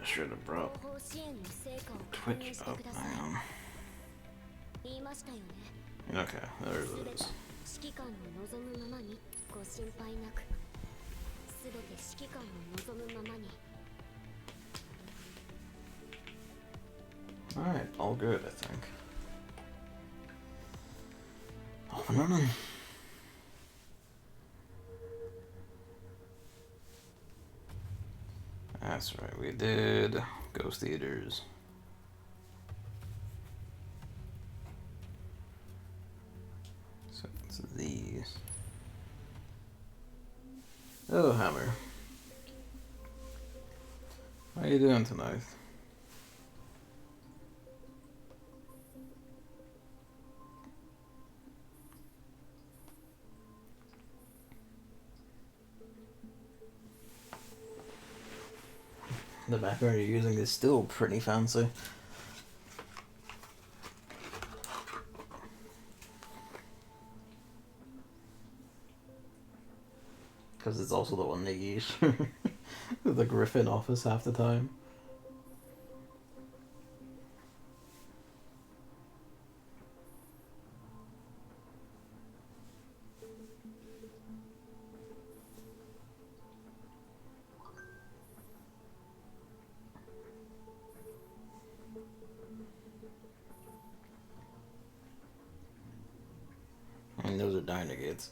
I should have brought Twitch up. Hang on. Okay, there it is. Alright, all good, I think. Off and running. That's right, we did Ghost Theaters. So it's these. Oh, Hammer. How you doing tonight? The background you're using is still pretty fancy. Because it's also the one they use. The Griffin office half the time. And those are diner gates.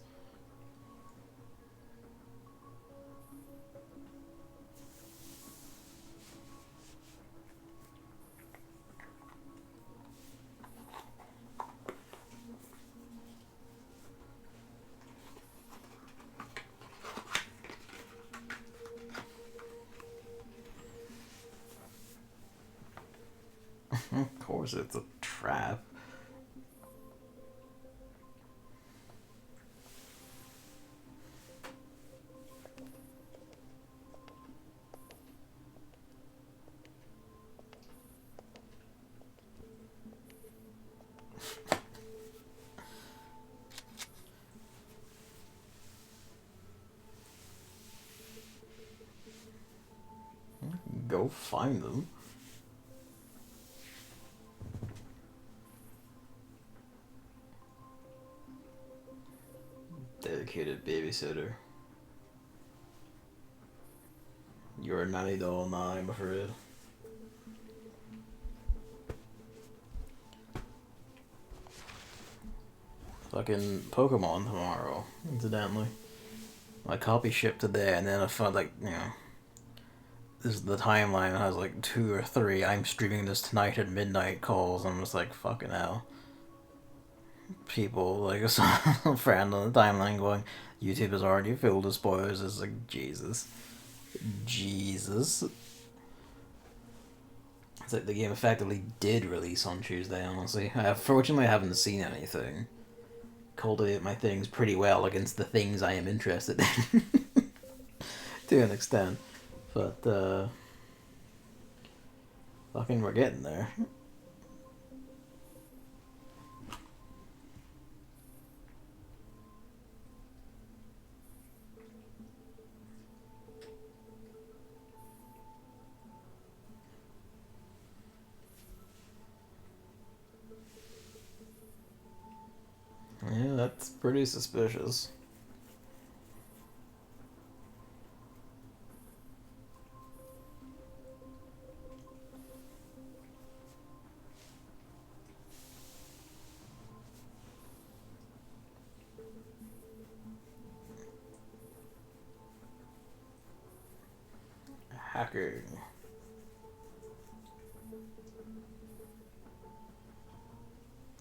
Of course it's a trap. Go find them. Dedicated babysitter. You're a nanny doll now, I'm afraid. Fucking Pokemon tomorrow, incidentally. My copy shipped today, and then I felt like, you know, this is the timeline. It has like 2 or 3. I'm streaming this tonight at midnight calls. I'm just like, fucking hell. People, like, a friend on the timeline going, YouTube is already filled with spoilers. It's like, Jesus. Jesus. It's like the game effectively did release on Tuesday, honestly. Fortunately, I haven't seen anything. Cultivate my things pretty well against the things I am interested in. To an extent. But, fucking we're getting there. Yeah, that's pretty suspicious. Hacker.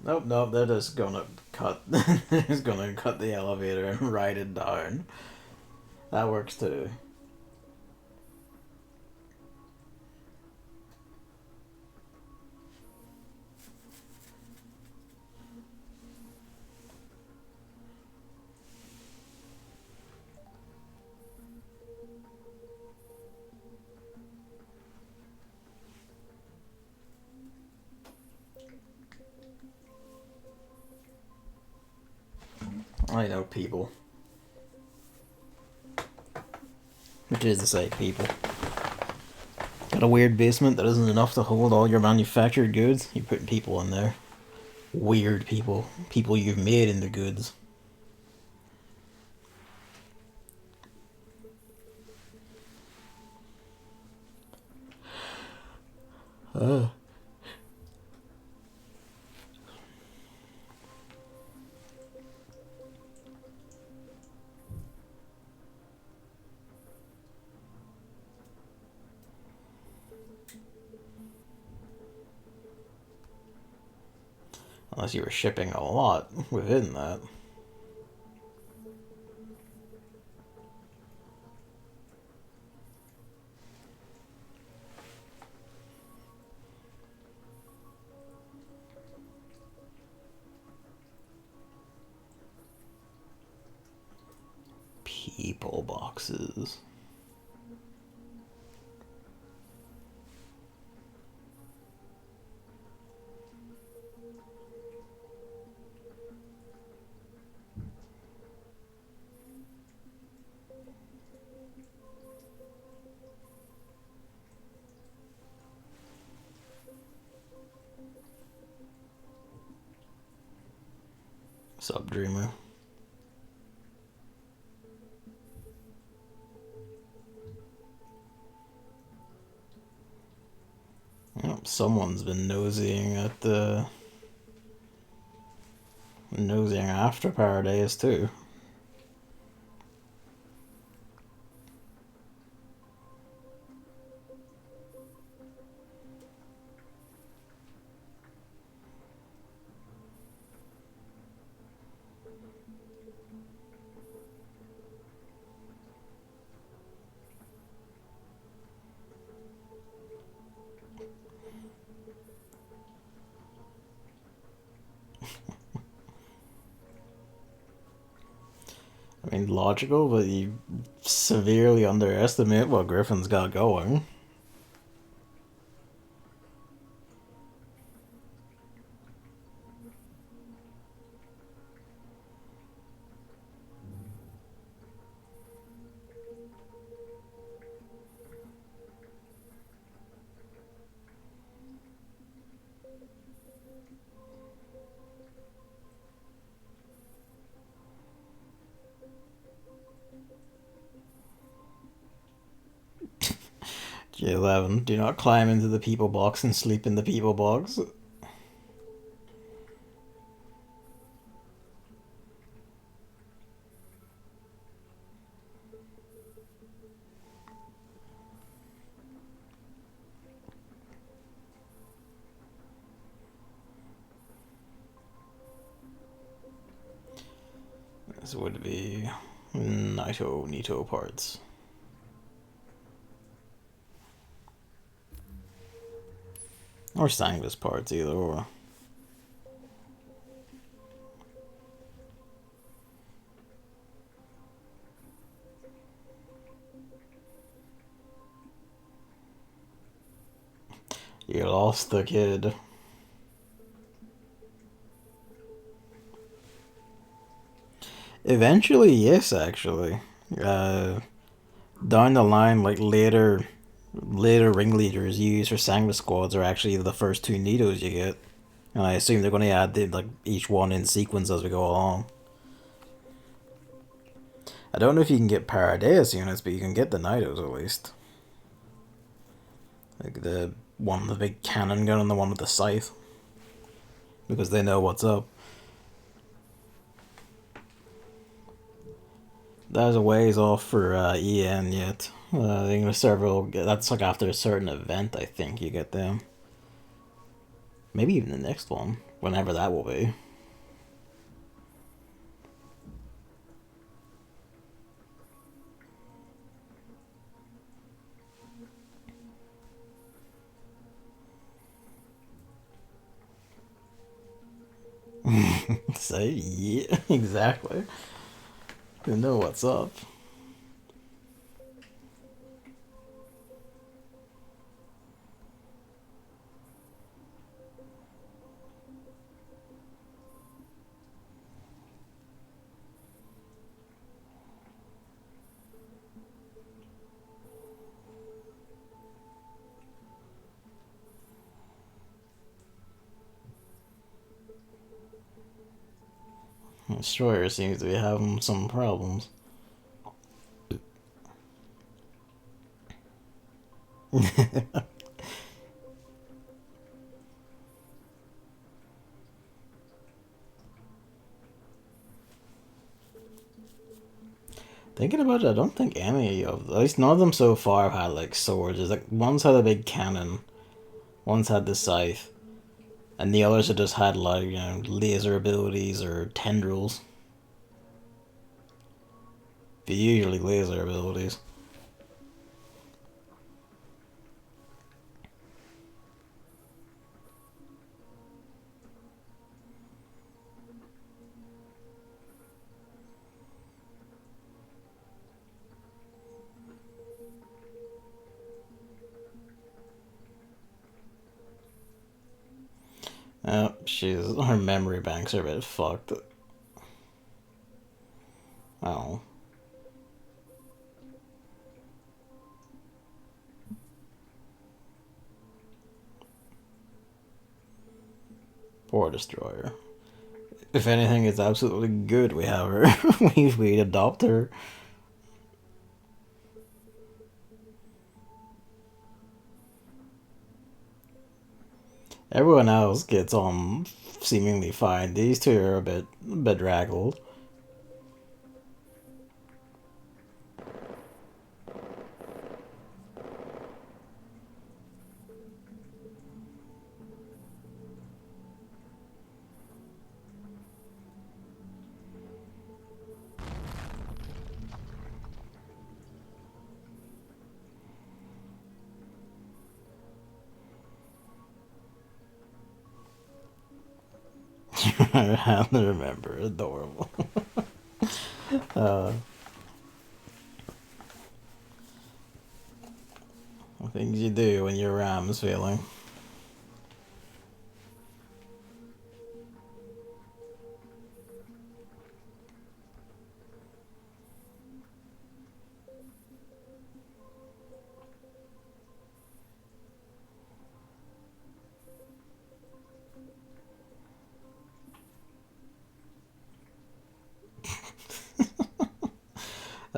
Nope, nope, they're just gonna cut they're just gonna cut the elevator and ride it down. That works too. I know people. Which is to say, people. Got a weird basement that isn't enough to hold all your manufactured goods? You're putting people in there. Weird people. People you've made into goods. Unless you were shipping a lot within that. People boxes. Sup, Dreamer? Oh, someone's been nosing after Paradeus too. I mean, logical, but you severely underestimate what Griffin's got going. G11, do not climb into the people box and sleep in the people box. This would be Nito parts. Or Sanguis parts, either or. You lost the kid. Eventually, yes, actually. Down the line, like later ringleaders you use for Sanguis squads are actually the first two Nitos you get. And I assume they're going to add like each one in sequence as we go along. I don't know if you can get Paradeus units, but you can get the Nitos at least. Like the one with the big cannon gun and the one with the scythe. Because they know what's up. That's a ways off for EN yet. I think there's several. That's like after a certain event, I think you get them. Maybe even the next one, whenever that will be. Say yeah, exactly. You know what's up. Destroyer seems to be having some problems. Thinking about it, I don't think any of, at least none of them so far have had like swords. It's like one's had a big cannon, one's had the scythe, and the others have just had like, you know, laser abilities or tendrils. But usually laser abilities. Oh, her memory banks are a bit fucked. Oh. Poor Destroyer. If anything, it's absolutely good we have her. we adopt her. Everyone else gets on seemingly fine. These two are a bit bedraggled. I have to remember. Adorable. Things you do when your RAM's failing.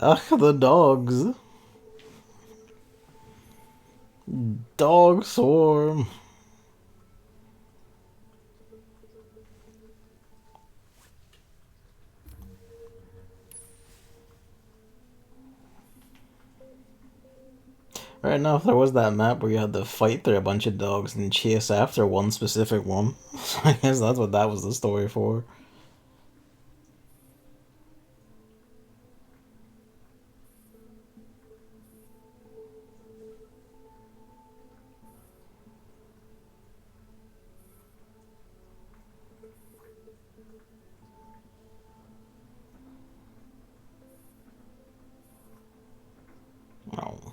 Ugh, the dogs. Dog swarm. Right now, if there was that map where you had to fight through a bunch of dogs and chase after one specific one, so I guess that's what that was the story for. Oh.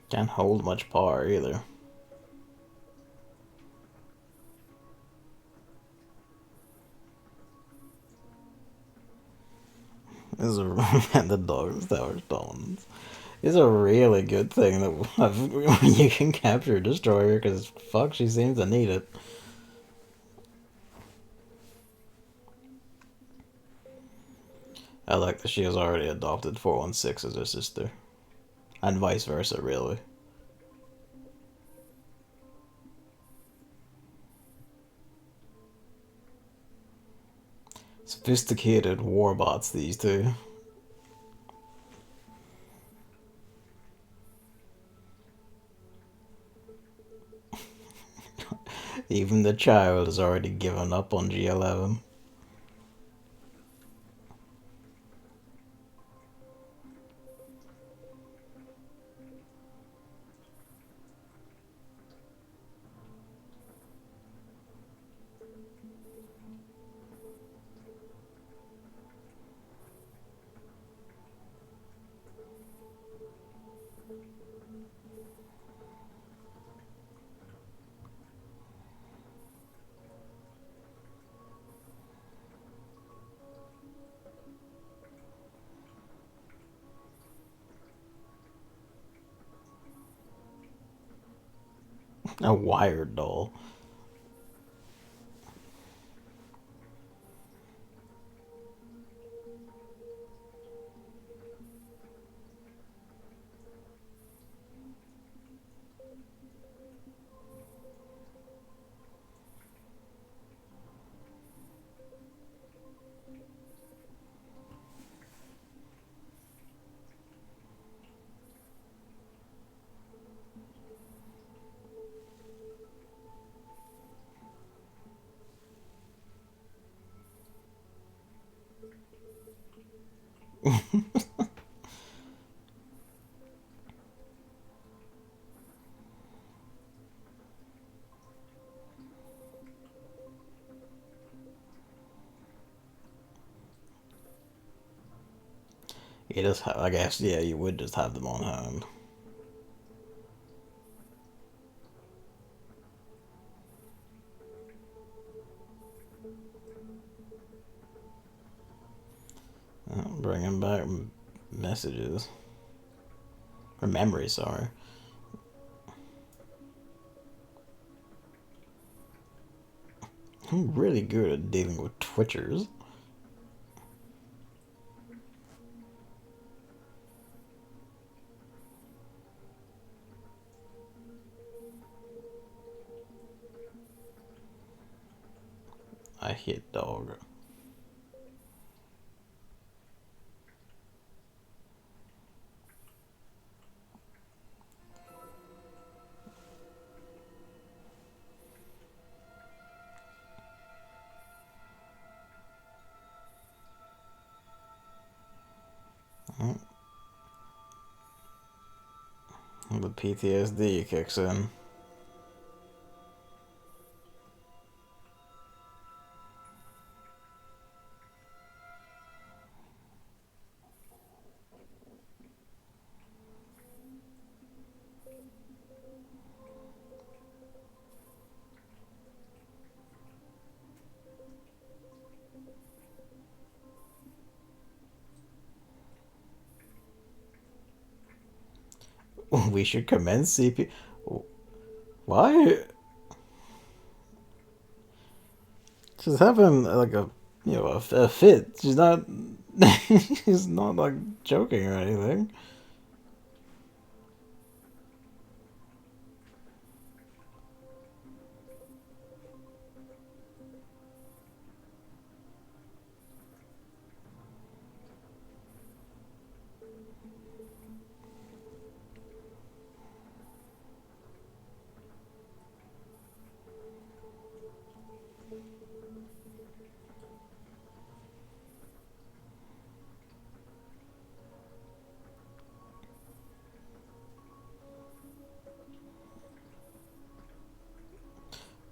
Can't hold much power either. This is the dogs tower stones. It's a really good thing that you can capture a destroyer because fuck, she seems to need it. I like that she has already adopted 416 as her sister, and vice versa, really. Sophisticated warbots, these two. Even the child has already given up on G11. A wired doll. You just have, I guess, yeah, you would just have them on hand. Bringing back messages. Or memories, sorry. I'm really good at dealing with twitchers. I hit dog. The PTSD kicks in. We should commence CP. Why? She's having like a, you know, a fit. She's not. She's not like joking or anything.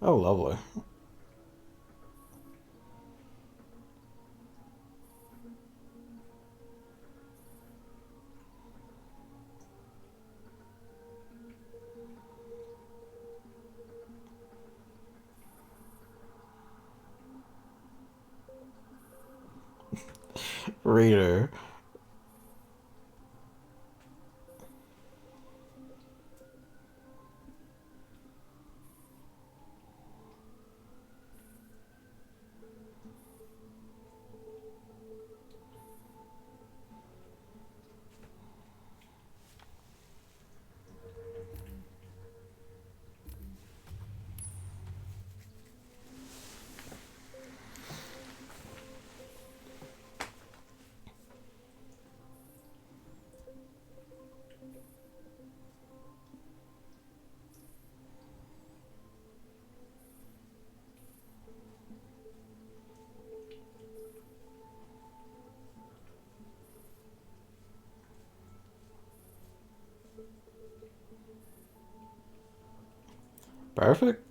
Oh, lovely. Reader. Perfect.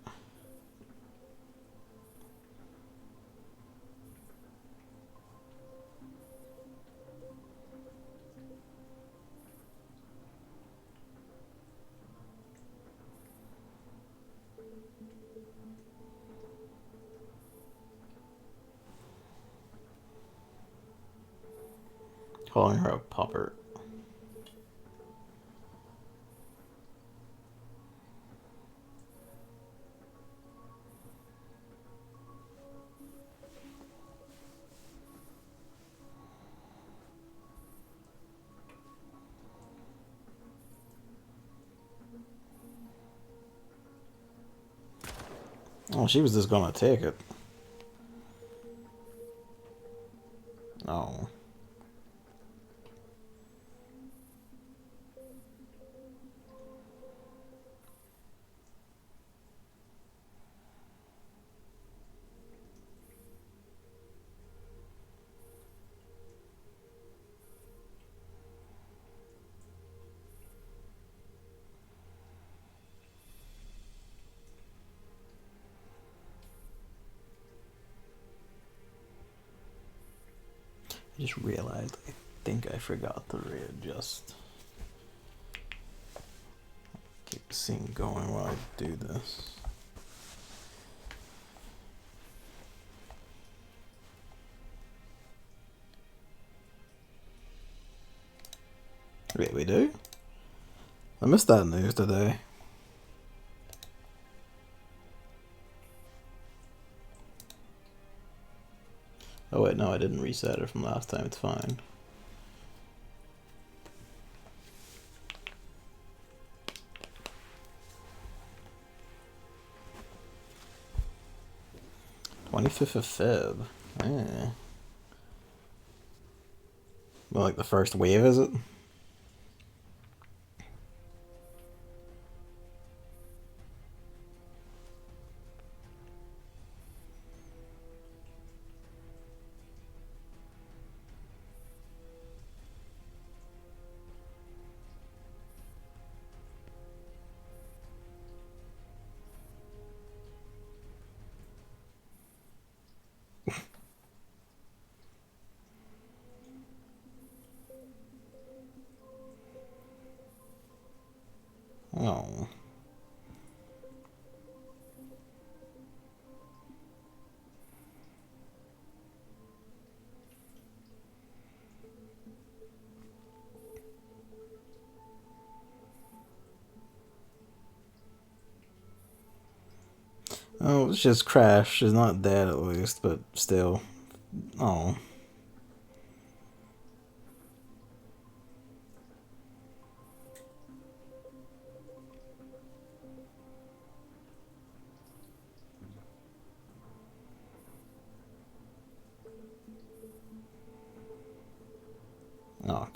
Calling her a popper. Oh, she was just gonna take it. Oh. I just realized I think I forgot to readjust. Keep the scene going while I do this. Wait, we do? I missed that news today. Oh wait, no, I didn't reset it from last time, it's fine. '25th of Feb. Yeah. Well, like the first wave, is it? Oh. Oh, it's just crashed. She's not dead at least, but still. Oh. Knock.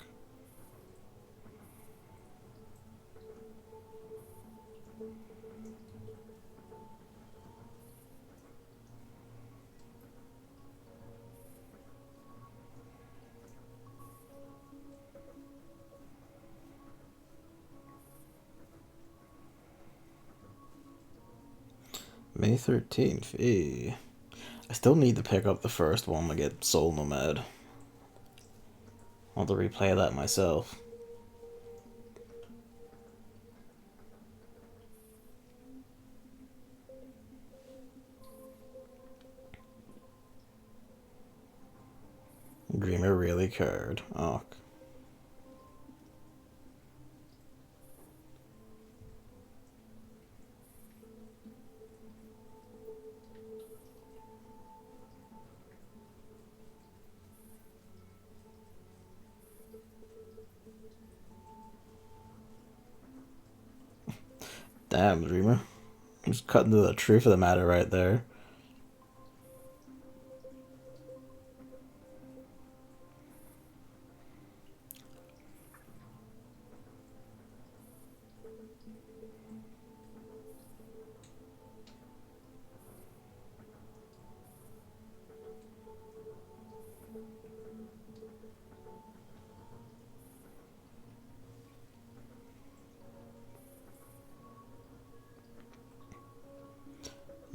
May 13th. I still need to pick up the first one to get Soul Nomad. I'll have to replay that myself. Dreamer really cared. Oh. Damn, Dreamer. Just cutting to the truth of the matter right there.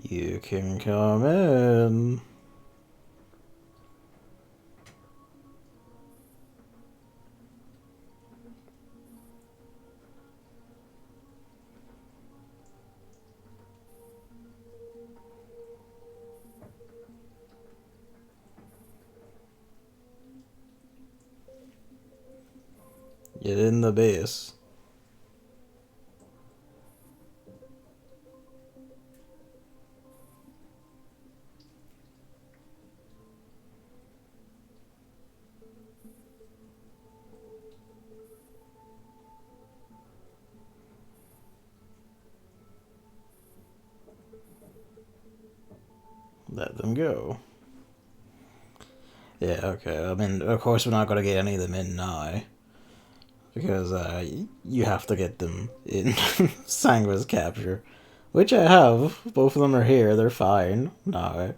You can come in. Get in the base. Let them go. Yeah, okay. I mean, of course we're not gonna get any of them in now. Because you have to get them in Sangua's capture. Which I have. Both of them are here, they're fine now.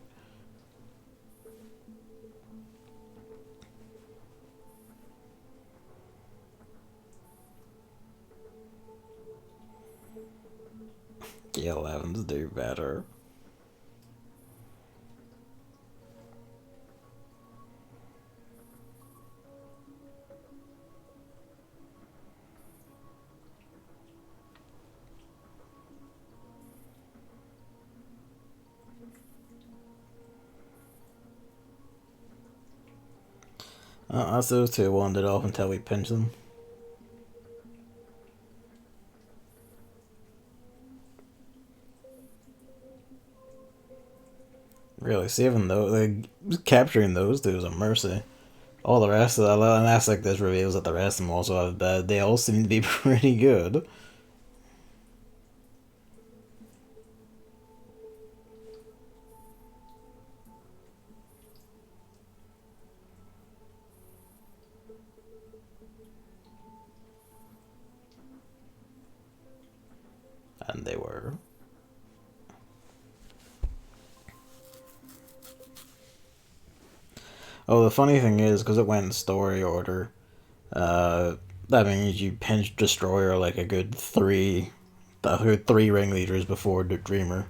G11s do better. That's those two wandered off until we pinch them. Really, saving those, like, capturing those two is a mercy. All the rest of that, and that's like this reveals that the rest of them also have bad. They all seem to be pretty good. And they were. Oh, the funny thing is, because it went in story order, that means you pinch Destroyer like a good three ringleaders before the Dreamer.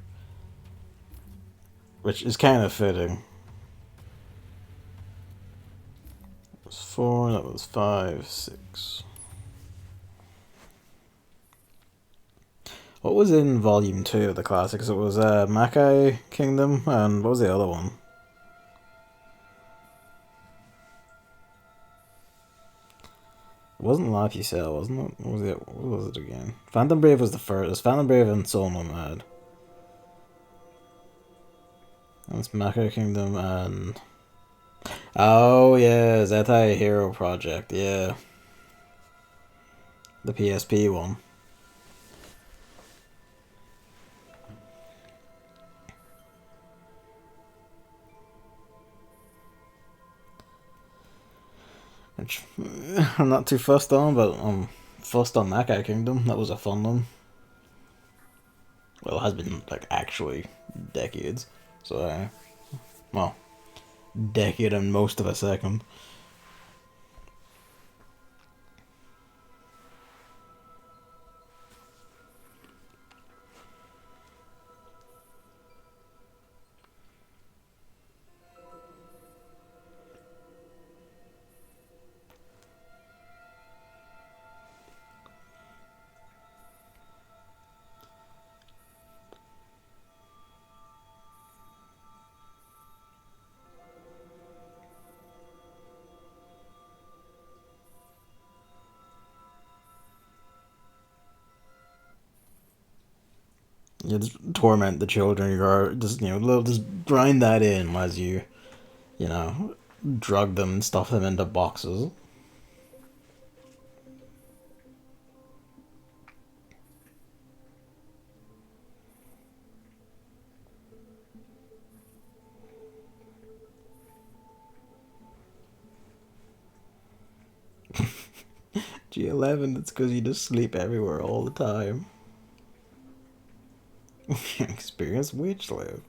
Which is kind of fitting. That was 4, that was 5, 6. What was in Volume 2 of the Classics? It was Makai Kingdom, and what was the other one? It wasn't Lapicel, wasn't it? What was it again? Phantom Brave was the first. It was Phantom Brave and Soul Nomad. That's Makai Kingdom and... Oh yeah, Zetai Hero Project, yeah. The PSP one. Which I'm not too fussed on, but I'm fussed on Makai Kingdom. That was a fun one. Well, it has been, like, actually decades. So, well, decade and most of a second. You just torment the children. You're just, just grind that in as you drug them and stuff them into boxes. G11, it's because you just sleep everywhere all the time. Experience witch live.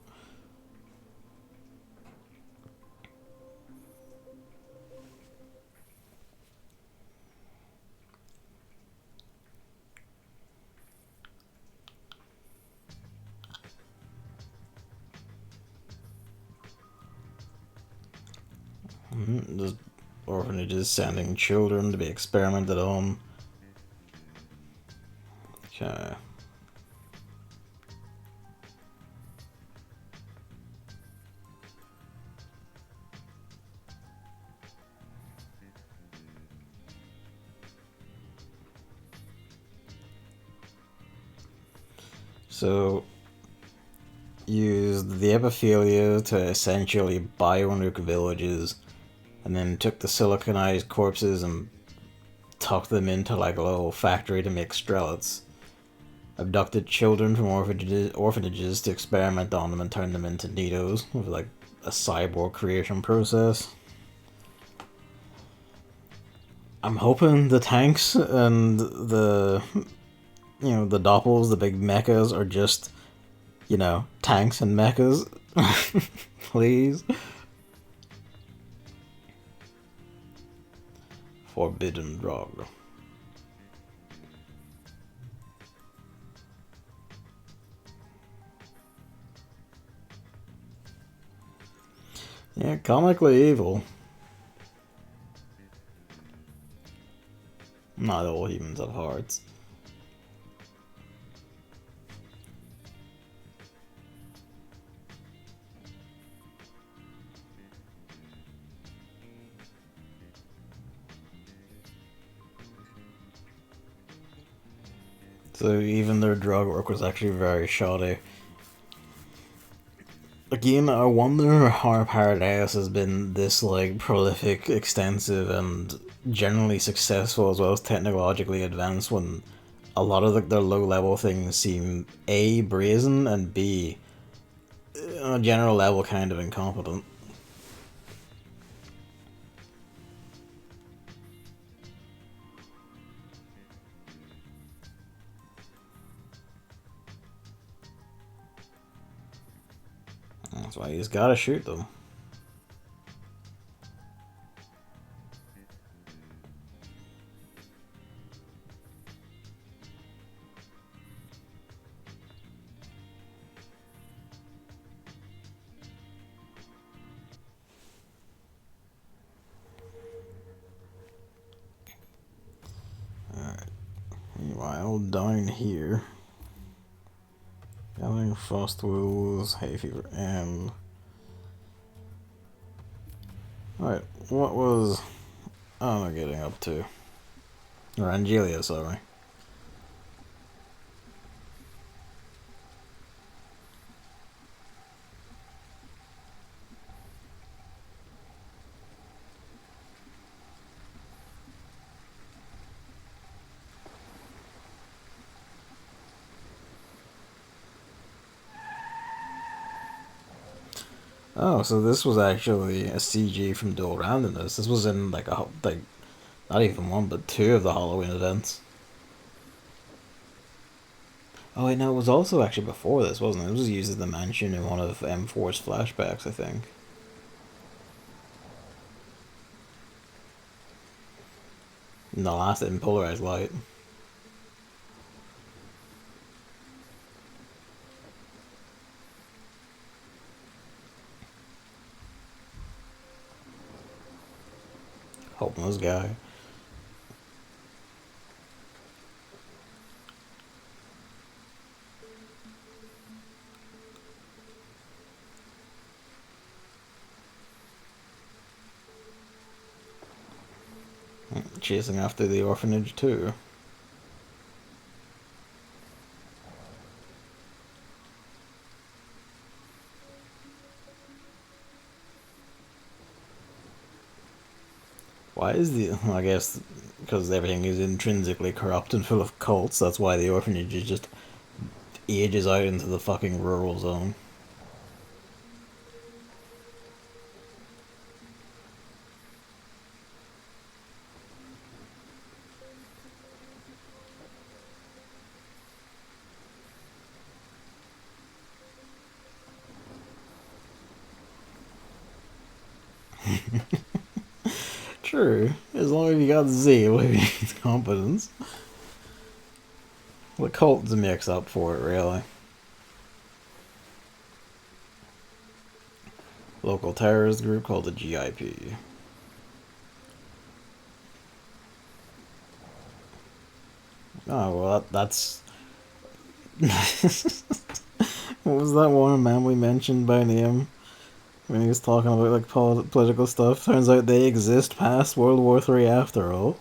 Just orphanages sending children to be experimented on. Okay. So, used the epiphilia to essentially bionuke villages, and then took the siliconized corpses and tucked them into like a little factory to make strelets. abducted children from orphanages to experiment on them and turn them into neatos with like a cyborg creation process. I'm hoping the tanks and the the doppels, the big mechas, are just tanks and mechas. Please. Forbidden drug. Yeah, comically evil. Not all humans have hearts. So even their drug work was actually very shoddy. Again, I wonder how Paradeus has been this like prolific, extensive, and generally successful as well as technologically advanced when a lot of their low-level things seem A, brazen, and B, on a general level kind of incompetent. That's why you just gotta shoot them. Alright. Meanwhile, down here, having frost wolves, hay fever, and alright, what was Anna getting up to? Or Angelia, sorry. Oh, so this was actually a CG from Dual Randomness. This was in like not even one but two of the Halloween events. Oh wait, no, it was also actually before this, wasn't it? It was used as the mansion in one of M4's flashbacks, I think. In the last in Polarized Light. Hopeless guy. Chasing after the orphanage too. Why is I guess because everything is intrinsically corrupt and full of cults, that's why the orphanage is just ages out into the fucking rural zone. True, as long as you got zeal and competence. The cult's a mix up for it, really. Local terrorist group called the GIP. Oh, well, that's... What was that one man we mentioned by name? When he was talking about like political stuff. Turns out they exist past World War III after all.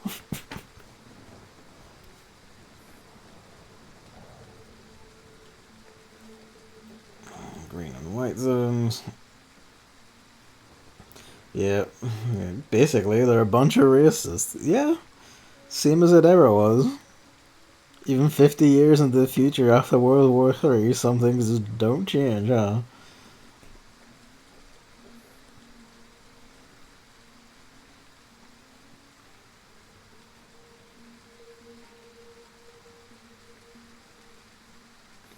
Green and white zones. Yeah, basically they're a bunch of racists. Yeah, same as it ever was. Even 50 years into the future after World War III, some things just don't change, huh?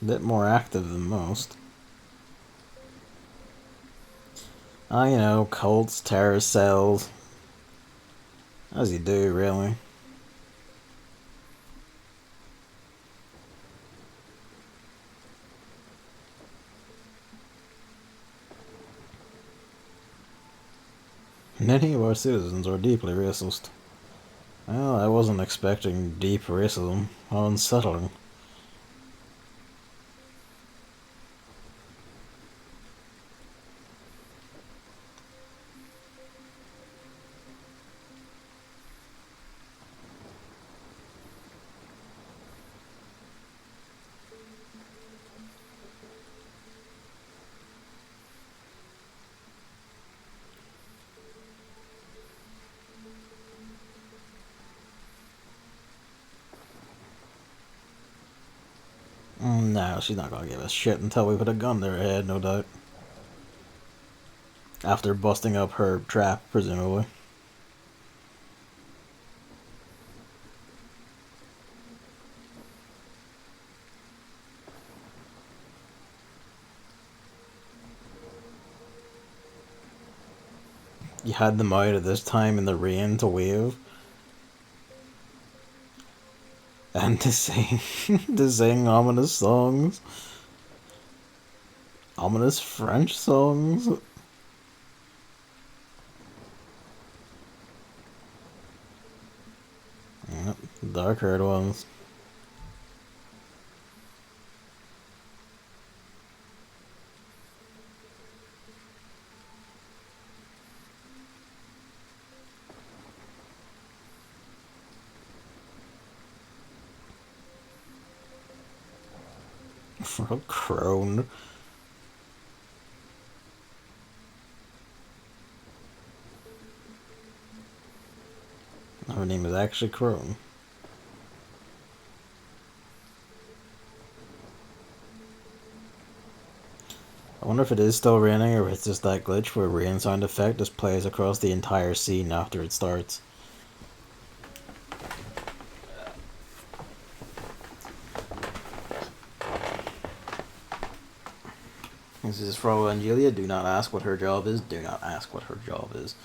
A bit more active than most. You know, cults, terrorist cells. As you do, really. Many of our citizens are deeply racist. Well, I wasn't expecting deep racism. How unsettling. No, she's not gonna give us shit until we put a gun to her head, no doubt. After busting up her trap, presumably. You had them out at this time in the rain to wave. And to sing, to sing ominous songs. Ominous French songs. Yep, dark-haired ones. For a crone. Her name is actually Crone. I wonder if it is still raining or if it's just that glitch where rain sound effect just plays across the entire scene after it starts. This is for Angelia. Do not ask what her job is. Do not ask what her job is.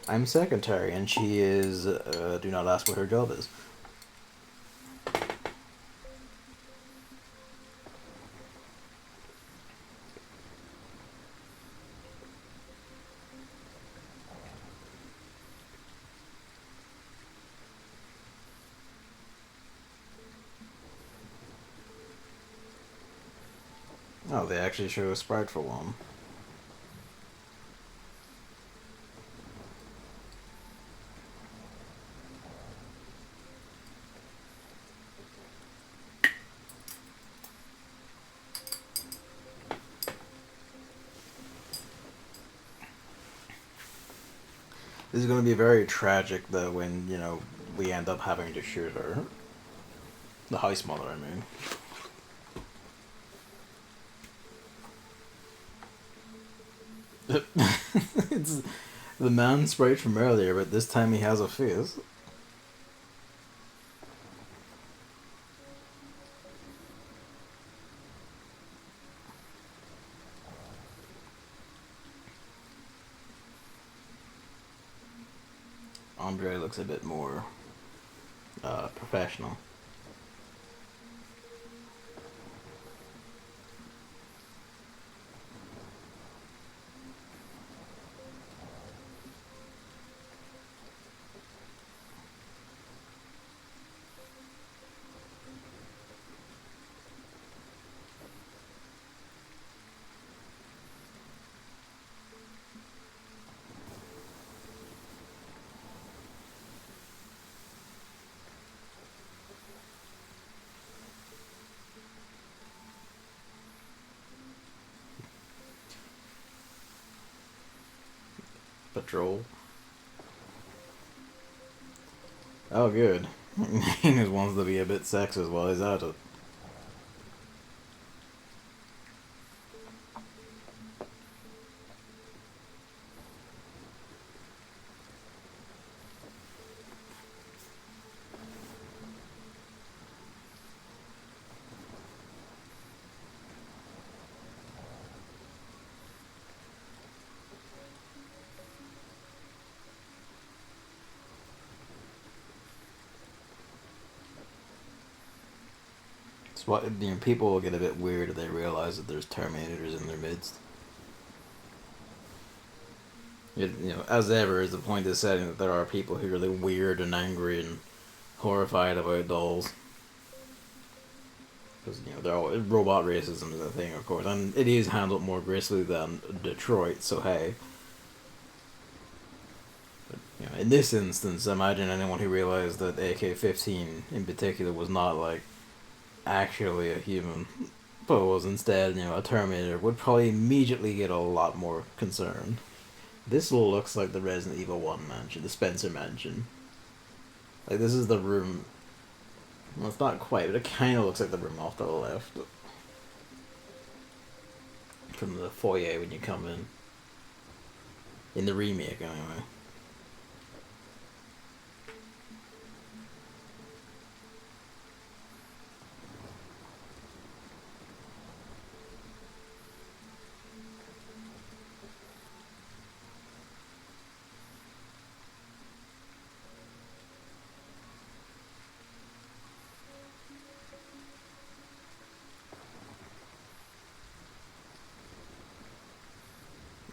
I'm secretary, and she is. Do not ask what her job is. Oh, they actually show a sprite for one. This is going to be very tragic, though, when, you know, we end up having to shoot her. The house mother, I mean. It's the man sprite from earlier, but this time he has a face. Andre looks a bit more professional. Patrol. Oh, good. He just wants to be a bit sexist while he's at it. It's what, people will get a bit weird if they realize that there's Terminators in their midst. As ever, is the point of the setting that there are people who are really weird and angry and horrified about dolls. Because, they're all, robot racism is a thing, of course, and it is handled more gracefully than Detroit, so hey. But, in this instance, imagine anyone who realized that AK-15 in particular was not, like, actually a human, but was instead, a Terminator, would probably immediately get a lot more concerned. This looks like the Resident Evil 1 mansion, the Spencer mansion. Like, this is the room. Well, it's not quite, but it kind of looks like the room off to the left. From the foyer when you come in. In the remake, anyway.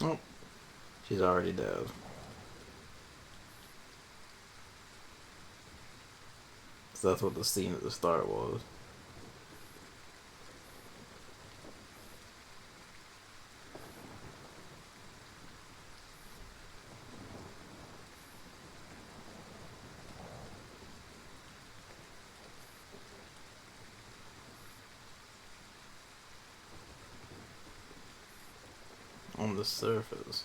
Oh, she's already dead. So that's what the scene at the start was. On the surface.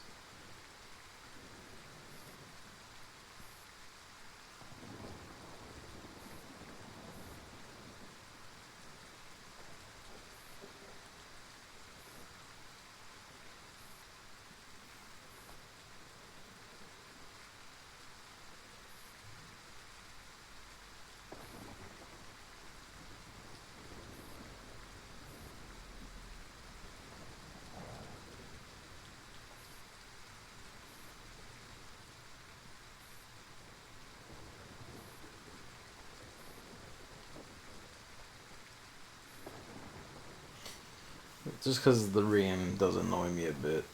Just because the rain does annoy me a bit.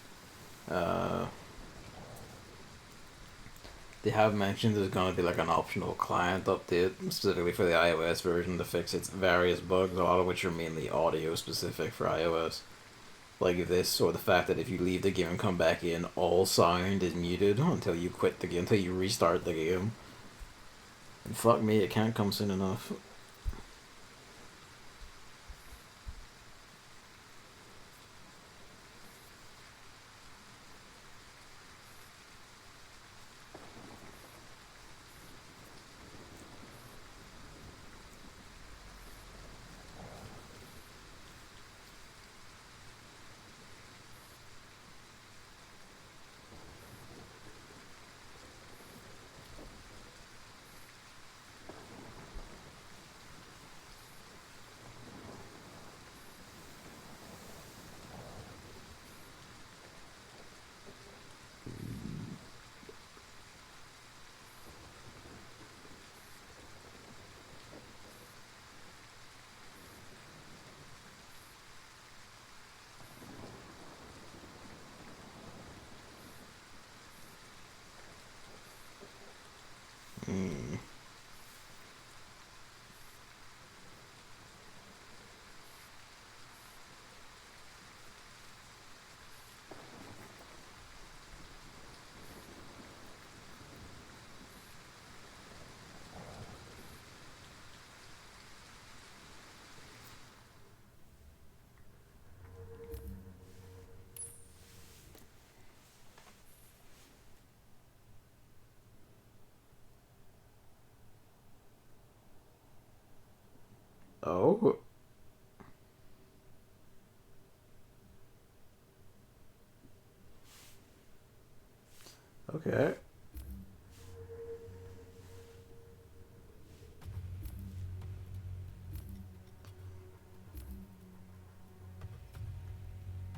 They have mentioned there's going to be like an optional client update specifically for the iOS version to fix its various bugs, a lot of which are mainly audio specific for iOS. Like this, or the fact that if you leave the game and come back in, all sound is muted until you quit the game, until you restart the game. And fuck me, it can't come soon enough. Okay.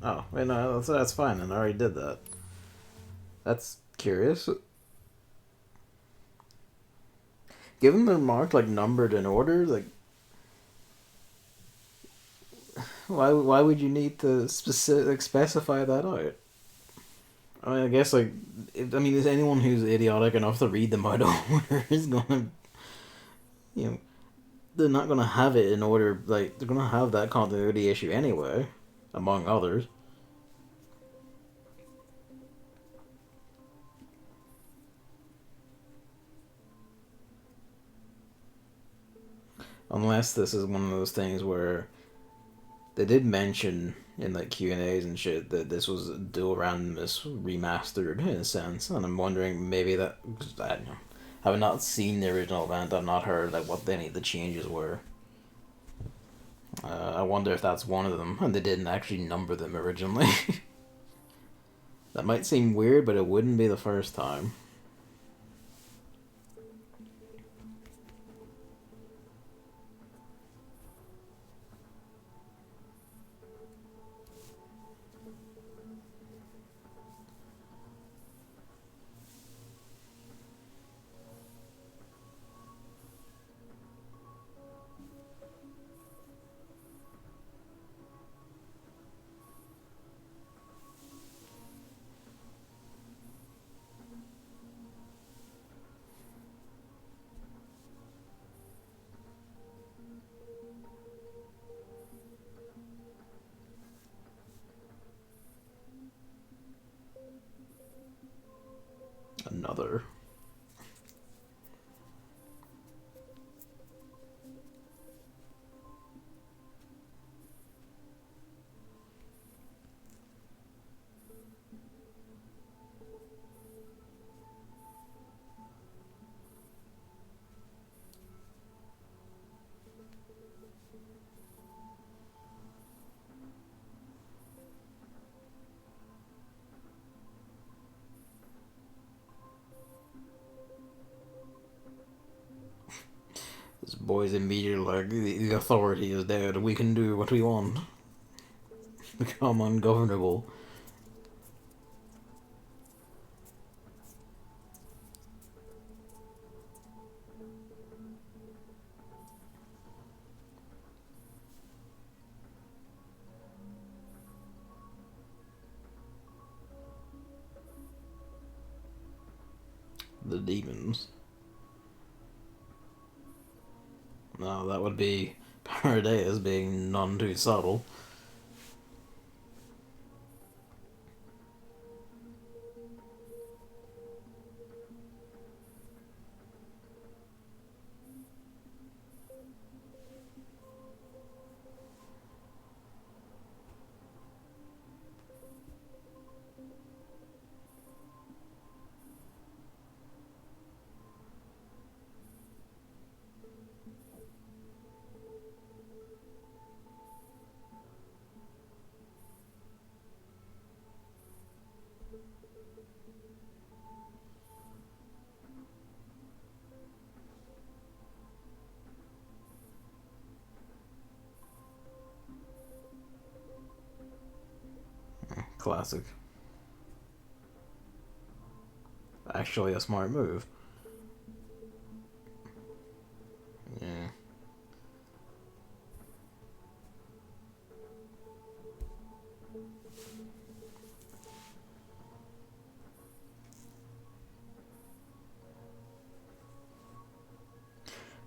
Oh, wait, no, that's fine, and I already did that. That's curious. Given they're marked, like, numbered in order, like, why would you need to specify that out? I mean, I guess, like, is anyone who's idiotic enough to read them out of order is gonna, you know, they're not gonna have it in order, like, they're gonna have that continuity issue anyway, among others. Unless this is one of those things where they did mention in like Q&As and shit that this was dual randomness remastered in a sense, and I'm wondering maybe that, cause I don't know, having not seen the original event, I've not heard like what any of the changes were. I wonder if that's one of them, and they didn't actually number them originally. That might seem weird, but it wouldn't be the first time. Another. This boy's immediately like, the authority is dead, we can do what we want. Become ungovernable. The demons. No, that would be Paradeus being none too subtle. Classic. Actually, a smart move. Yeah.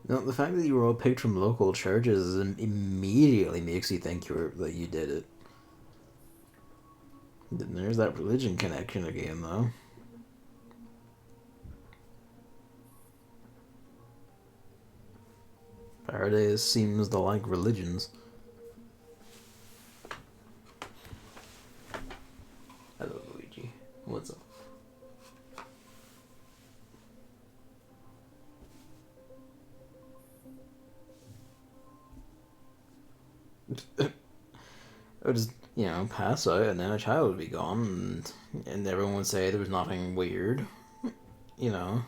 No, the fact that you were all picked from local churches immediately makes you think that you did it. Then there's that religion connection again, though. Paradeus seems to like religions. Hello, Luigi. What's up? I would just, pass out and then a child would be gone and everyone would say there was nothing weird. you know.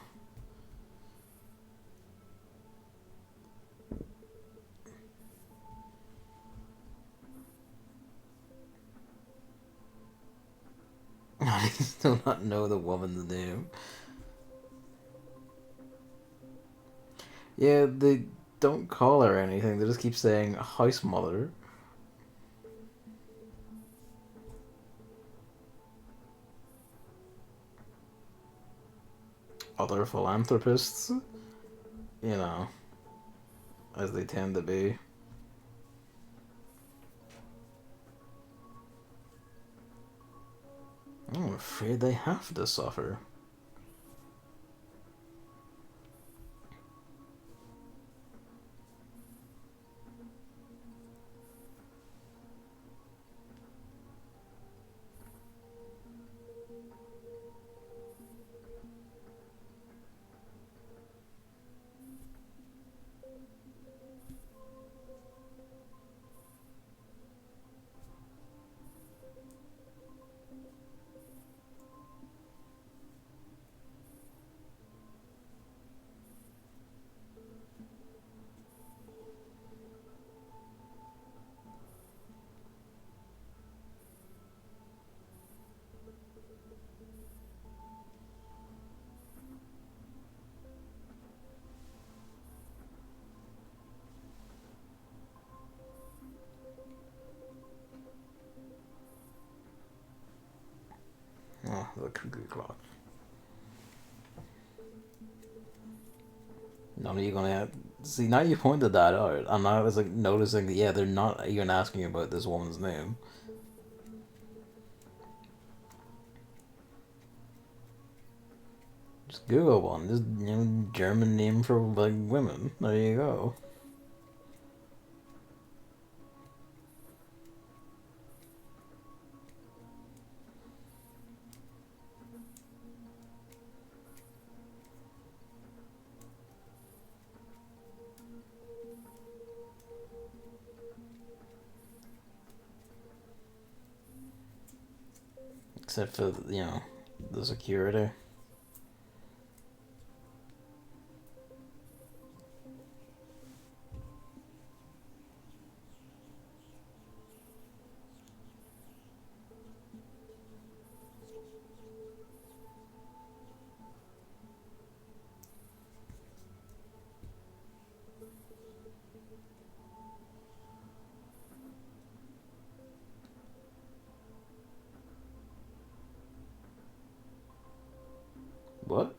I still not know the woman's name. Yeah, they don't call her anything. They just keep saying house mother. Other philanthropists, you know, as they tend to be. I'm afraid they have to suffer. Oh, the cuckoo clock. None of you gonna have... See, now you pointed that out, and I was like noticing that, yeah, they're not even asking about this woman's name. Just Google one. Just, you know, German name for, like, women. There you go. Except for, you know, the security. What?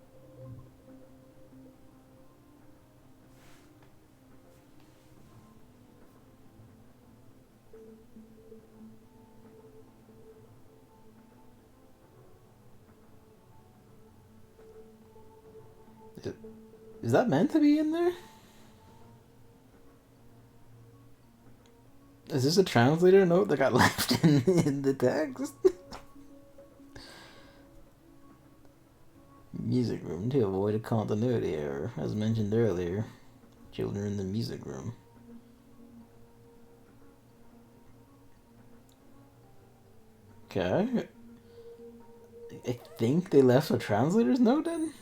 Is that meant to be in there? Is this a translator note that got left in the text? Music room to avoid a continuity error, as mentioned earlier. Children in the music room. Okay. I think they left a translator's note in?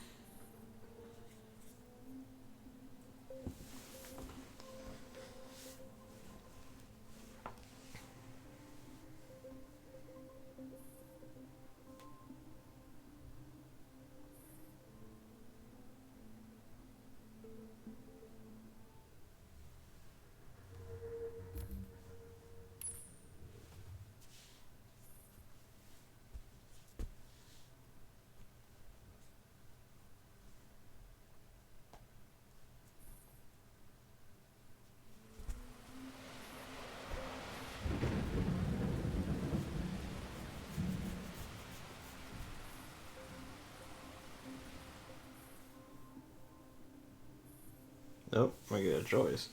Nope, I get a choice.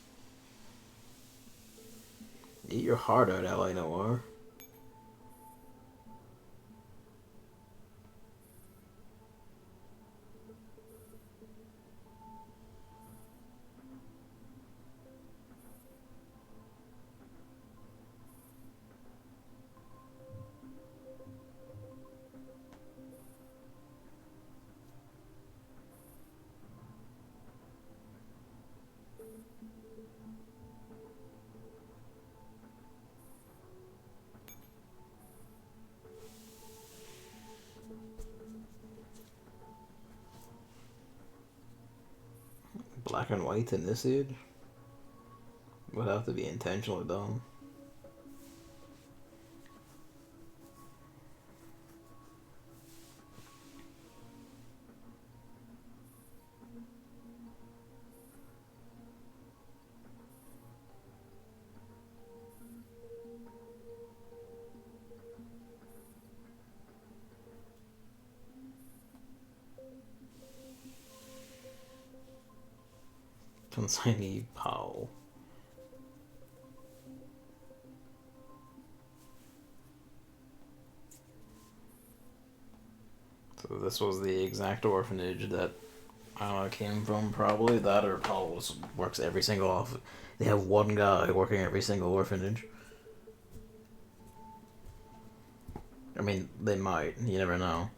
Eat your heart out, L.A. Noir. black and white in this age. Would have to be intentionally done. Consignee Powell. So this was the exact orphanage that came from, probably. That or Powell works every single off. They have one guy working every single orphanage. I mean, they might. You never know.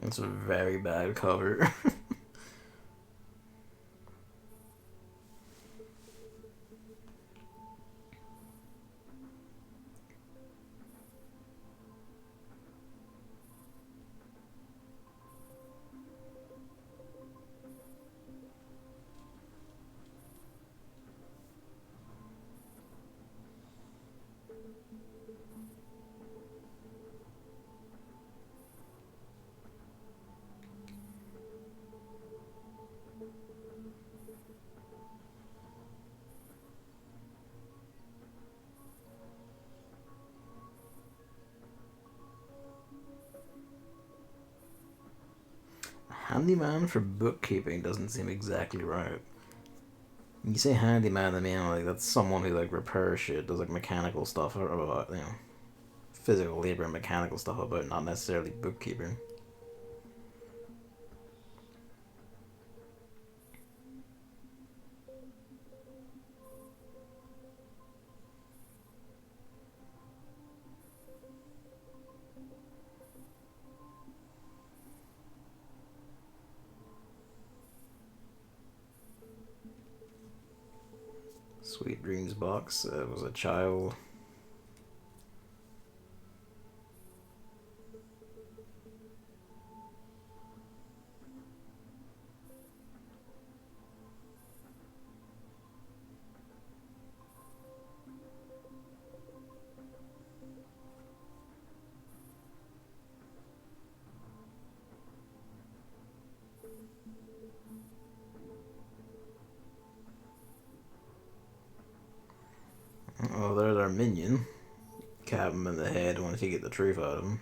It's a very bad cover. Handyman for bookkeeping doesn't seem exactly right. You say handyman, I mean, like, that's someone who, like, repairs shit, does, like, mechanical stuff, or about, physical labor and mechanical stuff about, not necessarily bookkeeping. Sweet Dreams box was a child. Oh, there's our minion. Cap him in the head once you get the truth out of him.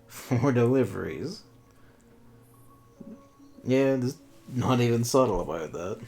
4 deliveries. Yeah, just not even subtle about that.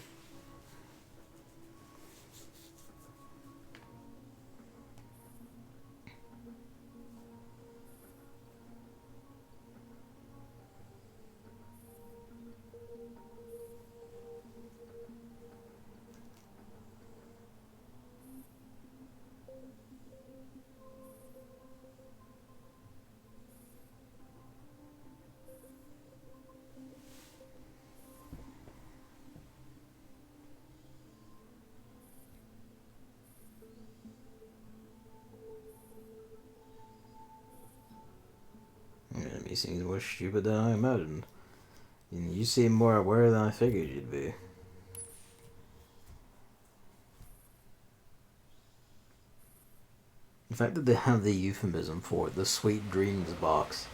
He seems more stupid than I imagined. You seem more aware than I figured you'd be. The fact that they have the euphemism for it, the sweet dreams box,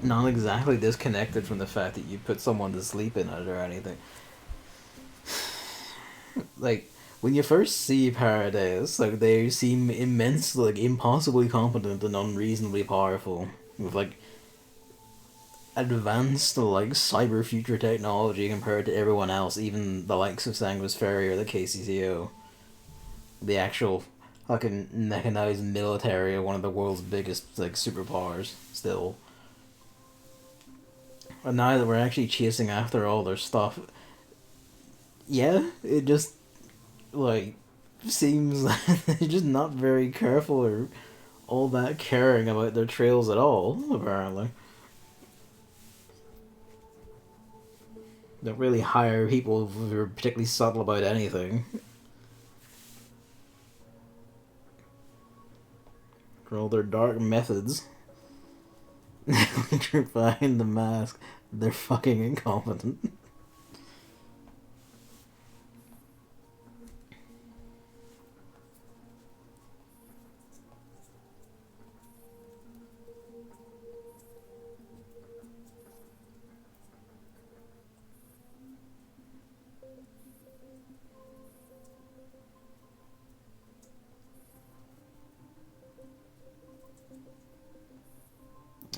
not exactly disconnected from the fact that you put someone to sleep in it or anything. Like, when you first see Paradeus, like, they seem immensely, like, impossibly competent and unreasonably powerful. With, like, advanced, like, cyber future technology compared to everyone else, even the likes of Sanguis Ferry or the KCCO. The actual fucking mechanized military of one of the world's biggest, like, superpowers, still. And now that we're actually chasing after all their stuff, yeah, it just, like, seems like they're just not very careful or all that caring about their trails at all, apparently. Don't really hire people who are particularly subtle about anything. For all their dark methods. Behind the mask, they're fucking incompetent.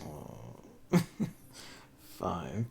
Oh. Fine.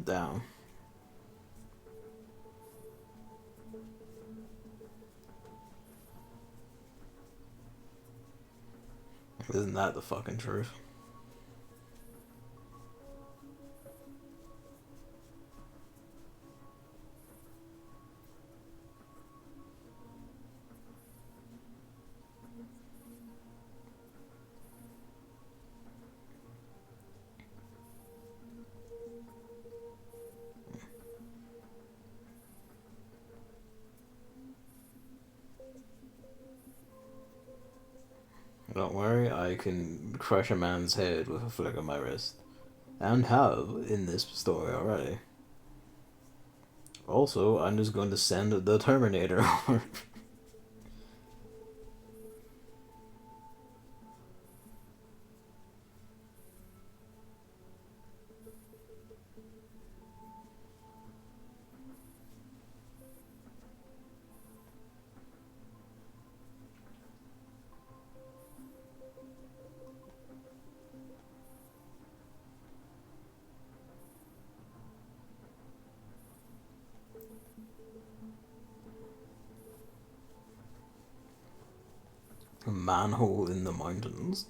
Down. Isn't that the fucking truth? Don't worry, I can crush a man's head with a flick of my wrist. And have in this story already. Also, I'm just going to send the Terminator over. A manhole in the mountains.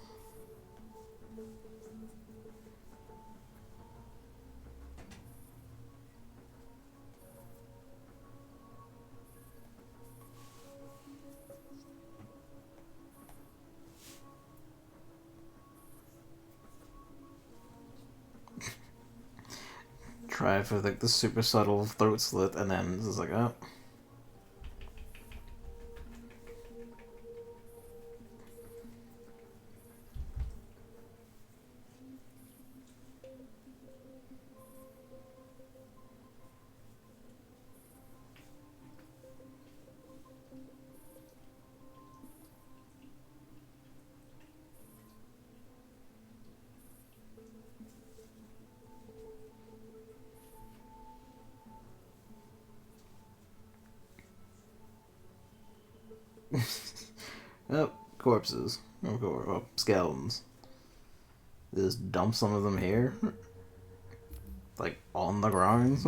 Try for like the super subtle throat slit, and then it's just like, oh. Oh, corpses. Oh, skeletons. Just dump some of them here. Like, on the ground.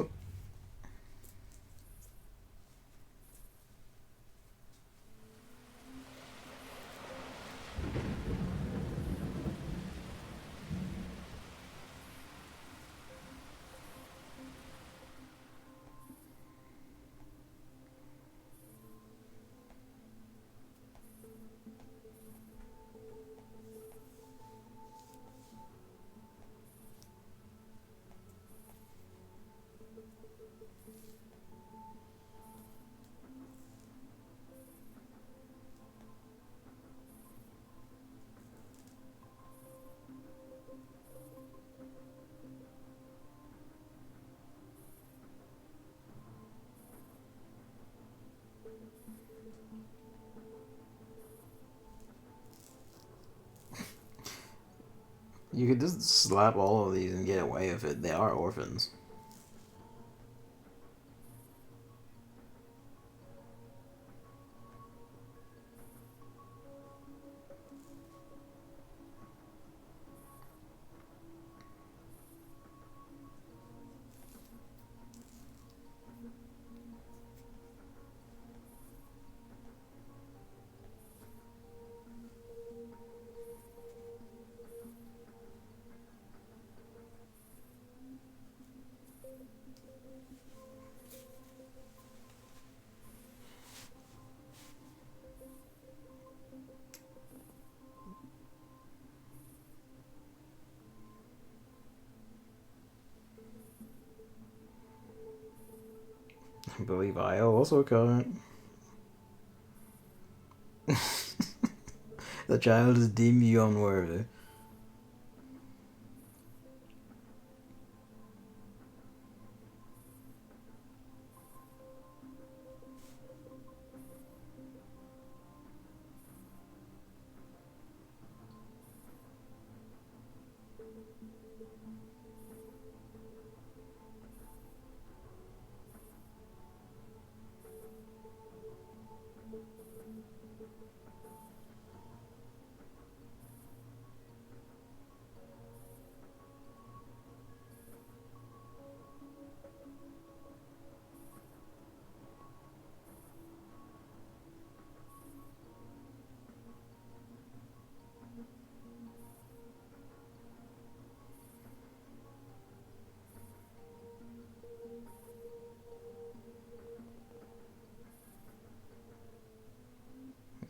You could just slap all of these and get away with it. They are orphans. I believe I also can't. The child is deemed you unworthy.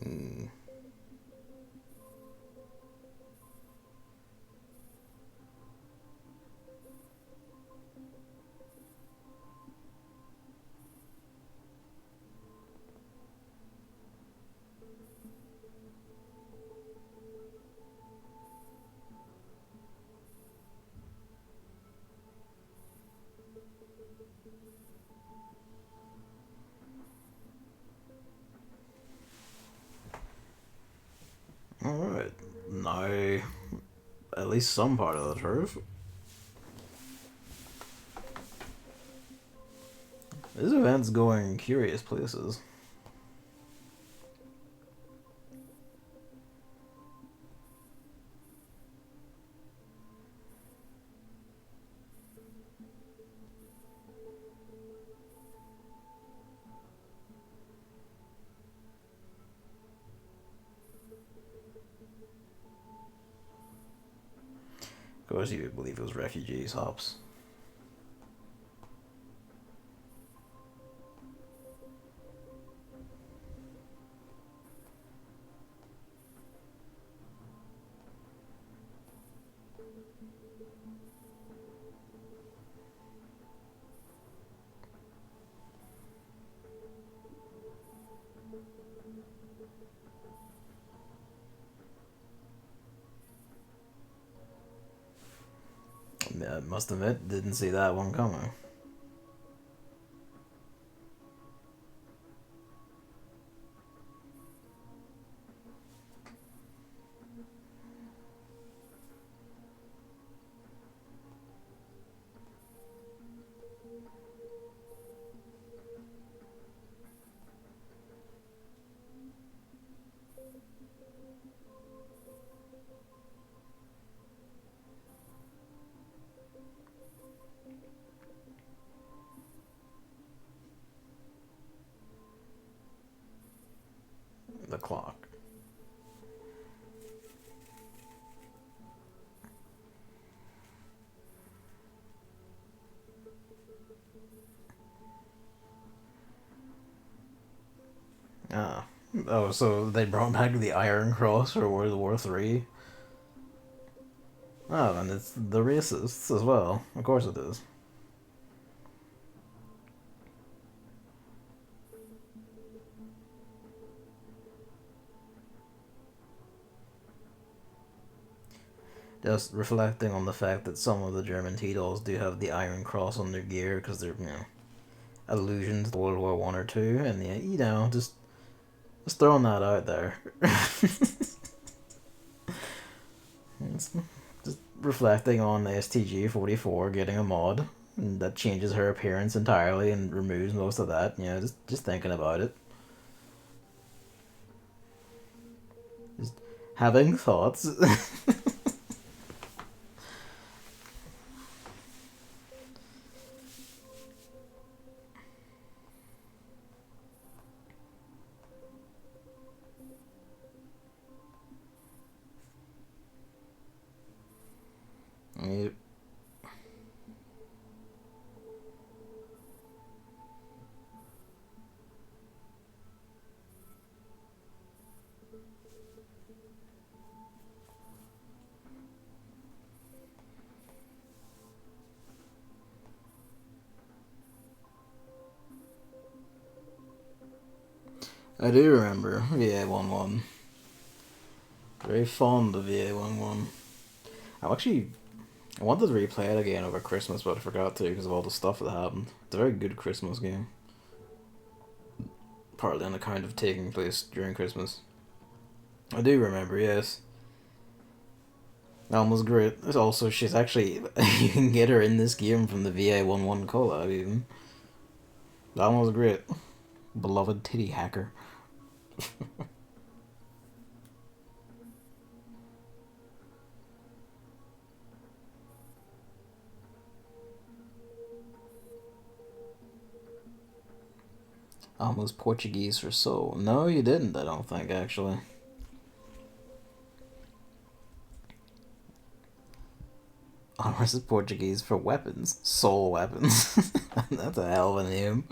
Mm. Alright. Now, at least some part of the truth. This event's going curious places. Of course, you would believe it was refugees, Hops. I must admit, didn't see that one coming. The clock. Ah. Oh, so they brought back the Iron Cross for World War III? Oh, and it's the racists as well. Of course it is. Just reflecting on the fact that some of the German T-dolls do have the Iron Cross on their gear because they're, allusions to World War One or two, and yeah, just throwing that out there. It's just reflecting on STG-44 getting a mod that changes her appearance entirely and removes most of that. You know, just thinking about it. Just having thoughts. Yep. I do remember VA11. Very fond of VA11. I wanted to replay it again over Christmas, but I forgot to because of all the stuff that happened. It's a very good Christmas game. Partly on account of taking place during Christmas. I do remember, yes. That one was great. It's also, she's actually, you can get her in this game from the VA11 collab even. That one was great. Beloved titty hacker. Almost Portuguese for soul. No, you didn't, I don't think, actually. Almost is Portuguese for weapons. Soul weapons. That's a hell of a name.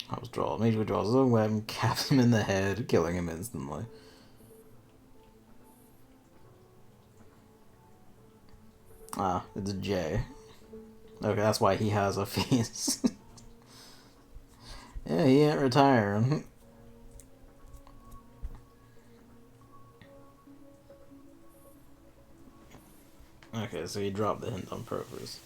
I was drawn. Mage withdraws his own weapon, caps him in the head, killing him instantly. Ah, it's a J. Okay, that's why he has a face. Yeah, he ain't retiring. Okay, so he dropped the hint on purpose.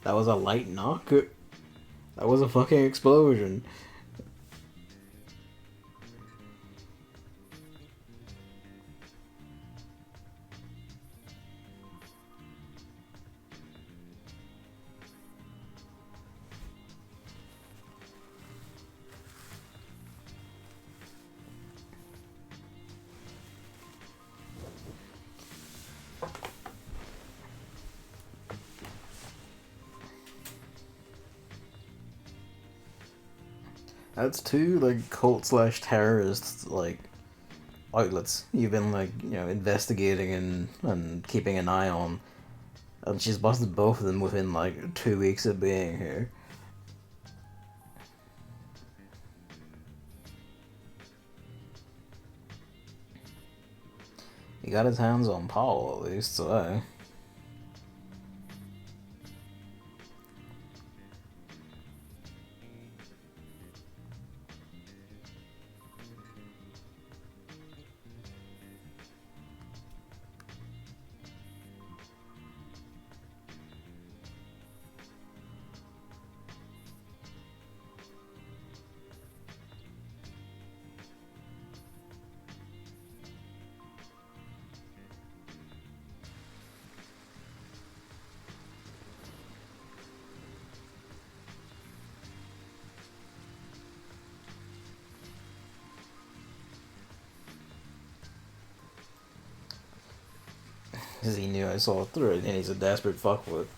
That was a light knock? That was a fucking explosion. That's two, like, cult/terrorist, like, outlets you've been, like, you know, investigating and keeping an eye on. And she's busted both of them within, like, 2 weeks of being here. He got his hands on Paul, at least, so... Because he knew I saw through it, and he's a desperate fuckwit.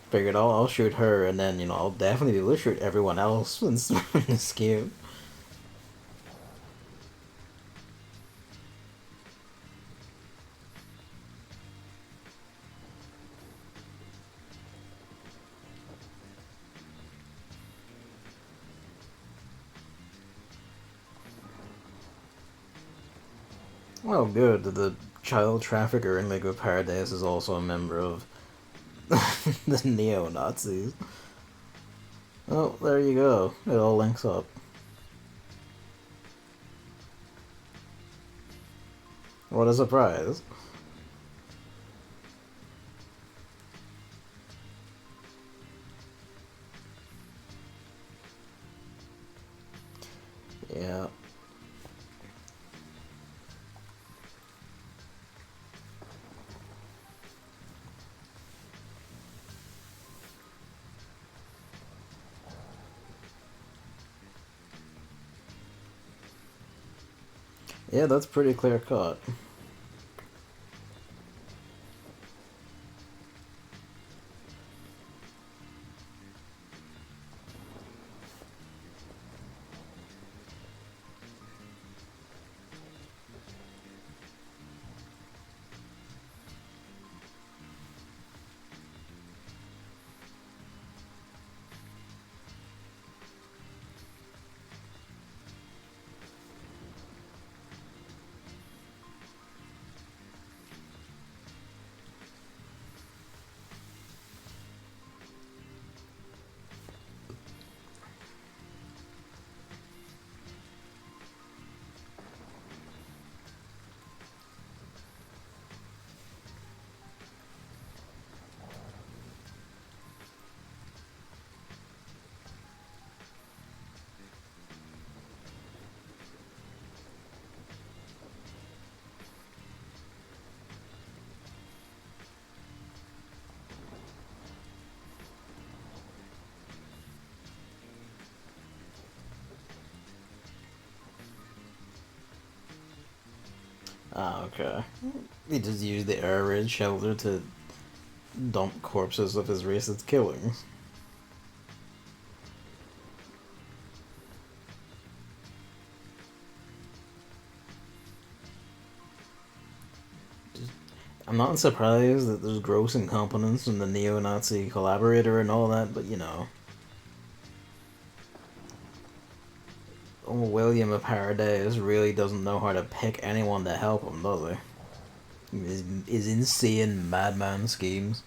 Figured I'll shoot her, and then, I'll definitely be able to shoot everyone else in this game. Well, good. The child trafficker in Lego Paradeus is also a member of the neo-Nazis. Oh, there you go. It all links up. What a surprise. Yeah. Yeah, that's pretty clear cut. Ah, okay. He just used the air raid shelter to dump corpses of his racist killings. I'm not surprised that there's gross incompetence in the neo-Nazi collaborator and all that, but William of Paradeus really doesn't know how to pick anyone to help him, does he? His insane madman schemes.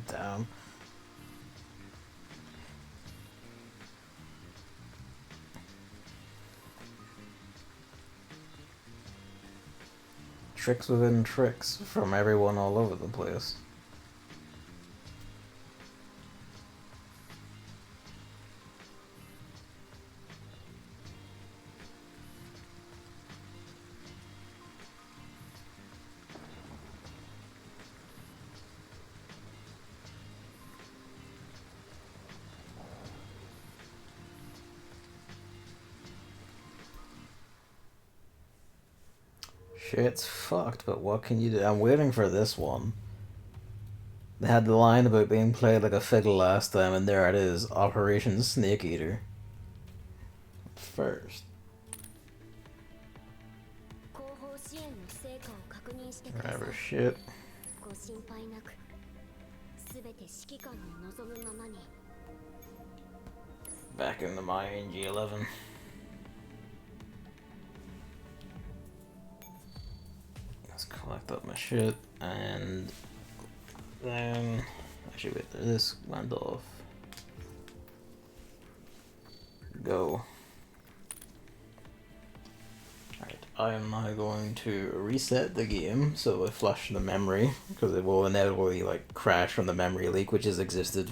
Damn. Tricks within tricks from everyone all over the place. Shit's fucked, but what can you do? I'm waiting for this one. They had the line about being played like a fiddle last time, and there it is, Operation Snake Eater. First. Whatever shit. Back into my NG11. Let's collect up my shit, and then actually wait, this went off. Go. Alright, I am now going to reset the game so I flush the memory, because it will inevitably like crash from the memory leak, which has existed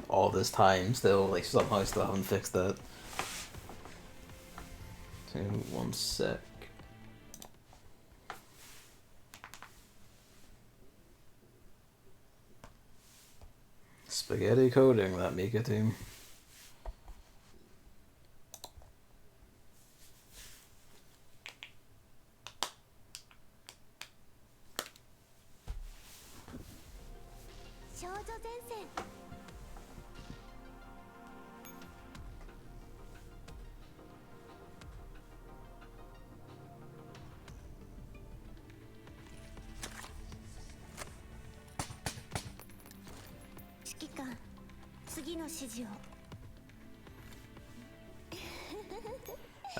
all this time still, like somehow still haven't fixed that. So 1 sec. Spaghetti coding, that Mika team.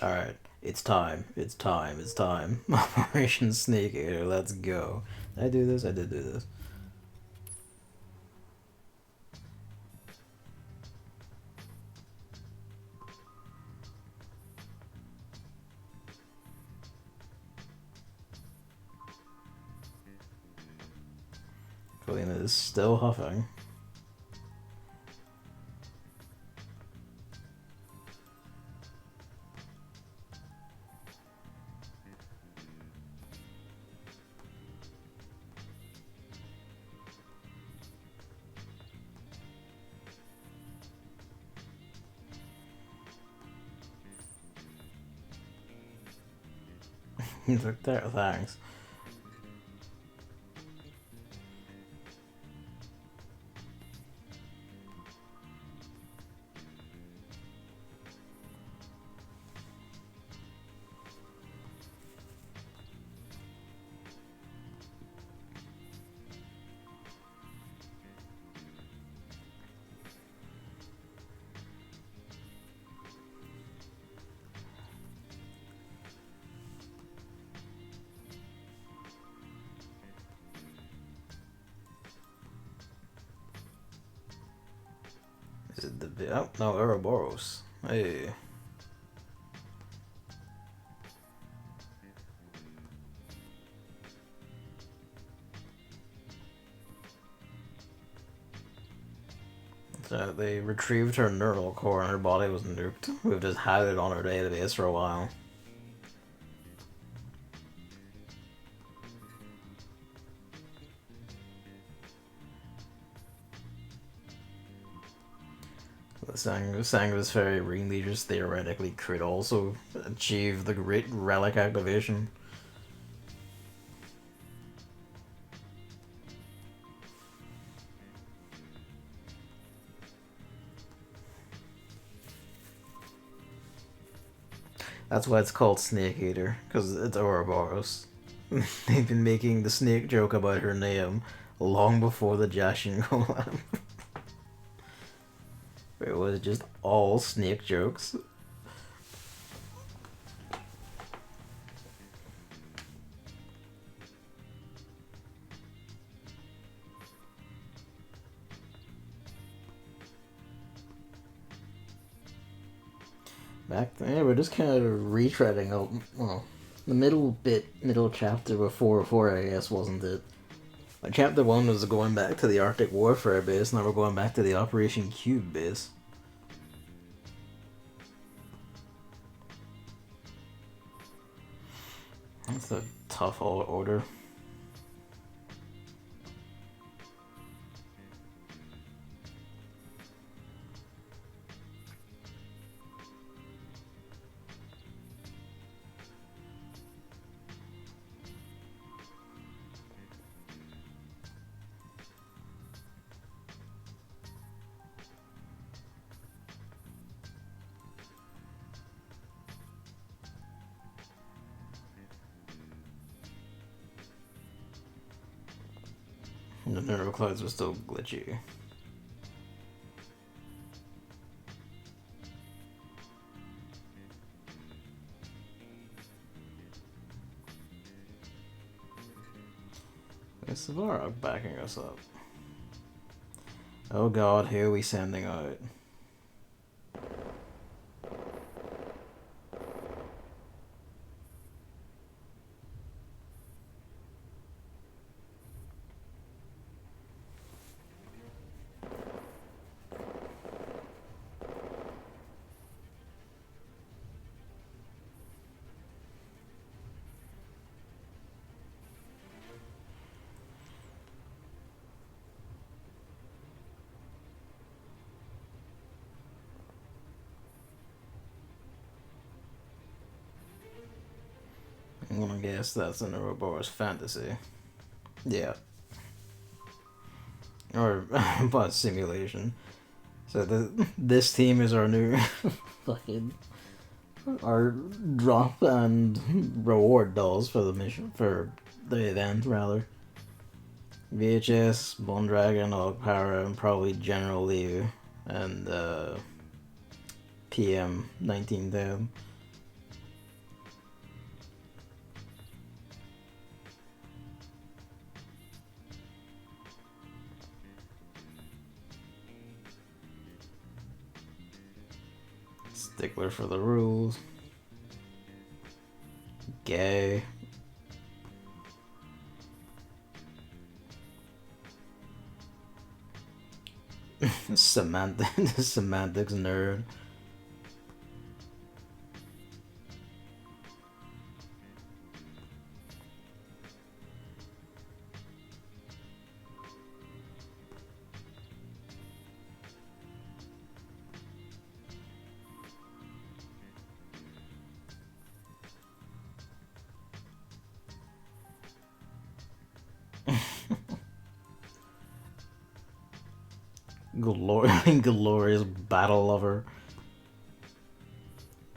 Alright, it's time. Operation Snake Eater, let's go. Did I do this? I did do this. Colina is still huffing. He's like, there, thanks. Is it the... oh, no, Ouroboros. Hey. So they retrieved her neural core and her body was nuked. We've just had it on our database for a while. The Sanguis Fairy ringleaders theoretically could also achieve the Great Relic activation. That's why it's called Snake Eater, because it's Ouroboros. They've been making the snake joke about her name long before the Jashin collab. It was just all snake jokes. Back then, yeah, we're just kind of retreading out, well, the middle chapter before I guess, wasn't it? Like, chapter 1 was going back to the Arctic Warfare base, now we're going back to the Operation Cube base. That's a tough order. The neuroclouds were still glitchy. Is Savara backing us up? Oh god, who are we sending out? I'm gonna guess that's an Ouroboros fantasy. Yeah. Or but simulation. So this team is our new fucking our drop and reward dolls for the mission, for the event rather. VHS, Bone Dragon, Hog Power, and probably General Liu and PM 1910. Stickler for the rules. Gay. Semantics nerd. Glorious battle lover.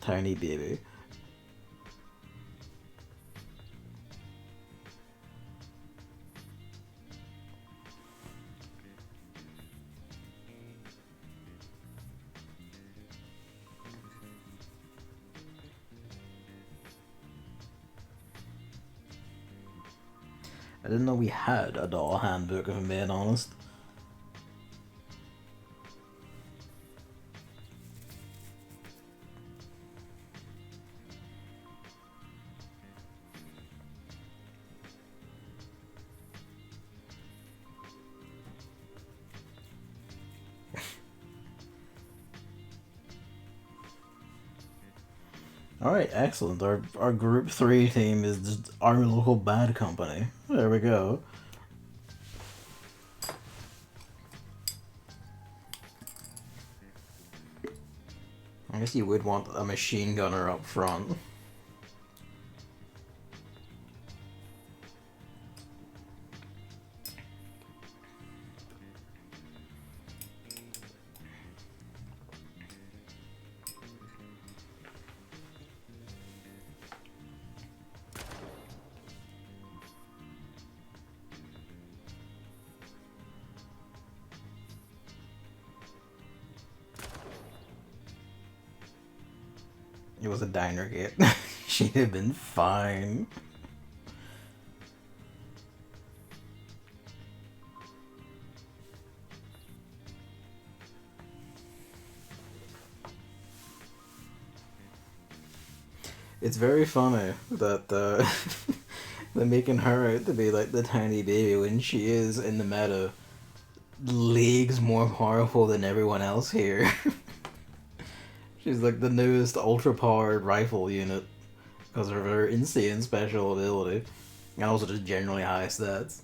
Tiny baby. I didn't know we had a doll handbook, if I'm being honest. Alright, excellent. Our group 3 team is just our local bad company. There we go. I guess you would want a machine gunner up front. It was a diner gate. She'd have been fine. It's very funny that they're making her out to be like the tiny baby when she is in the meta leagues more powerful than everyone else here. She's like the newest ultra-powered rifle unit because of her insane special ability, and also just generally high stats.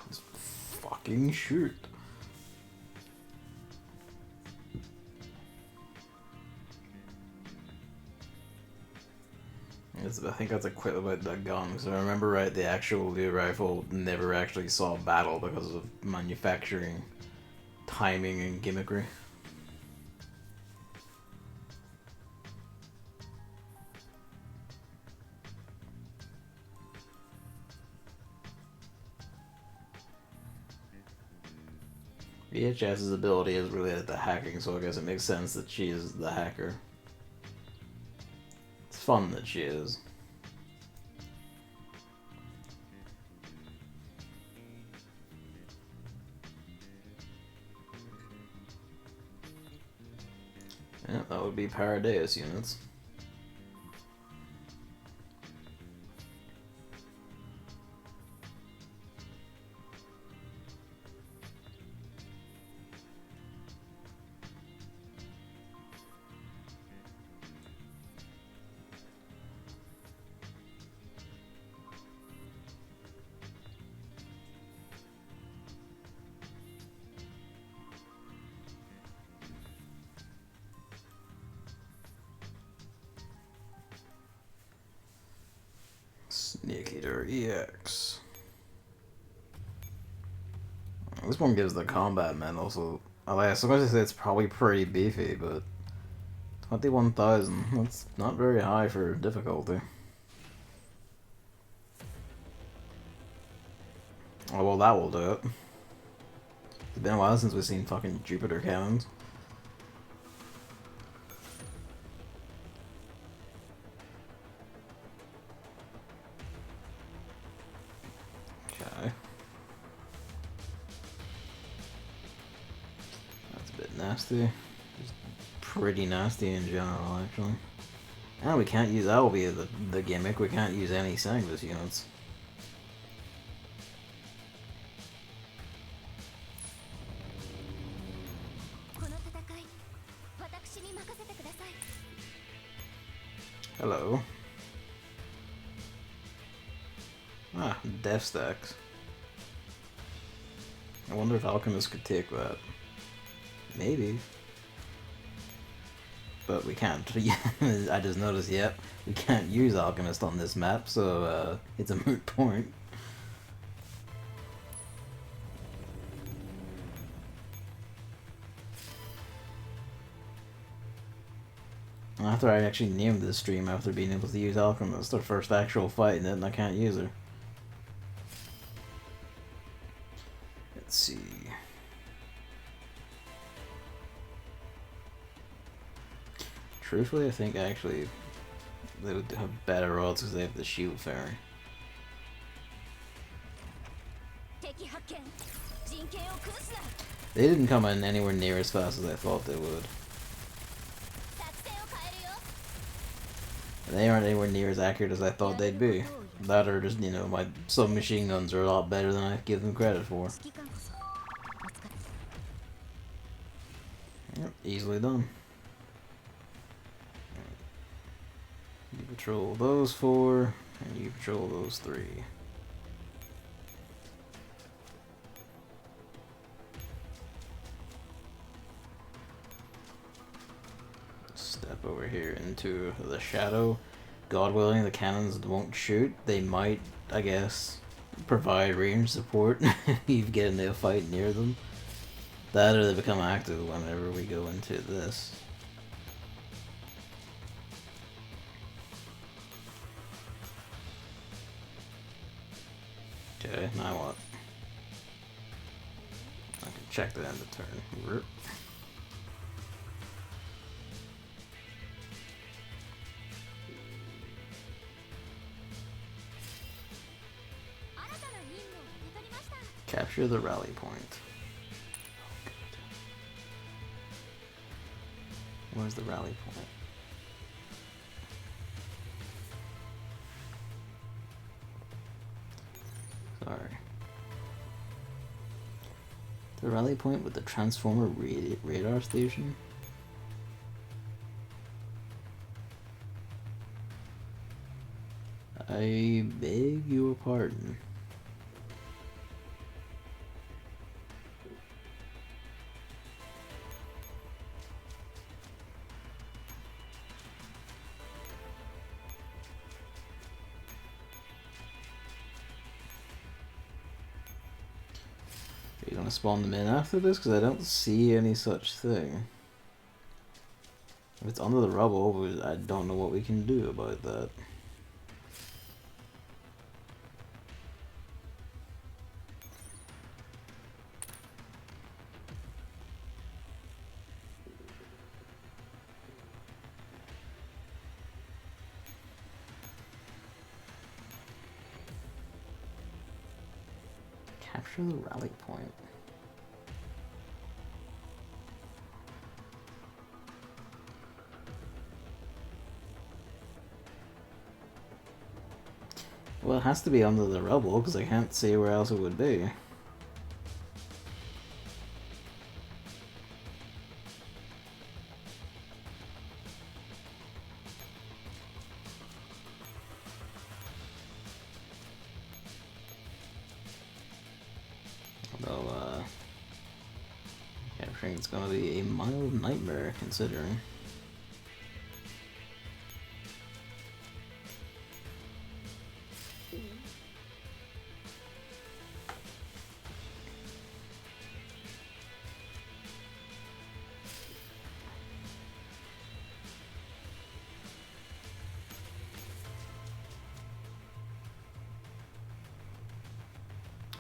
Just fucking shoot. I think that's a quit about the gun. Because I remember right, the actual new rifle never actually saw battle because of manufacturing, timing, and gimmickry. VHS's ability is related to hacking, so I guess it makes sense that she is the hacker. It's fun that she is. Yeah, that would be Paradeus units. Sneak Eater EX. This one gives the combat medal, so I suppose say it's probably pretty beefy, but 21,000, that's not very high for difficulty. Oh well, that will do it. It's been a while since we've seen fucking Jupiter cannons. Okay. That's a bit nasty. Just pretty nasty in general, actually. And we can't use, that will be the gimmick, we can't use any Sanguis units. Hello. Ah, death stacks. I wonder if Alchemist could take that. Maybe. But we can't. I just noticed, yep, we can't use Alchemist on this map, so it's a moot point. After I actually named this stream after being able to use Alchemist, our first actual fight in it, and I can't use her. Let's see. Truthfully, I think actually they would have better odds because they have the shield fairy. They didn't come in anywhere near as fast as I thought they would. They aren't anywhere near as accurate as I thought they'd be. That or just, you know, my submachine guns are a lot better than I give them credit for. Yep, easily done. You patrol those 4, and you patrol those 3. Step over here into the shadow. God willing, the cannons won't shoot. They might, I guess, provide range support if you get into a fight near them. That or they become active whenever we go into this. Okay, now what? I can check the end of turn. Rip. Capture the rally point. Where's the rally point? Sorry. The rally point with the transformer radar station? I beg your pardon. Are you gonna spawn them in after this? Because I don't see any such thing. If it's under the rubble, I don't know what we can do about that. Capture the rally point. Well, it has to be under the rubble, because I can't see where else it would be. Although, I think it's gonna be a mild nightmare, considering.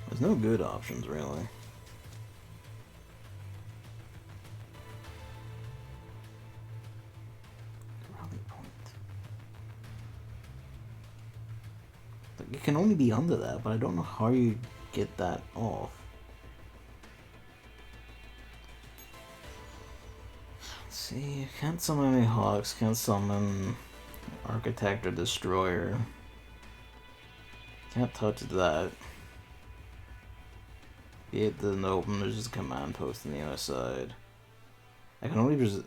There's no good options, really. Rally point. Like, it can only be under that, but I don't know how you get that off. Let's see, can't summon any hawks, can't summon Architect or Destroyer. Can't touch that. Be it doesn't open, there's just a command post on the other side. I can only just...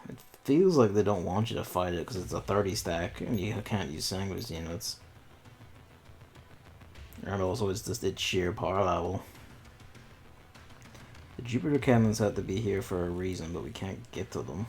It feels like they don't want you to fight it because it's a 30 stack and you can't use Sanguis units. And also it's just its sheer power level. The Jupiter cannons have to be here for a reason, but we can't get to them.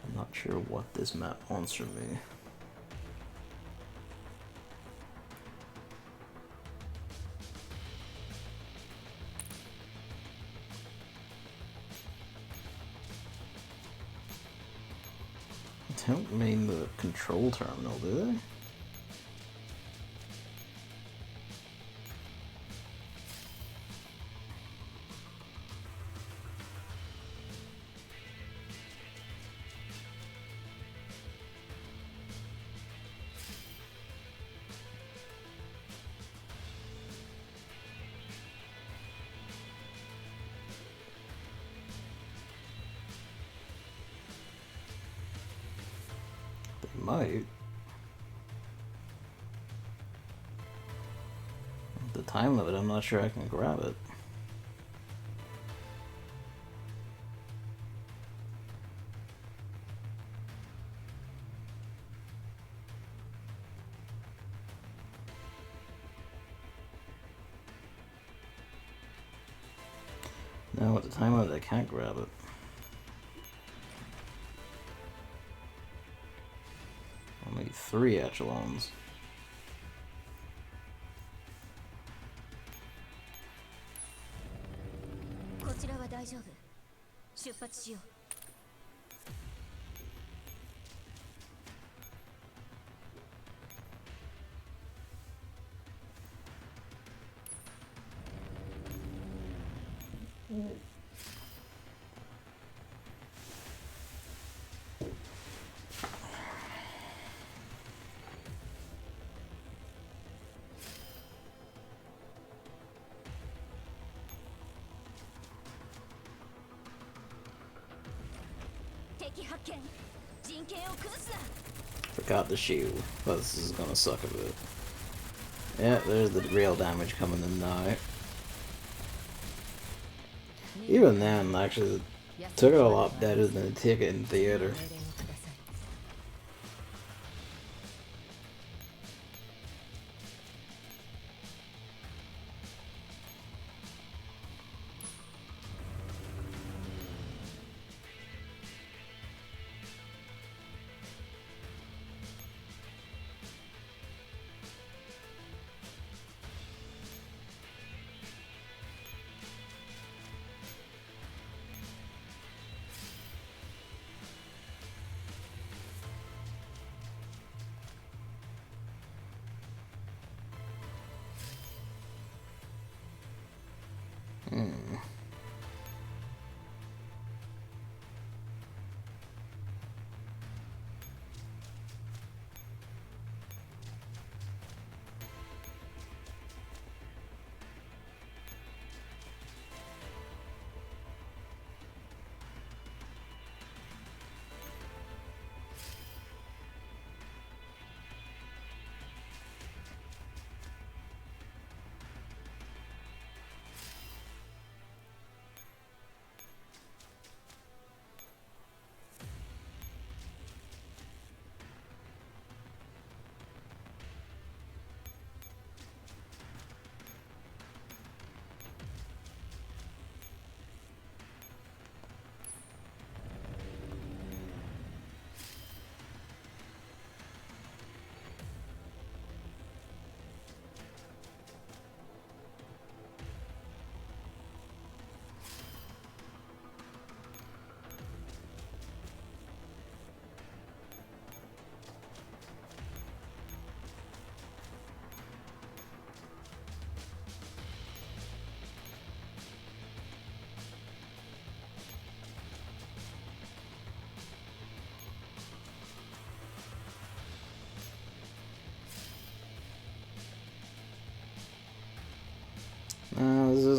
I'm not sure what this map wants from me. They don't mean the control terminal, do they? Might. The time limit, I'm not sure I can grab it. No, at the time limit, I can't grab it. Only 3 echelons. Forgot the shield, but this is gonna suck a bit. Yeah, there's the real damage coming in now. Even then, actually, it took it a lot better than the ticket in theater.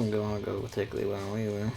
isn't going to go particularly well either.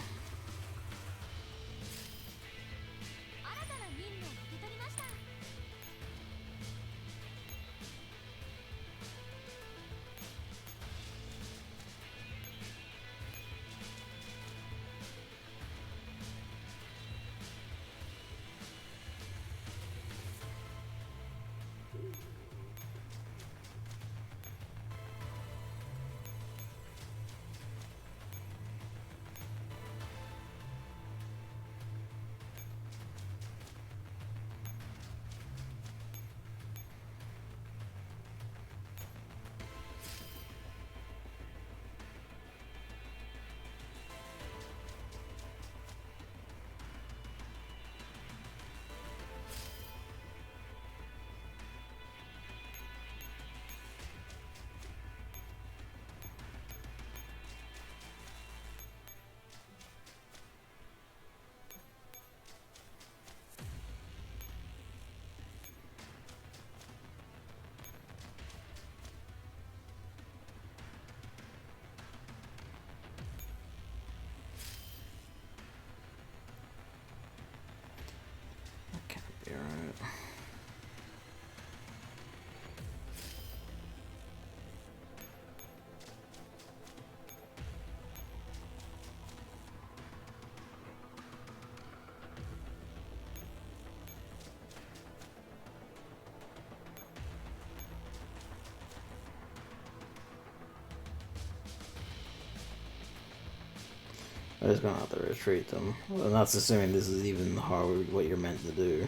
I'm just gonna have to retreat them. And that's assuming this is even hard what you're meant to do.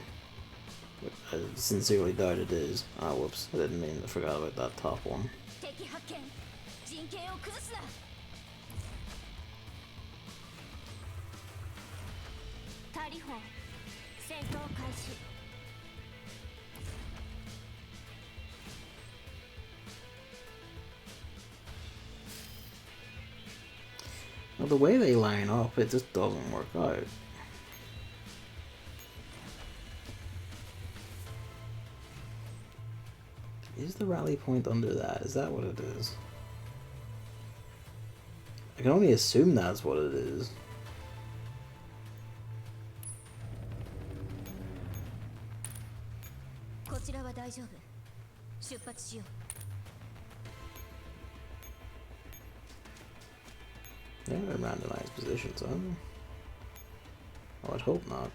I sincerely doubt it is. Ah, whoops. I didn't mean to forget about that top one. Well, the way they line up, it just doesn't work out. Is the rally point under that? Is that what it is? I can only assume that's what it is. Yeah, they're randomized positions, aren't they? Oh, I'd hope not.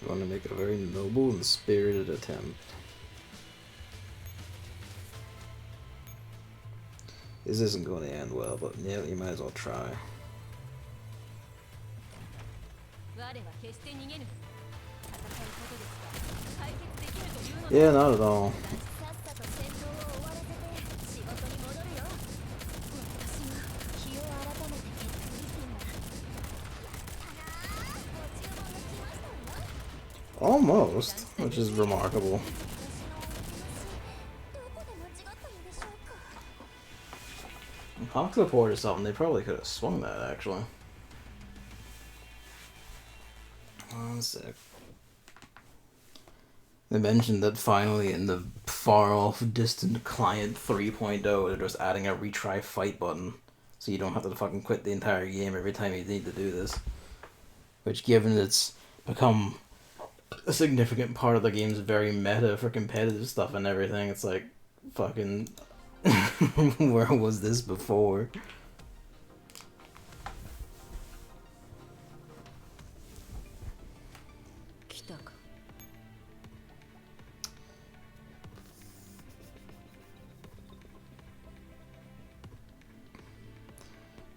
Going to make a very noble and spirited attempt. This isn't going to end well, but yeah, you might as well try. Yeah, not at all. Almost, which is remarkable. Hawk support or something, they probably could have swung that actually. sick. They mentioned that finally in the far-off, distant client 3.0, they're just adding a retry fight button, so you don't have to fucking quit the entire game every time you need to do this. Which, given it's become a significant part of the game's very meta for competitive stuff and everything, it's like, fucking, where was this before?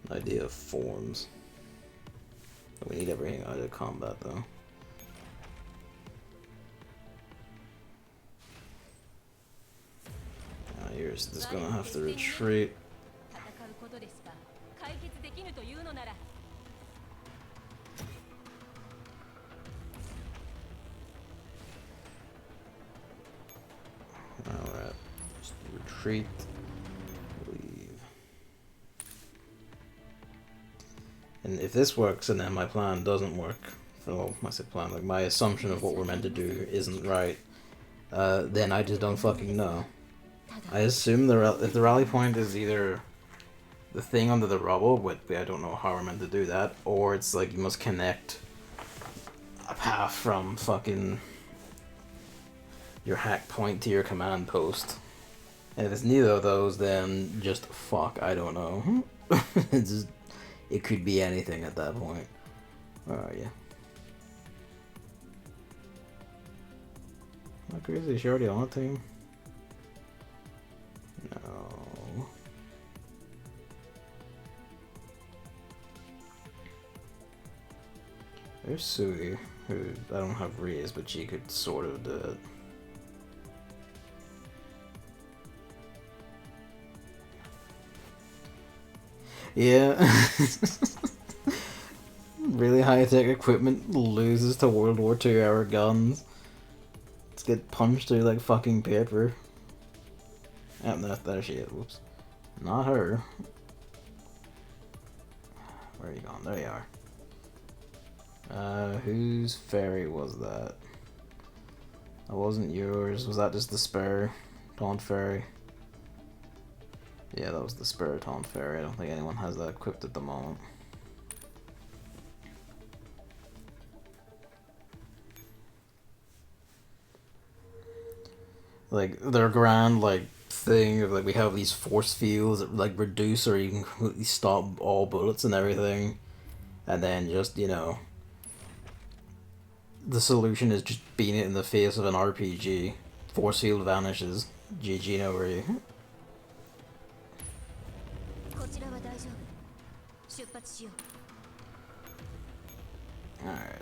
Idea of forms. We need everything out of combat though. You're just gonna have to retreat. Alright, just retreat. And if this works and then my plan doesn't work, well, I say plan, like my assumption of what we're meant to do isn't right, then I just don't fucking know. I assume if the rally point is either the thing under the rubble, but I don't know how we're meant to do that, or it's like you must connect a path from fucking your hack point to your command post. And if it's neither of those, then just fuck, I don't know. It's just, it could be anything at that point. Where are you? Not crazy, is she already on the team? No. There's Sui, who I don't have raised, but she could sort of do it. Yeah. Really high-tech equipment loses to World War II era guns. Let's get punched through like fucking paper. Oh, no, there she is. Whoops. Not her. Where are you going? There you are. Whose ferry was that? That wasn't yours. Was that just the spare Taunt Ferry? Yeah, that was the spare Taunt Ferry. I don't think anyone has that equipped at the moment. Like, their grand, like, thing of, like, we have these force fields that, like, reduce or you can completely stop all bullets and everything. And then just, you know, the solution is just beating it in the face of an RPG. Force field vanishes. GG, no worry. Alright.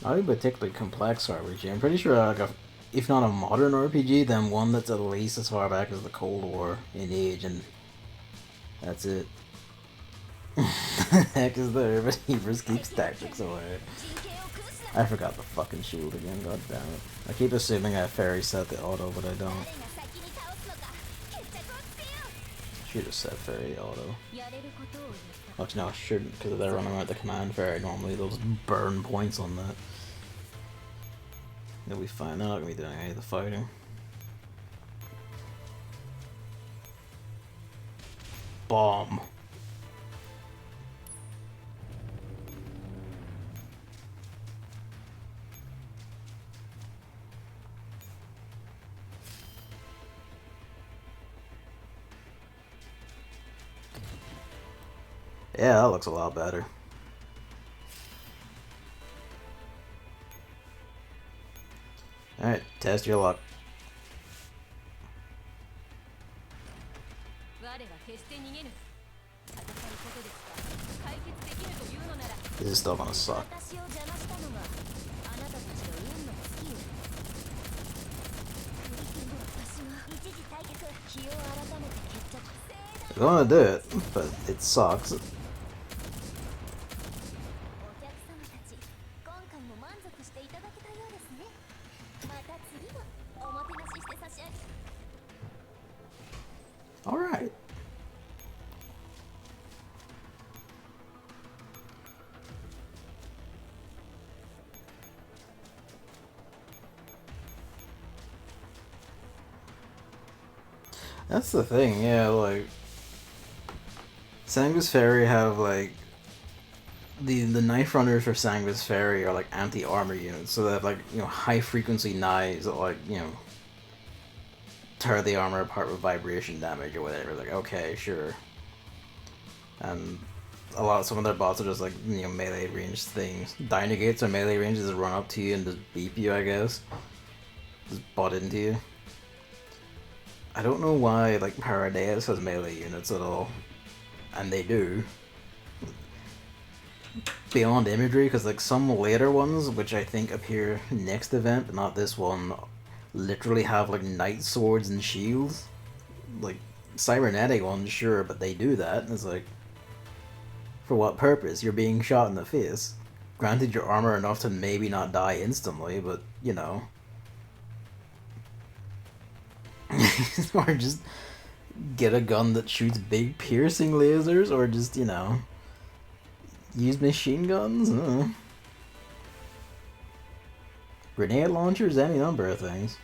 Not a particularly complex RPG. I'm pretty sure, like, if not a modern RPG, then one that's at least as far back as the Cold War in age, and that's it. Heck is there, but he just keeps tactics away. I forgot the fucking shield again, god damn it. I keep assuming I fairy set the auto, but I don't. Should have set fairy auto. Actually, no, I shouldn't, because if they're running around the command fairy, normally they'll just burn points on that. They'll be fine, they're not going to be doing any of the fighting. Bomb. Yeah, that looks a lot better. Alright, test your luck. This is still gonna suck. I'm gonna do it, but it sucks. That's the thing, yeah, like Sanguis Ferry have like the knife runners for Sanguis Ferry are like anti-armor units, so they have like, you know, high frequency knives that like, you know, tear the armor apart with vibration damage or whatever. Like, okay, sure. And some of their bots are just like, you know, melee range things. Dynagates are melee range, just run up to you and just beep you, I guess. Just butt into you. I don't know why like Paradeus has melee units at all. And they do. Beyond imagery, because like some later ones, which I think appear next event, but not this one, literally have like knight swords and shields. Like cybernetic ones, sure, but they do that. It's like, for what purpose? You're being shot in the face. Granted, your armor enough to maybe not die instantly, but you know. Or just get a gun that shoots big piercing lasers, or just, you know, use machine guns? Grenade launchers, any number of things.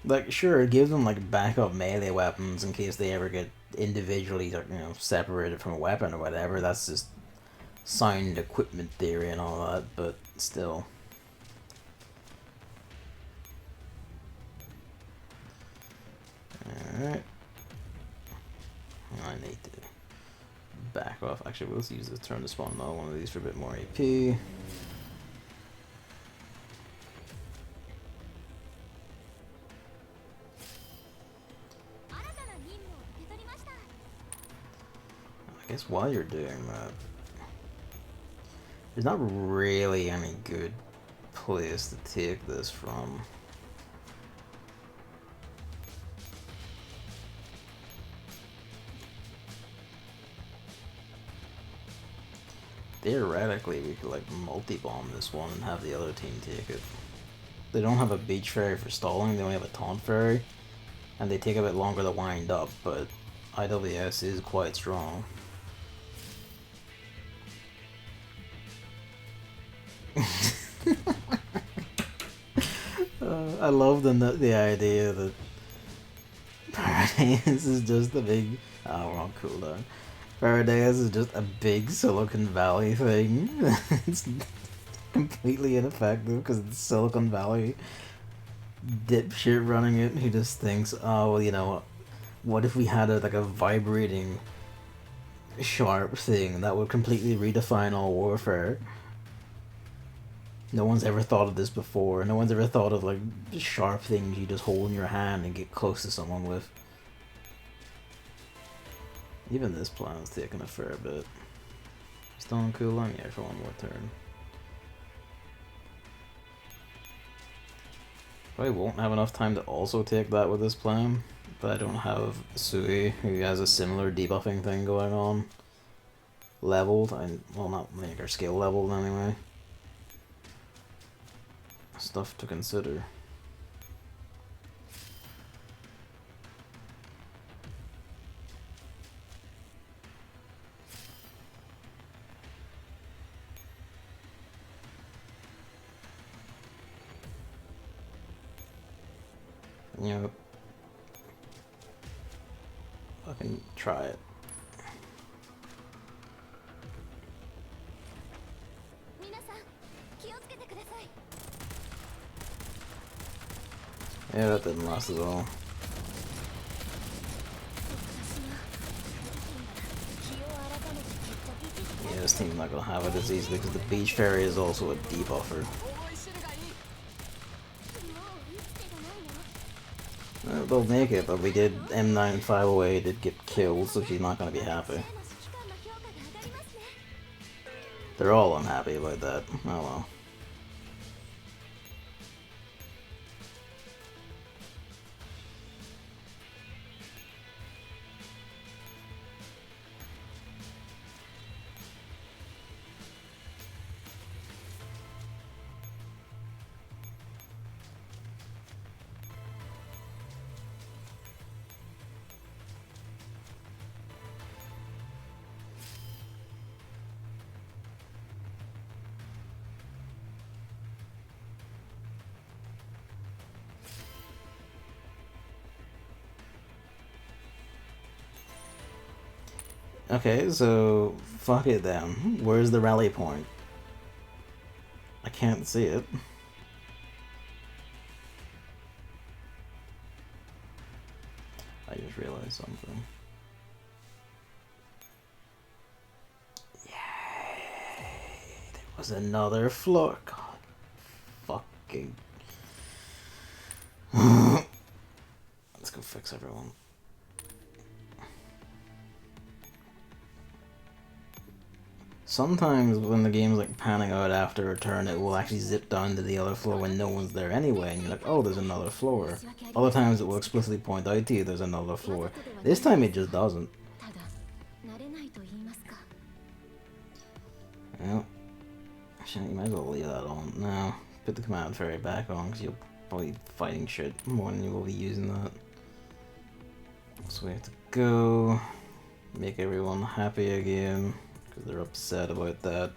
Like, sure, it gives them like backup melee weapons in case they ever get individually, you know, separated from a weapon or whatever. That's just sound equipment theory and all that, but still. Alright. I need to back off. Actually, let's use the turn to spawn another one of these for a bit more AP. I guess while you're doing that, there's not really any good place to take this from. Theoretically, we could like multi-bomb this one and have the other team take it. They don't have a beach ferry for stalling, they only have a taunt ferry, and they take a bit longer to wind up, but IWS is quite strong. I love the idea that Paradeus is just a big... Oh, we're on cooldown. Paradeus is just a big Silicon Valley thing. It's completely ineffective because it's Silicon Valley dipshit running it who just thinks, oh, well, you know, what if we had like a vibrating sharp thing that would completely redefine all warfare? No one's ever thought of this before. No one's ever thought of like sharp things you just hold in your hand and get close to someone with. Even this plan's taking a fair bit. Still on cooldown? Yeah, for one more turn. Probably won't have enough time to also take that with this plan, but I don't have Sui, who has a similar debuffing thing going on, leveled. Well, not like our skill leveled anyway. Stuff to consider. Yep. Fucking try it. Yeah, that didn't last at all. Yeah, this team's not gonna have it as easily because the beach ferry is also a debuffer. They'll make it, but we did M9508 did get killed, so she's not gonna be happy. They're all unhappy about that. Oh well. Okay, so fuck it then. Where's the rally point? I can't see it. I just realized something. Yay! There was another floor. God, fucking. Let's go fix everyone. Sometimes when the game's like panning out after a turn, it will actually zip down to the other floor when no one's there anyway, and you're like, oh, there's another floor. Other times it will explicitly point out to you there's another floor. This time it just doesn't. Well, actually, you might as well leave that on. No, put the command fairy back on, because you'll probably be fighting shit more than you will be using that. So we have to go, make everyone happy again. They're upset about that.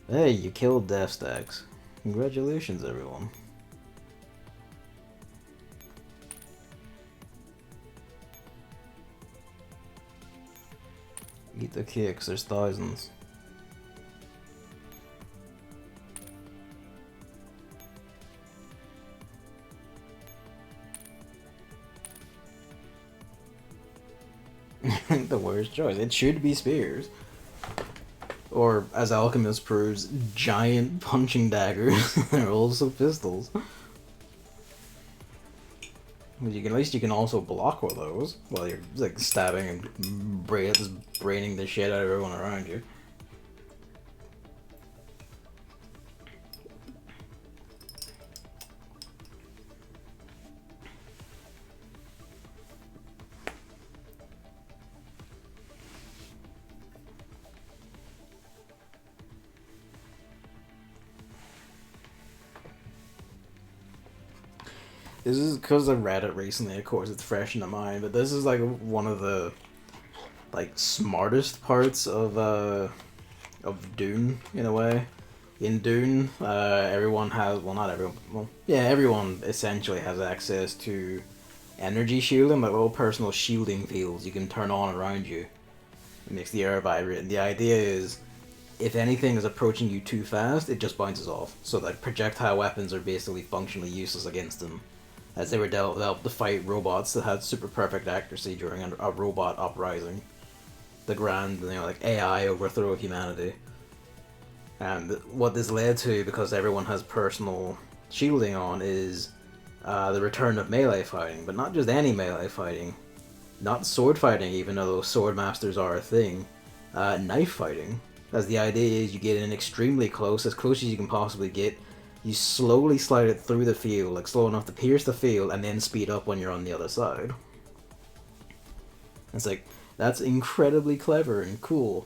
Hey, you killed Death Stacks. Congratulations, everyone. Eat the kicks, there's thousands. The worst choice. It should be spears. Or, as Alchemist proves, giant punching daggers. They're also pistols. At least you can also block with those while you're like stabbing and braining the shit out of everyone around you. This is because I read it recently, of course it's fresh in the mind, but this is like one of the like smartest parts of Dune in a way. In Dune, everyone has, well not everyone, well yeah, everyone essentially has access to energy shielding, like little personal shielding fields you can turn on around you. It makes the air vibrate, and the idea is if anything is approaching you too fast, it just bounces off. So like projectile weapons are basically functionally useless against them, as they were developed to fight robots that had super perfect accuracy during a robot uprising. The grand, like AI overthrow of humanity. And what this led to, because everyone has personal shielding on, is the return of melee fighting. But not just any melee fighting. Not sword fighting, even though sword masters are a thing. Knife fighting. As the idea is you get in extremely close, as close as you can possibly get. You slowly slide it through the field, like slow enough to pierce the field, and then speed up when you're on the other side. It's like, that's incredibly clever and cool.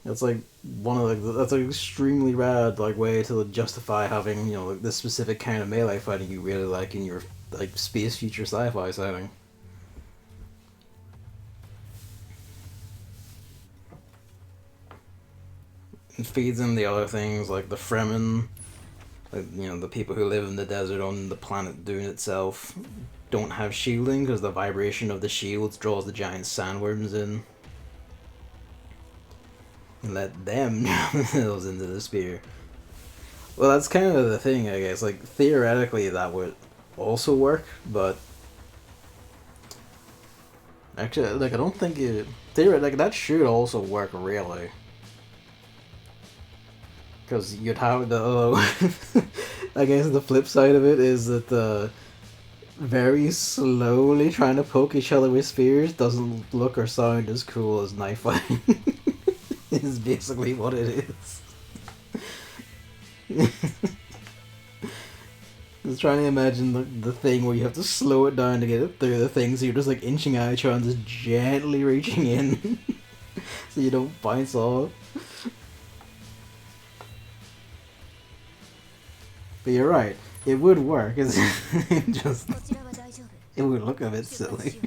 That's like that's an extremely rad like way to justify having like this specific kind of melee fighting you really like in your like space future sci-fi setting. It feeds in the other things like the Fremen, like the people who live in the desert on the planet Dune itself don't have shielding because the vibration of the shields draws the giant sandworms in. And let them drown themselves into the spear. Well, that's kind of the thing, I guess. Like, theoretically, that would also work, but actually, like, I don't think it. Theoretically, that should also work, really. Because you'd have the. I guess the flip side of it is that very slowly trying to poke each other with spears doesn't look or sound as cool as knife fighting. Is basically what it is. Just trying to imagine the thing where you have to slow it down to get it through the thing, so you're just like inching out each other and just gently reaching in so you don't bounce off. But you're right, it would work, it would look a bit silly.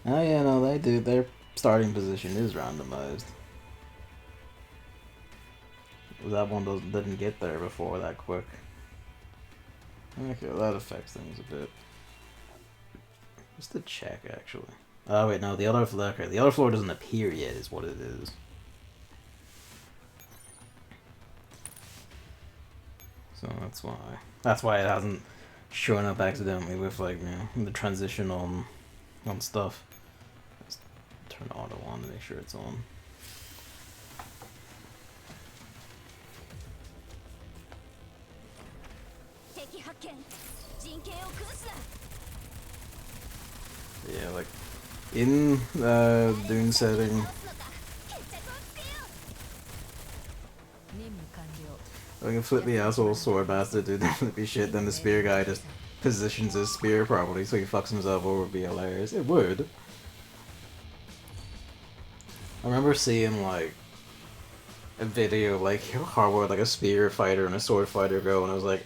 Oh yeah, no, they do. Their starting position is randomized. That one didn't get there before that quick. Okay, that affects things a bit. Just to check, actually. Oh wait, no, the other floor. Okay, the other floor doesn't appear yet. Is what it is. So that's why. That's why it hasn't shown up accidentally with like the transition on stuff. Let's turn auto on to make sure it's on. Yeah, like in Dune setting. I can flip the asshole sword bastard dude, that'd be shit, then the spear guy just positions his spear properly so he fucks himself over, would be hilarious. It would. I remember seeing like a video of like how like a spear fighter and a sword fighter go, and I was like,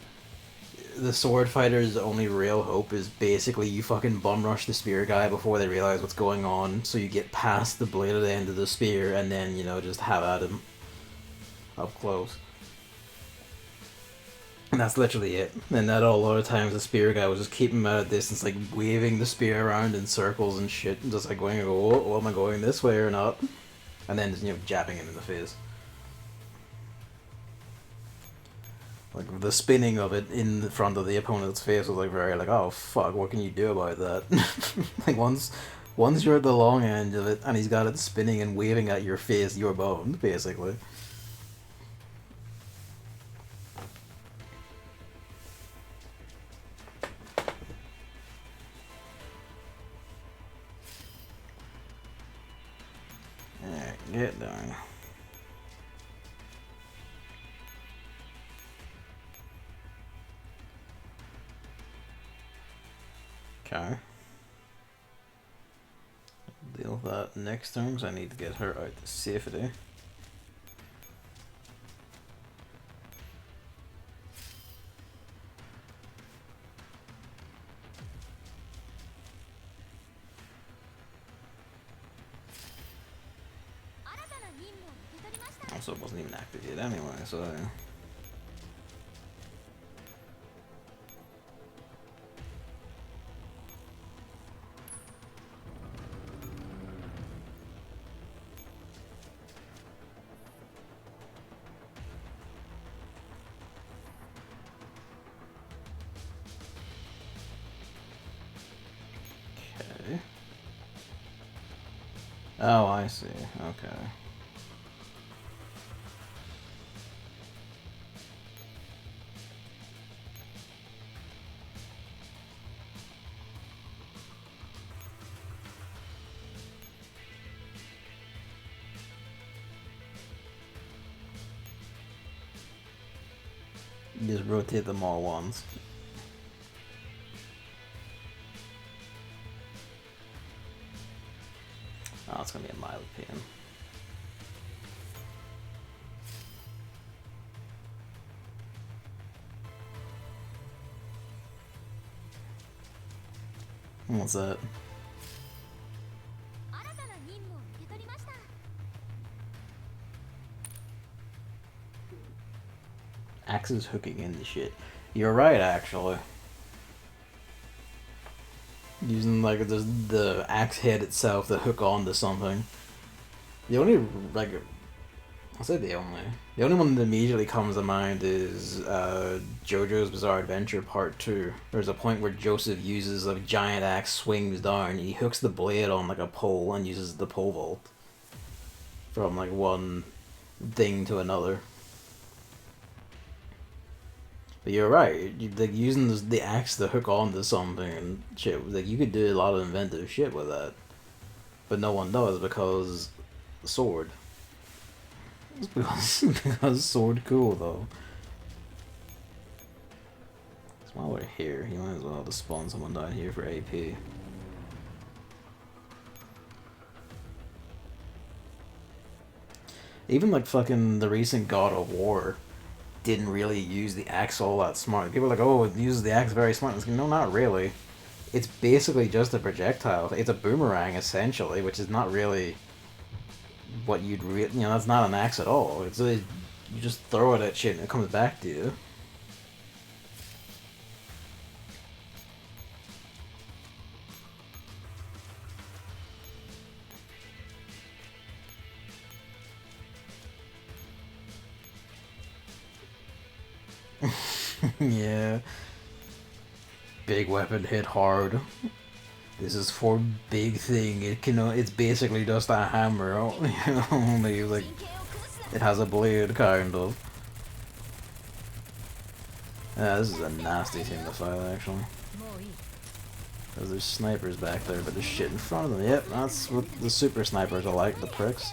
the sword fighter's only real hope is basically you fucking bum rush the spear guy before they realize what's going on, so you get past the blade at the end of the spear, and then, you know, just have at him up close. And that's literally it. And that a lot of times the spear guy was just keeping him at a distance, like waving the spear around in circles and shit, and just like going, oh, am I going this way or not? And then just, you know, jabbing him in the face. Like the spinning of it in the front of the opponent's face was like very like, oh fuck, what can you do about that? Like once you're at the long end of it and he's got it spinning and waving at your face, you're boned, basically. Alright, get down. Okay. Deal with that next turn, because I need to get her out to safety. Also, it wasn't even active yet anyway, so... Okay. Oh, I see. Okay. You just rotate them all once. Oh, it's gonna be a mild pain. What's that? Axes hooking into shit. You're right, actually. Using like the axe head itself to hook onto something. The only like, I'll say the only one that immediately comes to mind is JoJo's Bizarre Adventure Part 2. There's a point where Joseph uses a giant axe, swings down, and he hooks the blade on like a pole and uses the pole vault from like one thing to another. But you're right. Like using the axe to hook onto something and shit. Like you could do a lot of inventive shit with that, but no one does because sword. It's because sword cool though. So while we're here, you might as well just spawn someone down here for AP. Even like fucking the recent God of War didn't really use the axe all that smart. People are like, oh, it uses the axe very smart. Like, no, not really. it's basically just a projectile. It's a boomerang essentially, which is not really what you'd that's not an axe at all. It's you just throw it at shit and it comes back to you. Yeah. Big weapon hit hard. This is for big thing. It's basically just a hammer. Only like it has a blade, kind of. Yeah, this is a nasty thing to fight, actually. Because there's snipers back there, but there's shit in front of them. Yep, that's what the super snipers are like, the pricks.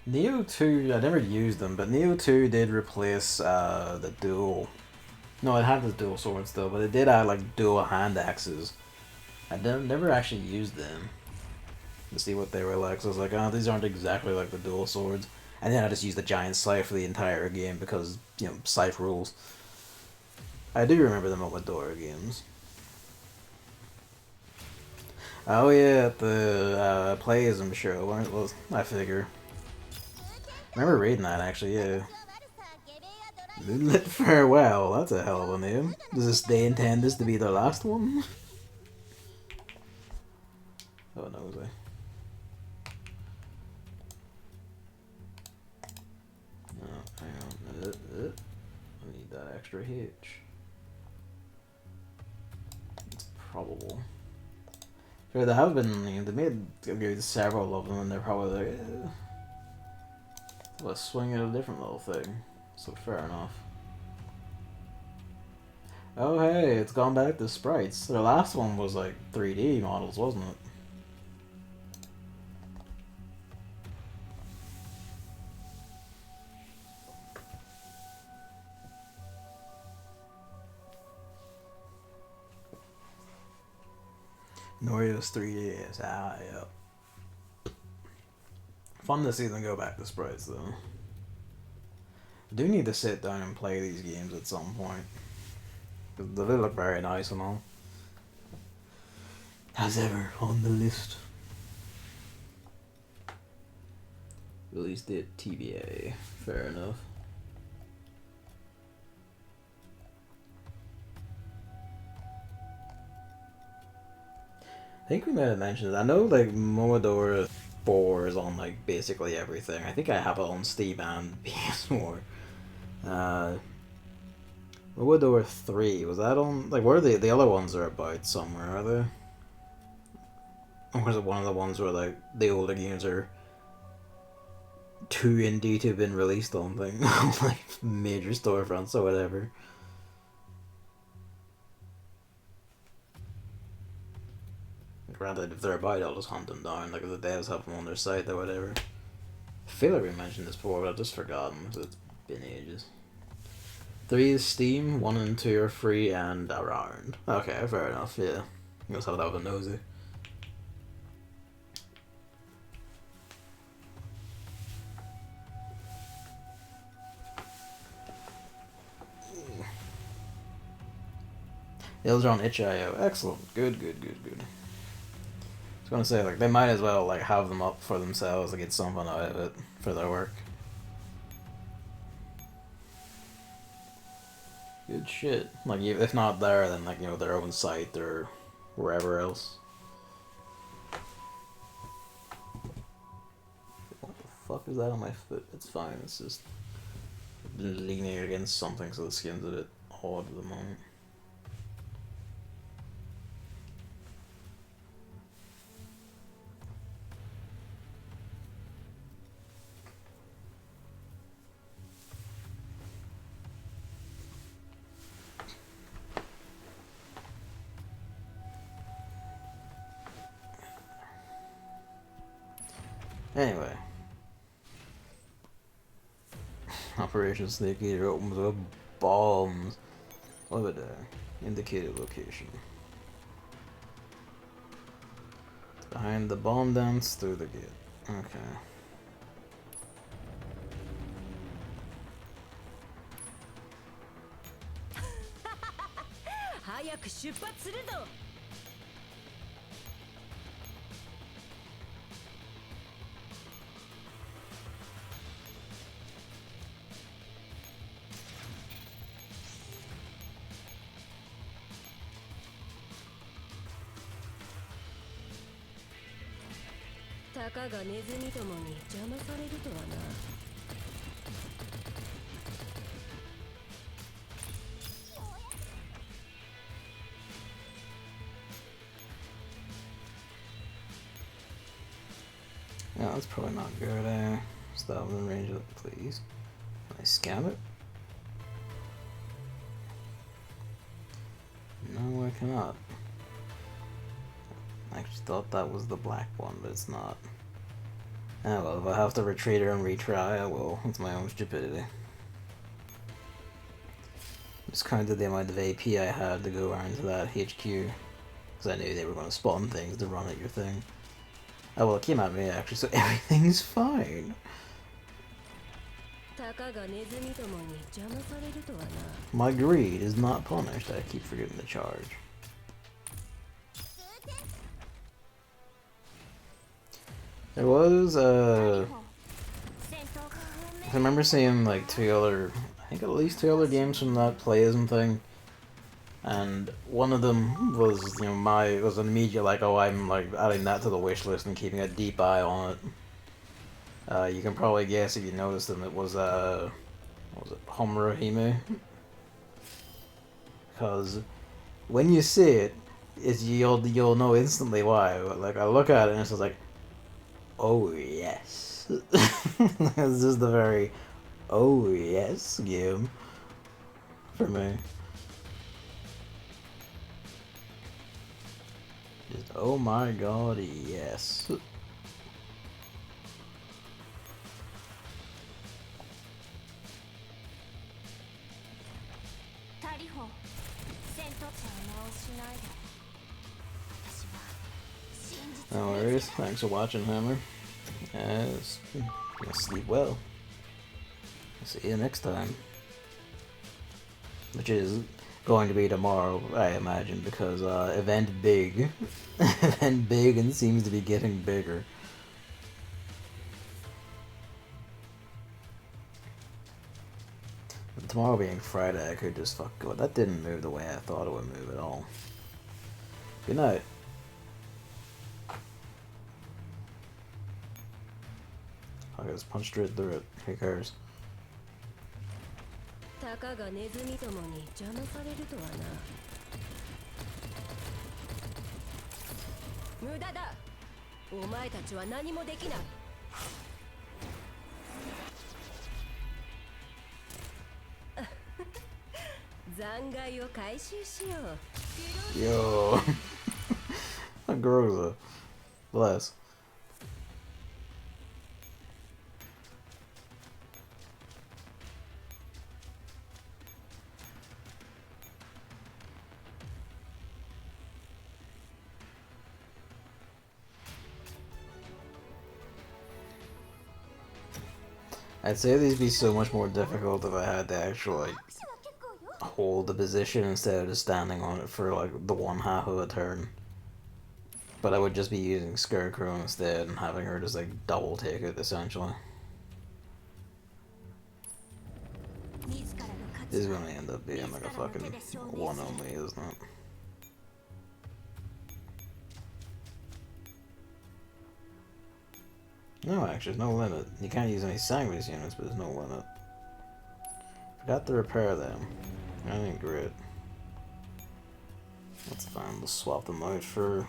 Neo 2, I never used them, but Neo 2 did replace the dual. No, it had the dual sword still, but it did add like dual hand axes. I never actually used them to see what they were like, so I was like, oh, these aren't exactly like the dual swords. And then I just used the giant scythe for the entire game because, scythe rules. I do remember the Momodora games. Oh yeah, the Playism show, well, I figure. I remember reading that, actually, yeah. Moonlit Farewell, that's a hell of a name. Does they intend this to be their last one? Oh, no way. Oh, hang on. I need that extra hitch. It's probable. Sure, they have been, they made several of them, and they're probably like, let's swing at a different little thing. So fair enough. Oh hey, it's gone back to sprites. Their last one was like 3D models, wasn't it? Norio's 3D, yes. Ah, yeah. Fun to see them go back to sprites, though. I do need to sit down and play these games at some point. They look very nice and all. As ever, on the list. Released it TBA. Fair enough. I think we might have mentioned it. I know like Momodora 4 is on like basically everything. I think I have it on Steam and PS4. Momodora 3, was that on, like, where are the other ones are about somewhere, are they? Or was it one of the ones where like the older games are too indie to have been released on things, like major storefronts or whatever? Granted, if they're about, I'll just hunt them down, like if the devs have them on their site or whatever. I feel like we mentioned this before, but I've just forgotten because it's been ages. 3 is Steam, 1 and 2 are free and around. Okay, fair enough, yeah. You must have that with a nosy. Those are on itch.io. Excellent. Good. I was gonna say, like, they might as well, like, have them up for themselves to get something out of it for their work. Good shit. Like, if not there, then, like, their own site or wherever else. What the fuck is that on my foot? It's fine, it's just been leaning against something, so the skin's a bit odd at the moment. Anyway. Operation Snake Eater opens with bombs. Over there. Indicated location. Behind the bomb dance through the gate. Okay. Yeah, that's probably not good. Stop in range of it, please. Can I scam it? No, I cannot. I actually thought that was the black one, but it's not. Ah well, if I have to retreat or and retry, I will. It's my own stupidity. Just counted the amount of AP I had to go around to that HQ, because I knew they were going to spawn things to run at your thing. Oh well, it came at me actually, so everything's fine. My greed is not punished. I keep forgetting to charge. There was I remember seeing like I think at least two other games from that playism thing, and one of them was, you know, was an immediate like, oh, I'm like adding that to the wish list and keeping a deep eye on it. You can probably guess if you noticed them. It was what was it, Homurahime? Because when you see it, you'll know instantly why. Like I look at it and it's just like, oh yes. It's just the very oh yes game for me. Just oh my god, yes. No worries. Thanks for watching, Hammer. Sleep well. See you next time. Which is going to be tomorrow, I imagine, because event big. Event big and seems to be getting bigger. But tomorrow being Friday, I could just fuck go. That didn't move the way I thought it would move at all. Good night. I just punched straight through it. Who cares? Yo. Groza. Bless. I'd say these be so much more difficult if I had to actually like hold the position instead of just standing on it for like the one half of a turn. But I would just be using Scarecrow instead and having her just like double take it essentially. This is gonna end up being like a fucking one only, isn't it? No, actually, there's no limit. You can't use any Sanguineous units, but there's no limit. Forgot to repair them. That ain't great. That's fine, we'll swap them out for...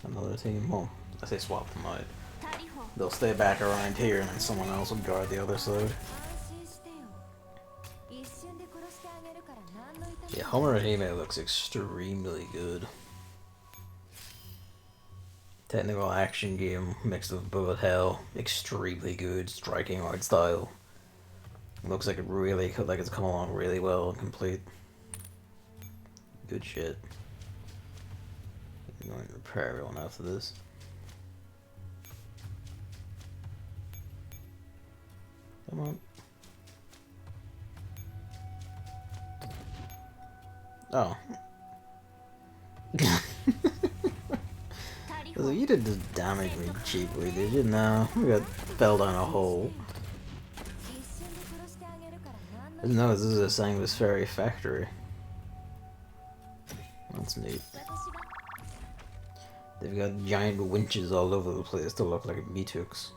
another team. Well, I say swap them out. They'll stay back around here and then someone else will guard the other side. Yeah, Homurahime looks extremely good. Technical action game mixed with bullet hell, extremely good striking art style. Looks like it really like it's come along really well and complete. Good shit. I'm going to repair everyone after this. Come on. Oh. So you didn't just damage me cheaply, did you? No, I got fell down a hole. No, this is a Sanguis Fairy factory. That's neat. They've got giant winches all over the place to look like Metux.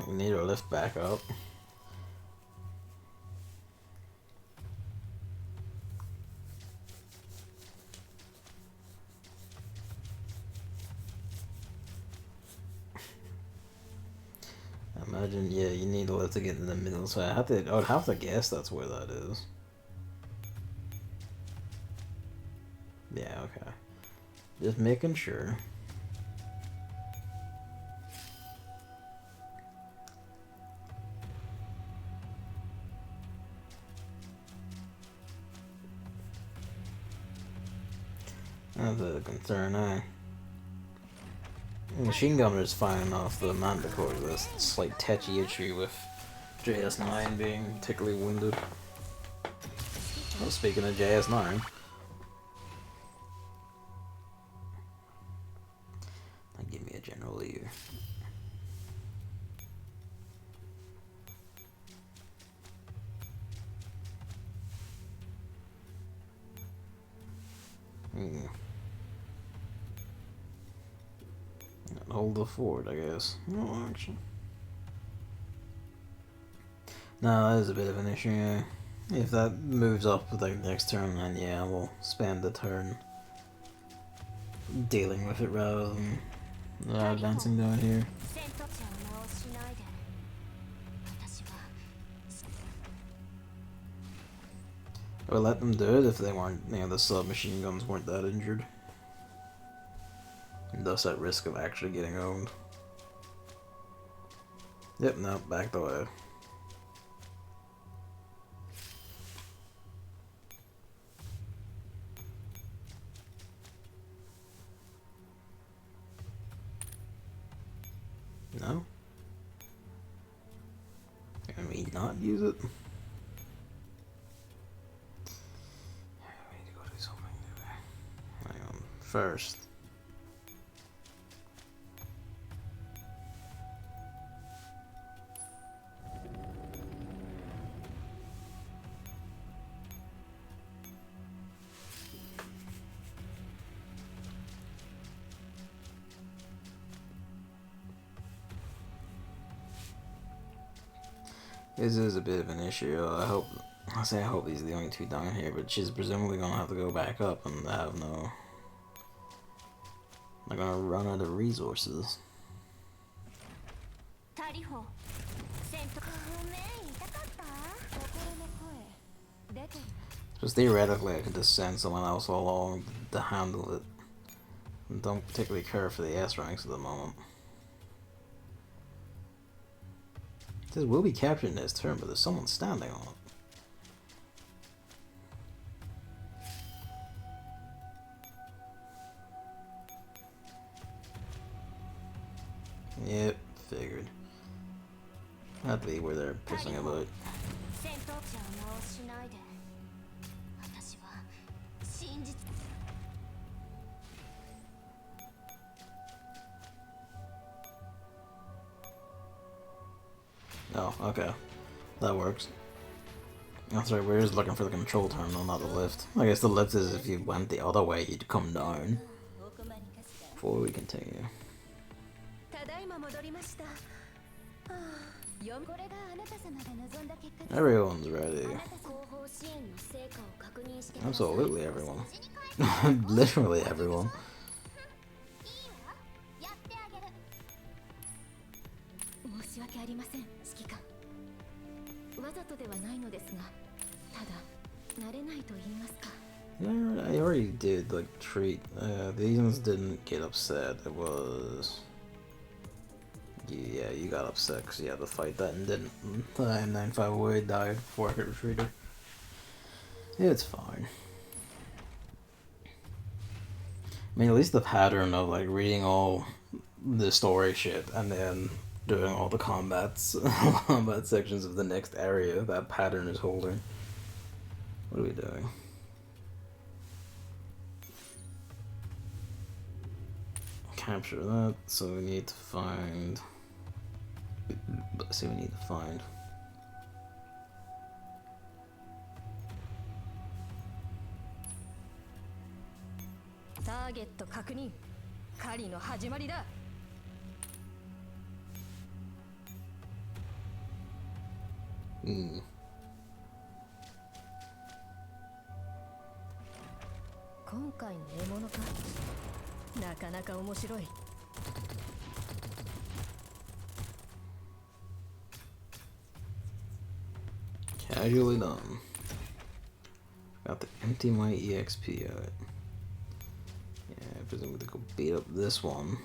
We need to lift back up. Imagine, yeah, you need a lift to get in the middle, so I would have to guess that's where that is. Yeah, okay. Just making sure. That's a concern, eh? Machine Gunner is fine enough, the Manticore is a slight touchy issue with JS9 being particularly wounded. Well, speaking of JS9, give me a general ear. Hold the fort, I guess. No, actually. No, that is a bit of an issue, yeah. If that moves up with like next turn, then yeah, we'll spend the turn dealing with it rather than advancing down here. I would let them do it if they weren't, you know, the submachine guns weren't that injured. And thus at risk of actually getting owned. Yep, no, backed away. No? Can we not use it? We need to go do something new. Hang on. First. This is a bit of an issue. I hope these are the only two down here, but she's presumably gonna have to go back up and have no. They're gonna run out of resources. Because theoretically, I could just send someone else along to handle it. And don't particularly care for the S ranks at the moment. It says we'll be captured this turn, but there's someone standing on it. Yep, figured. That'd be where they're pissing about. Oh, okay. That works. That's right, we're just looking for the control terminal, not the lift. I guess the lift is if you went the other way, you'd come down. Before we continue. Everyone's ready. Absolutely everyone. Literally everyone. Yeah, I already did like treat. These ones didn't get upset. It was. Yeah, you got upset because you had to fight that and didn't. The M958 died before I could retreat her. It's fine. I mean, at least the pattern of like reading all the story shit and then doing all the combat sections of the next area, that pattern is holding. What are we doing? capture that, so we need to find... Let's see, we need to find... Target 確認。狩りの始まりだ。今回の獲物か。なかなか面白い。Casually done. Got to empty my EXP out. Yeah, presumably to go beat up this one.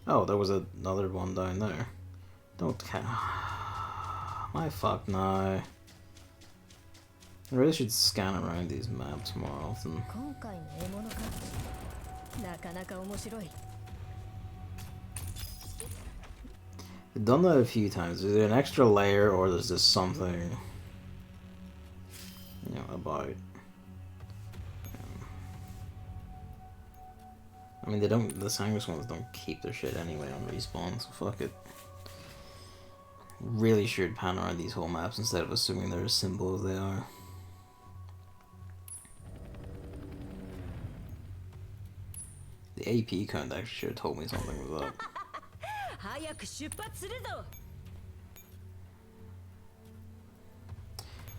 Oh, there was another one down there. Don't my fuck, no. I really should scan around these maps more often. I've done that a few times. Is there an extra layer or there's just something, you know, about... I mean, they don't, the Sanguis ones don't keep their shit anyway on respawn, so fuck it. Really should pan around these whole maps instead of assuming they're as simple as they are. The AP count actually should have told me something was up.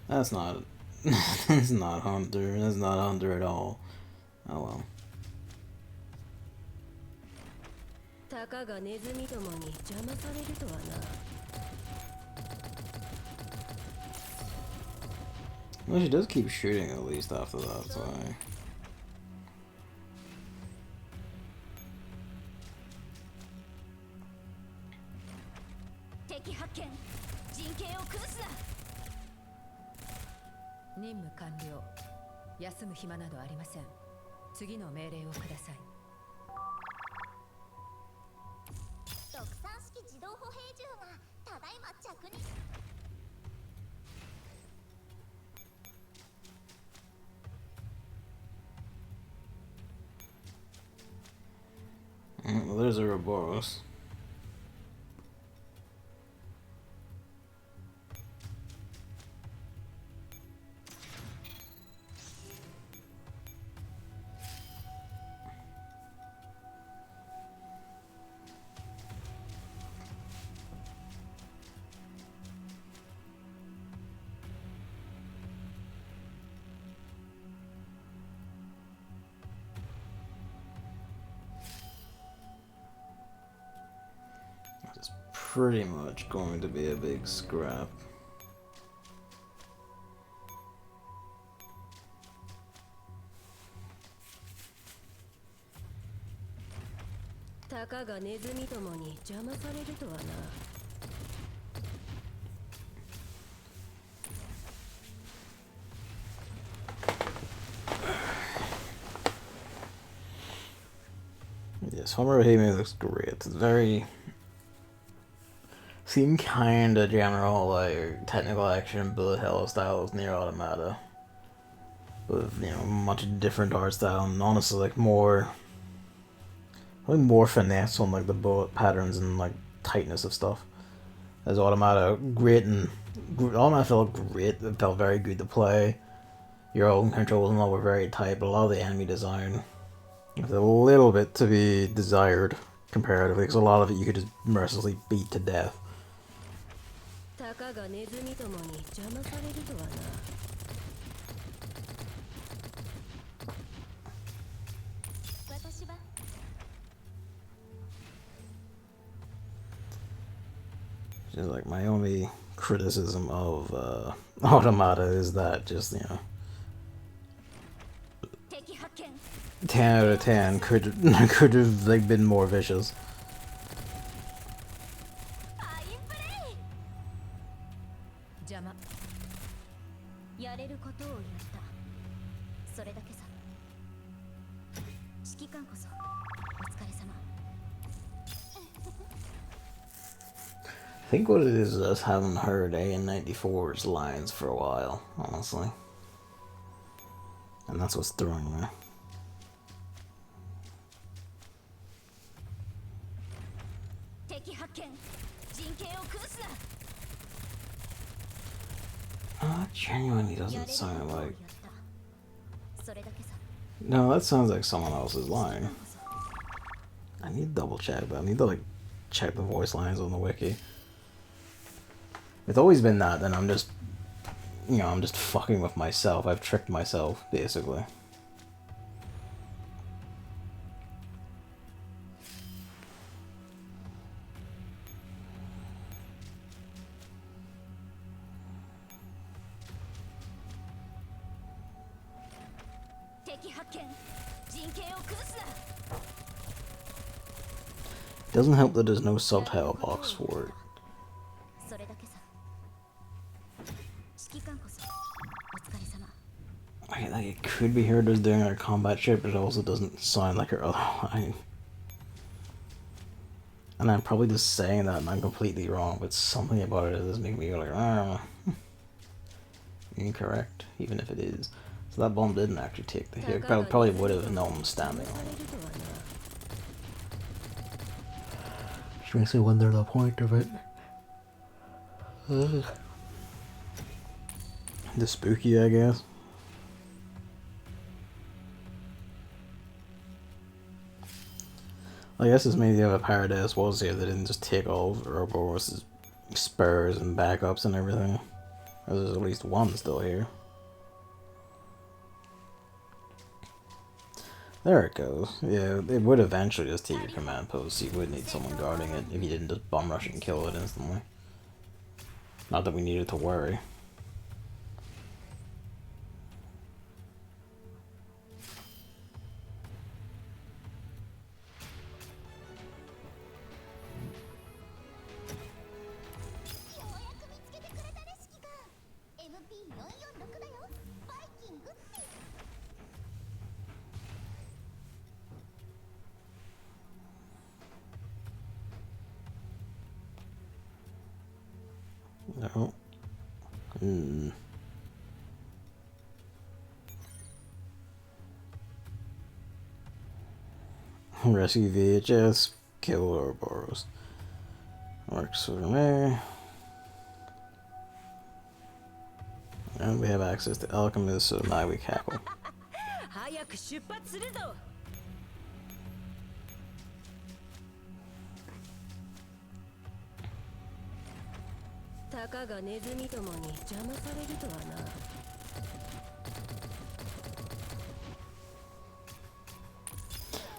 That's not... that's not Hunter. That's not Hunter at all. Oh well. Well, she does keep shooting at least after that, so... Well, there's a Ouroboros. It's pretty much going to be a big scrap. Yes, Homer Hayman looks great. It's very... seem kinda general, like, technical action, bullet hell styles near Automata. With, you know, much different art style, and honestly, like, more... I think more finesse on, like, the bullet patterns and, like, tightness of stuff. As Automata, great and... Automata felt great, it felt very good to play. Your own controls and all were very tight, but a lot of the enemy design... there's a little bit to be desired, comparatively, because a lot of it you could just mercilessly beat to death. Just like my only criticism of Automata is that just, you know, 10 out of 10 could have like been more vicious. I think what it is I just haven't heard AN94's lines for a while, honestly. And that's what's throwing me. genuinely doesn't sound like... No, that sounds like someone else's line. I need to double check, but I need to like check the voice lines on the wiki. It's always been that, then I'm just, you know, I'm just fucking with myself. I've tricked myself, basically. Doesn't help that there's no subtitle box for it. Like it could be heard as doing her combat ship, but it also doesn't sound like her other line. And I'm probably just saying that and I'm completely wrong, but something about it does make me go like, ah. Incorrect, even if it is. So that bomb didn't actually take the hit. Probably would have if no one was standing on it. Especially when they're the point of it. The spooky, I guess. I guess it's maybe if Paradeus was here, they didn't just take all of Ouroboros' spurs and backups and everything. There's at least one still here. There it goes. Yeah, it would eventually just take your command post, so you would need someone guarding it if you didn't just bomb rush and kill it instantly. Not that we needed to worry. No. Rescue VHS, kill Ouroboros. Works for me. And we have access to Alchemist, so now we cackle.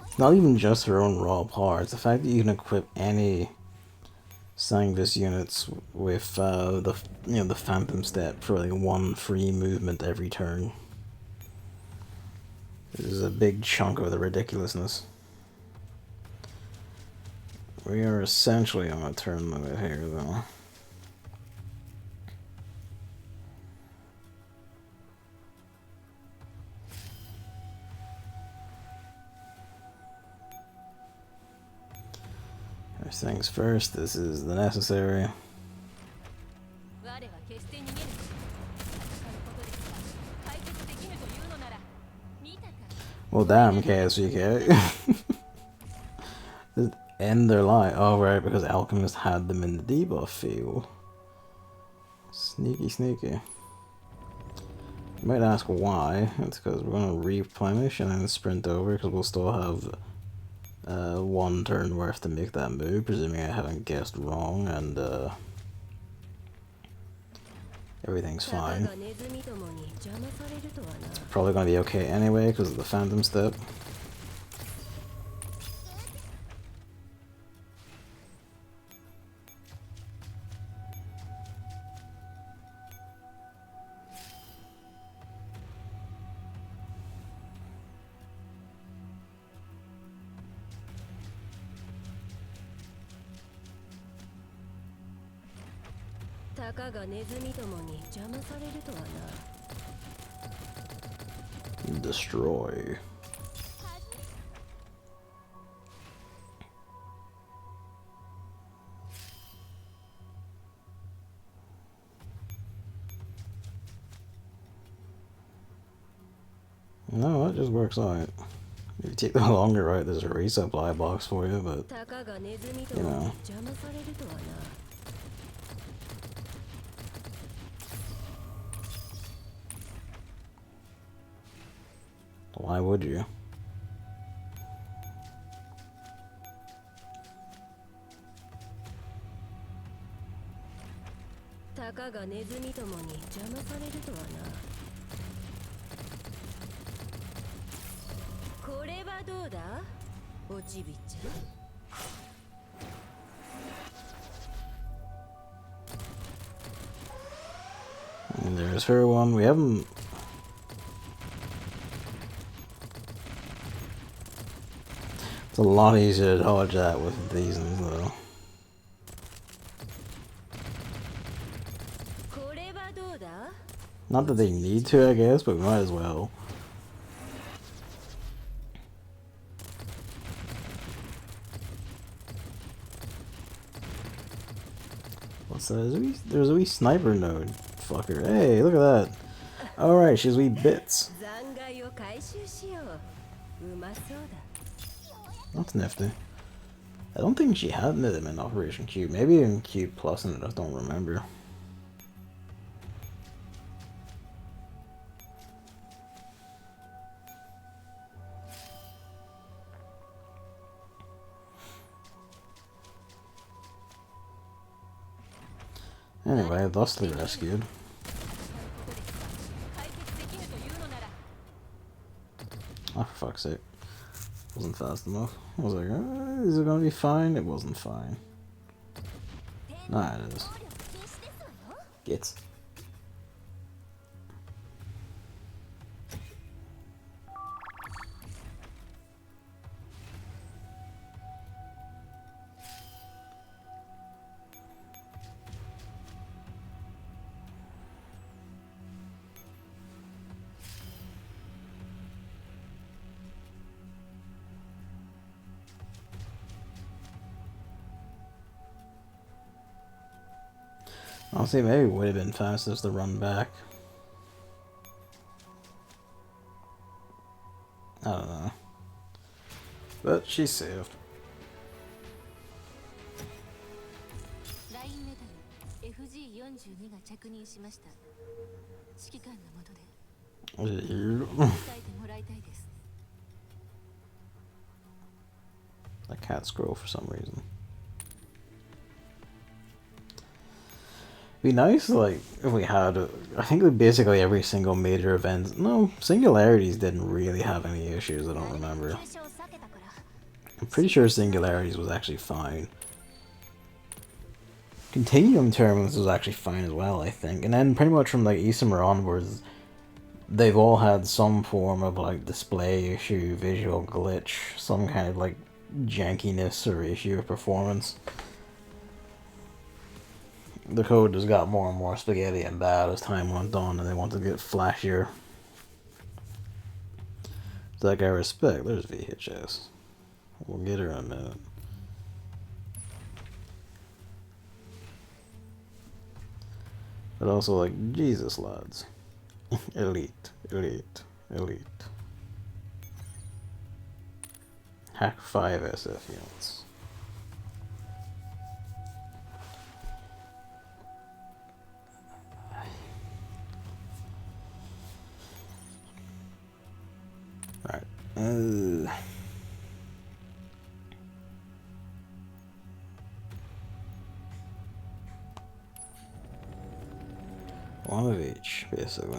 It's not even just her own raw power, it's the fact that you can equip any Sangvis units with the Phantom Step for like one free movement every turn. This is a big chunk of the ridiculousness. We are essentially on a turn limit here though. First things first, this is the necessary. Well damn, KSVK. Just end their line. Oh right, because Alchemist had them in the debuff field. Sneaky, sneaky. You might ask why. It's because we're going to replenish and then sprint over, because we'll still have one turn worth to make that move, presuming I haven't guessed wrong, and everything's fine. It's probably going to be okay anyway because of the Phantom Step. Destroy. No, it just works out. If you take the longer route, there's a resupply box for you, but you know. Why would you? And there's her one. We haven't. It's a lot easier to dodge that with these ones, though. Not that they need to, I guess, but we might as well. What's that? There's a wee sniper node. Fucker. Hey, look at that. Alright, she's wee bits. That's nifty. I don't think she had them in Operation Q. Maybe in Q Plus and I just don't remember. Anyway, thusly rescued. Oh, for fuck's sake. Wasn't fast enough. I was like, is it gonna be fine? It wasn't fine. Nah, it is. Gets. Honestly, maybe it would have been fastest to run back. I don't know. But she's saved. I can't scroll for some reason. Be nice, like, if we had, I think basically every single major event. No, Singularities didn't really have any issues, I don't remember. I'm pretty sure Singularities was actually fine. Continuum Terminus was actually fine as well, I think. And then pretty much from, like, Isomer onwards, they've all had some form of, like, display issue, visual glitch, some kind of, like, jankiness or issue of performance. The code just got more and more spaghetti and bad as time went on, and they wanted to get flashier. So that guy respect. There's VHS. We'll get her in a minute. But also, like, Jesus, lads. Elite, elite, elite. Hack 5 SF units. Alright. One of each, basically.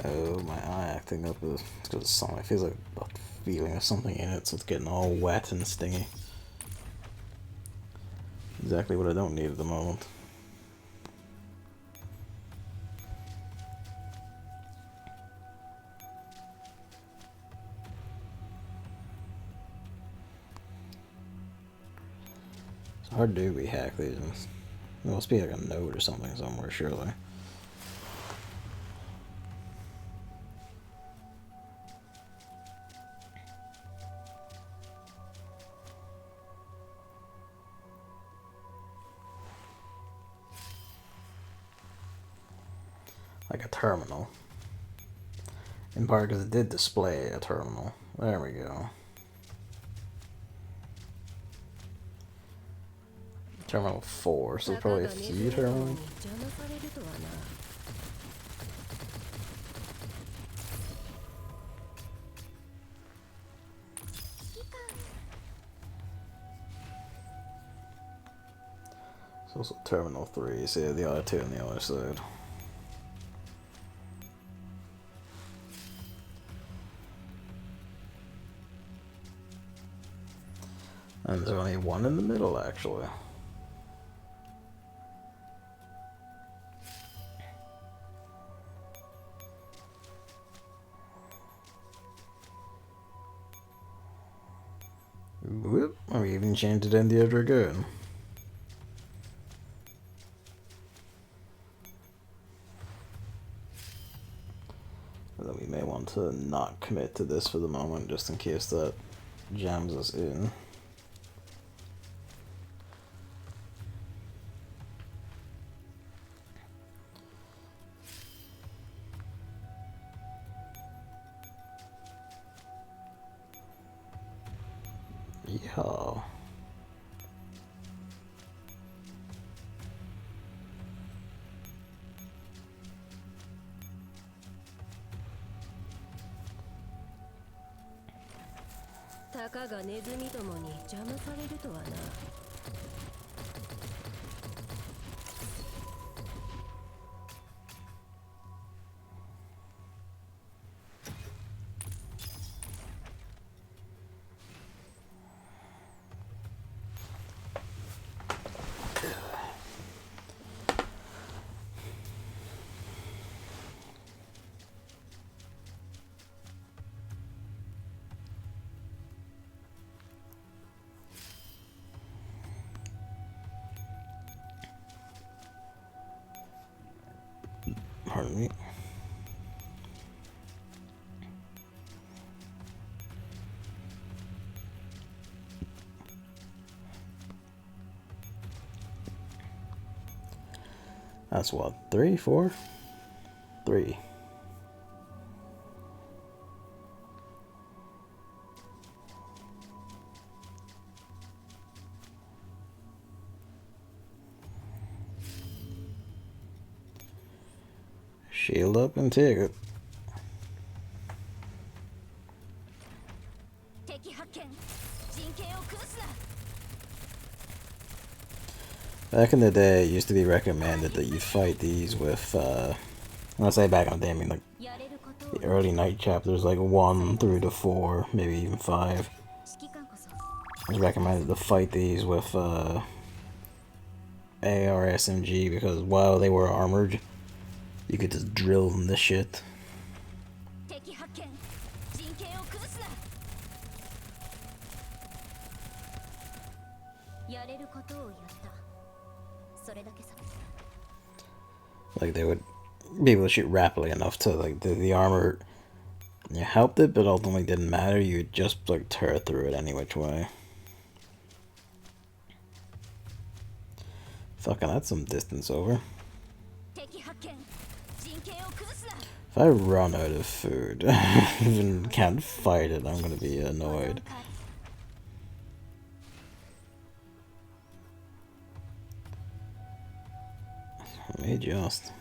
Oh, my eye acting up is because something. It feels like a feeling of something in it, so it's getting all wet and stingy. Exactly what I don't need at the moment. It's hard to do rehack these. There must be like a node or something somewhere, surely. like a terminal. In part because it did display a terminal. There we go. Terminal 4, so there's probably a few terminals. It's also terminal 3, so yeah, the other two on the other side. And there's only one in the middle, actually. Whoop, we even changed it in the other dragoon. Then we may want to not commit to this for the moment, just in case that jams us in. Yeah. Pardon me. That's what, 3, 4? 3. Shield up and take it. Back in the day, it used to be recommended that you fight these with, when I say back in the day, I mean like the early night chapters, like 1 through to 4, maybe even 5. It was recommended to fight these with AR SMG because while they were armored, you could just drill them to shit. Like they would be able to shoot rapidly enough to like the armor helped it, but ultimately didn't matter. You would just like tear through it any which way. Fucking that's some distance over. If I run out of food, even can't fight it, I'm gonna be annoyed. Let me just.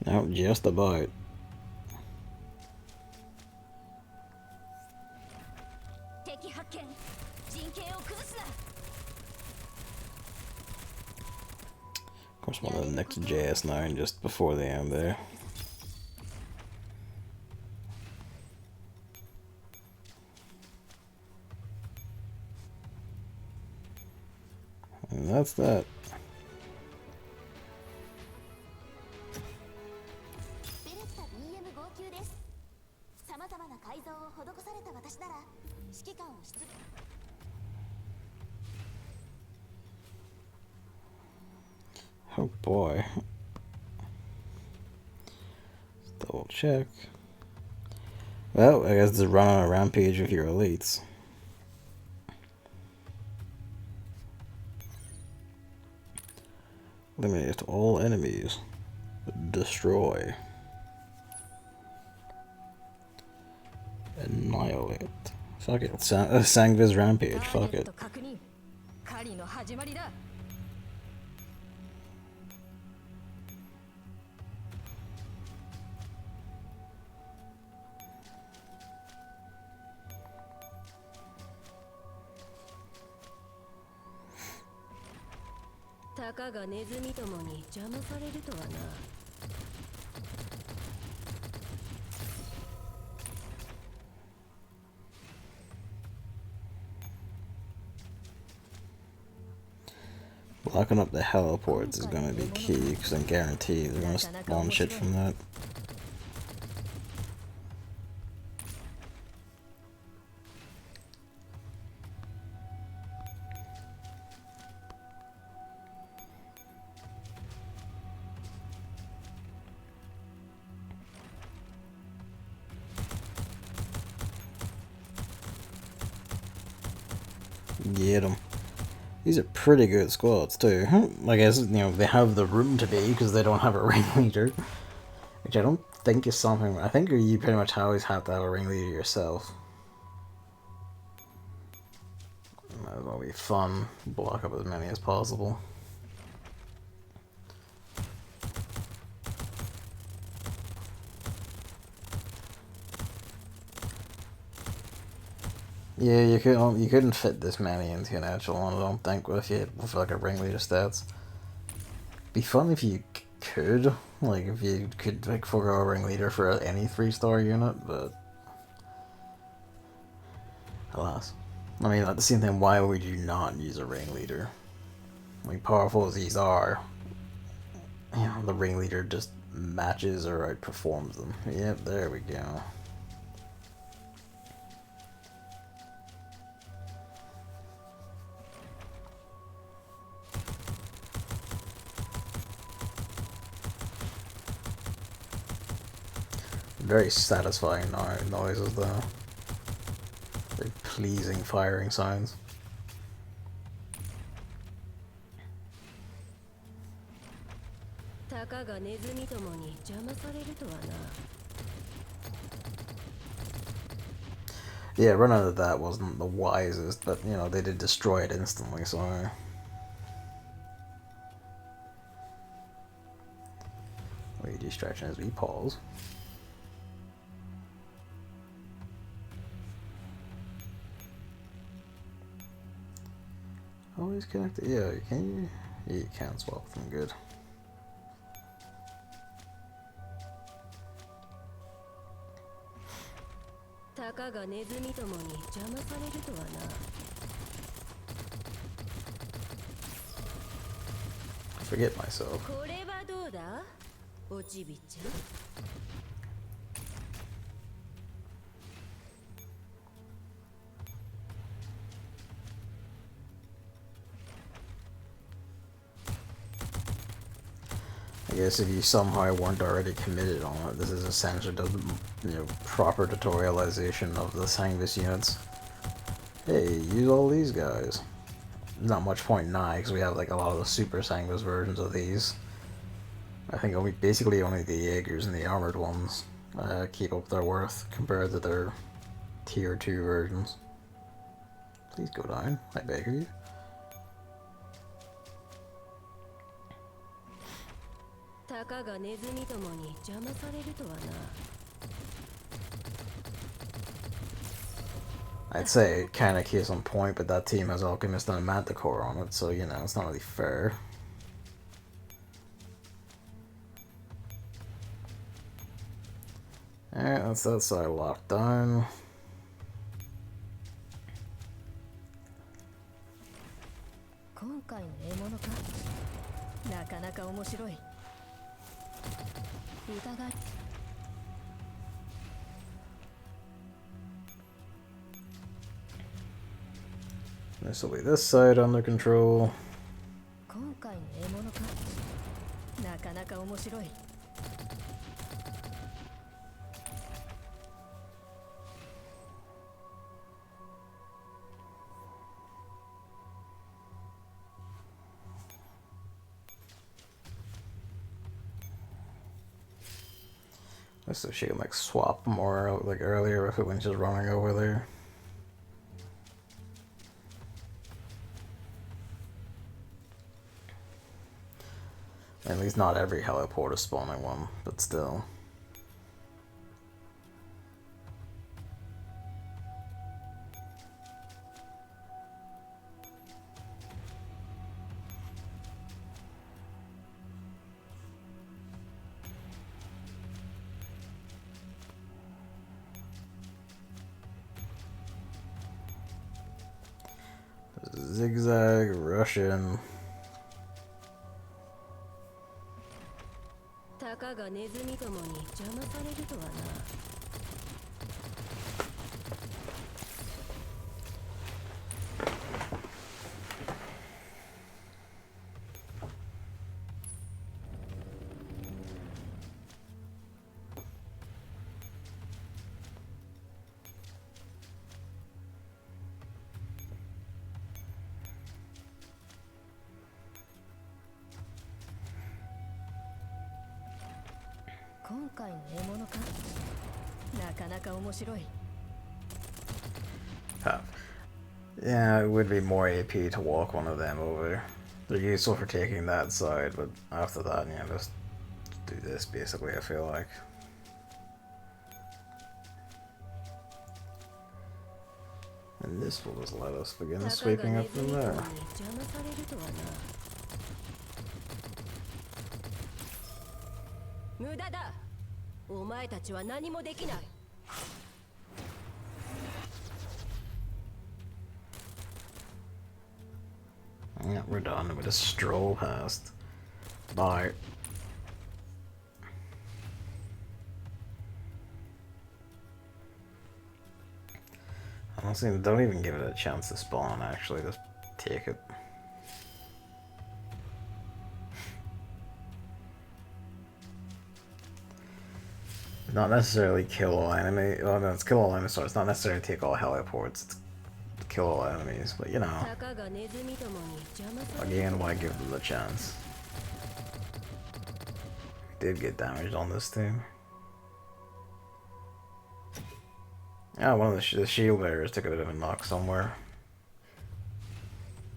No, just about. Of course, one of the next JS9 just before the end there. And that's that. Oh boy. Let's double check. Well, I guess just run on a rampage with your elites. Eliminate all enemies. Destroy. Annihilate. Fuck it. Sangvi's rampage. Fuck it. Blocking up the heliports is gonna be key, because I'm guaranteed they're gonna spawn shit from that. Get them. These are pretty good squads too. I guess, you know, they have the room to be because they don't have a ringleader, which I don't think is something. I think you pretty much always have to have a ringleader yourself. That'll be fun. Block up as many as possible. Yeah, you couldn't fit this many into an actual one, I don't think, with like a ringleader stats. Be fun if you could, like if you could like forego a ringleader for any 3-star unit, but alas. I mean, at the same time, why would you not use a ringleader? Like, powerful as these are, you know, the ringleader just matches or outperforms them. Yep, there we go. Very satisfying noises though. Very pleasing firing sounds. Yeah, running into that wasn't the wisest, but you know, they did destroy it instantly, so what are you distraction as we pause? Always connected. Yeah, can you? Yeah, you can swap them. Good. I forget myself. I guess if you somehow weren't already committed on it, this is essentially the, you know, proper tutorialization of the Sanguis units. Hey, use all these guys. Not much point now because we have like a lot of the super Sanguis versions of these. I think basically only the Jaegers and the armored ones keep up their worth compared to their tier 2 versions. Please go down, I beg of you. I'd say kinda case on point, but that team has Alchemist and a Manticore on it, so you know, it's not really fair. Alright, that's that side locked down. This will be this side under control. So she can like swap more like earlier with it when she's running over there. At least not every heliport is spawning one, but still. Zigzag, Russian. たかがネズミどもに邪魔されるとはな。今回の獲物か。なかなか面白い。Yeah, it would be more AP to walk one of them over. They're useful for taking that side, but after that, yeah, just do this basically, I feel like. And this will just let us begin sweeping up from there. 無駄だ。お前たちは何もできない。Yeah, we're done. We just stroll past. Bye. Honestly, don't even give it a chance to spawn, actually. Just take it. Not necessarily kill all enemy. Oh no, it's kill all enemies, so it's not necessarily take all heliports. It's kill all enemies, but you know. Again, why give them the chance? We did get damaged on this team. Yeah, one of the shield bearers took a bit of a knock somewhere.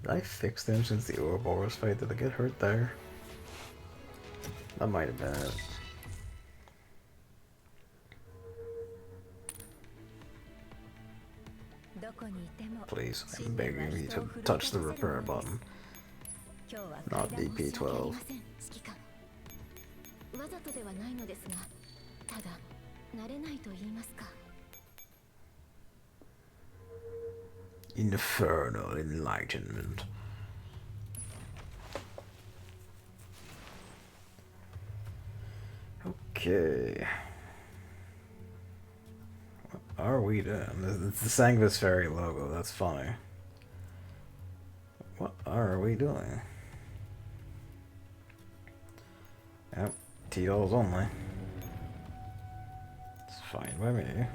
Did I fix them since the Ouroboros fight? Did they get hurt there? That might have been it. Please, I'm begging you to touch the repair button. Not DP12. Infernal enlightenment. Okay. What are we doing? It's the Sangvis Ferry logo, that's funny. What are we doing? Yep, $T only. It's fine by me.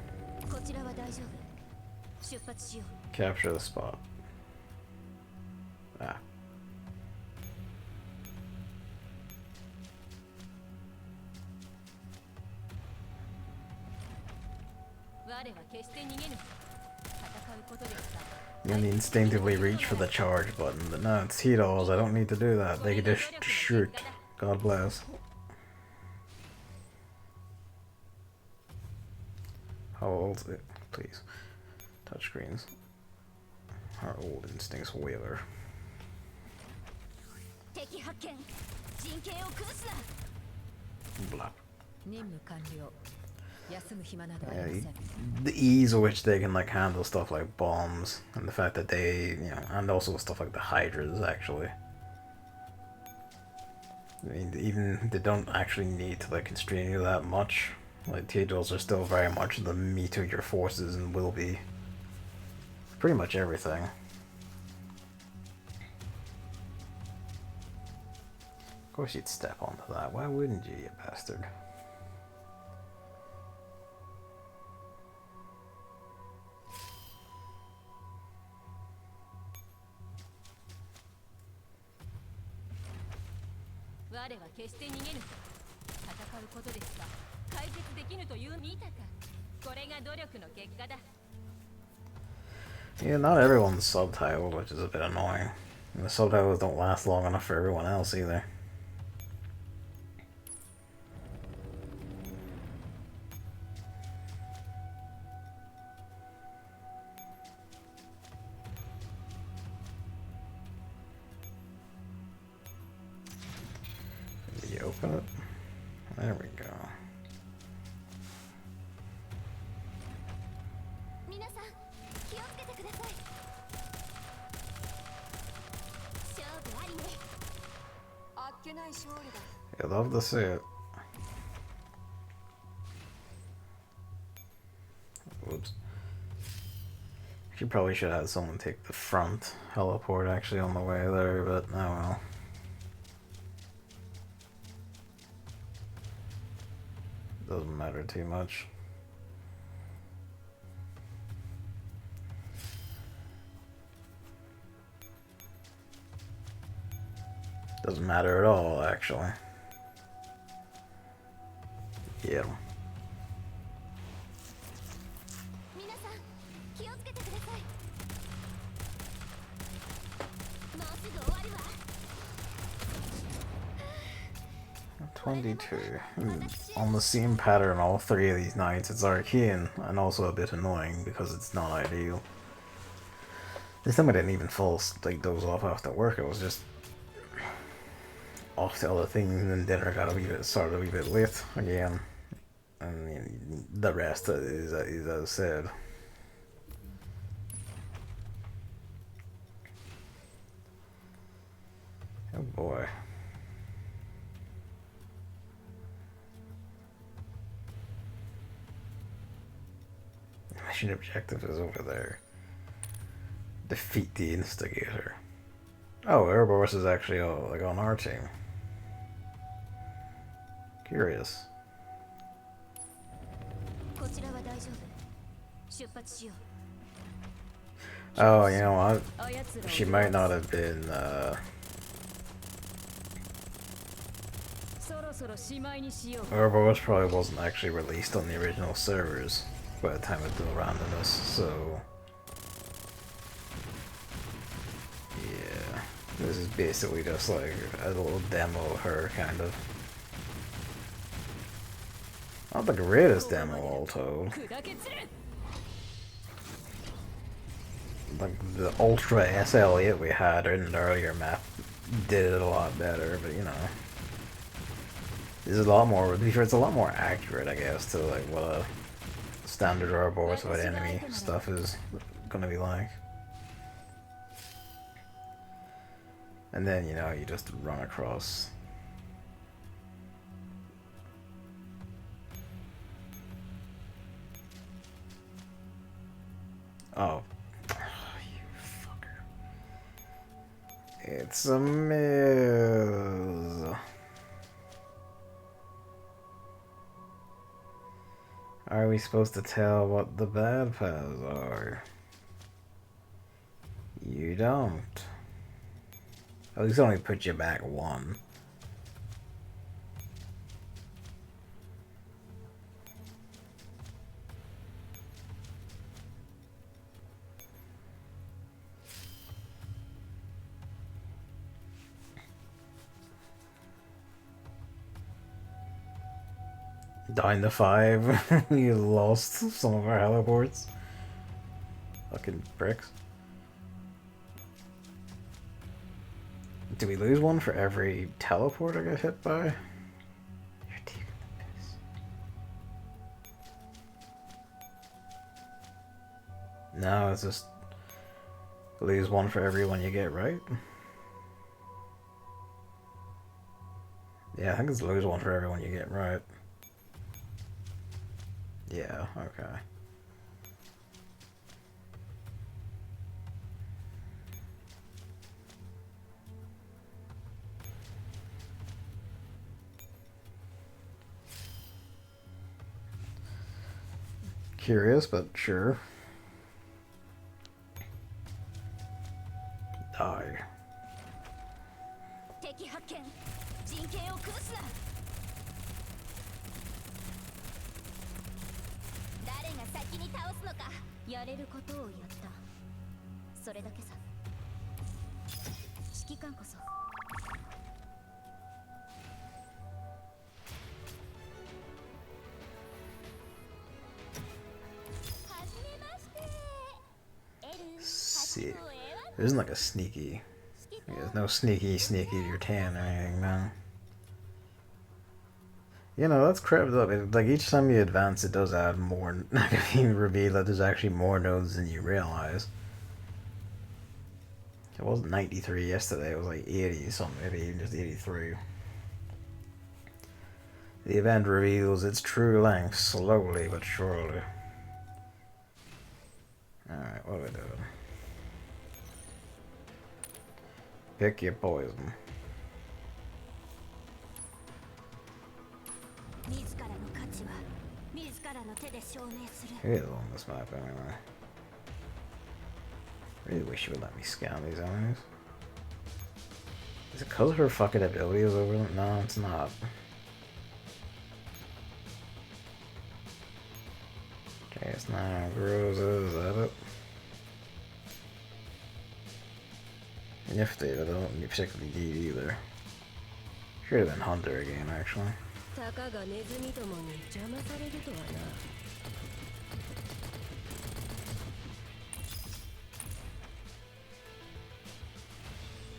Capture the spot. Ah. You only instinctively reach for the charge button, but no, it's $T. I don't need to do that. They can just shoot. God bless. How old is it? Please. Touchscreens. Our old instincts waver. Blah. The ease with which they can like handle stuff like bombs, and the fact that they, you know, and also stuff like the Hydras actually. I mean, even they don't actually need to like constrain you that much. Like T-Drills are still very much the meat of your forces and will be pretty much everything. Of course you'd step onto that. Why wouldn't you, you bastard? Yeah, not everyone's subtitled, which is a bit annoying. And the subtitles don't last long enough for everyone else either. Did you open it? There we go. I love to see it. Whoops. She probably should have had someone take the front heliport actually on the way there, but oh well. Doesn't matter too much. Doesn't matter at all, actually. Yeah. On the same pattern all three of these nights, it's arcane and also a bit annoying because it's not ideal. This time I didn't even fall like doze off after work. It was just off to other things, and then dinner got started a wee bit late again, and the rest is as said. Oh boy. Mission objective is over there. Defeat the instigator. Oh, Ouroboros is actually like on our team. Curious. Oh, you know what? She might not have been, Ouroboros probably wasn't actually released on the original servers by the time of the randomness, so... Yeah. This is basically just like a little demo of her, kind of. Not the greatest demo, all told. Like the Ultra SL8 we had in the earlier map did it a lot better, but you know. This is a lot more, to be fair, it's a lot more accurate, I guess, to like what a standard Ouroboros with enemy stuff is gonna be like. And then, you know, you just run across. Oh. You fucker. It's a miss. Are we supposed to tell what the bad paths are? You don't. At least only put you back one. Down to 5. We lost some of our heliports. Fucking bricks. Do we lose one for every teleport I get hit by? You're taking the piss. No, it's just lose one for every one you get right. Yeah, I think it's lose one for every one you get right. Yeah, okay. Curious, but sure. Die. 誰が先に倒すのか。やれることをやった。それだけさ。指揮官こそ。See, there isn't like a sneaky. There's no sneaky to your tan or anything, man. You know, that's crap though. Like each time you advance, it does add more. Like if you reveal that there's actually more nodes than you realize. It wasn't 93 yesterday. It was like 80 something, maybe even just 83. The event reveals its true length slowly but surely. Alright, what are we doing? Pick your poison. Who is on this map anyway? I really wish you would let me scan these enemies. Is it because her fucking ability is over them? No, it's not. Okay, it's not Groza, is that it? Nifty, that doesn't particularly need either. Should have been Hunter again, actually.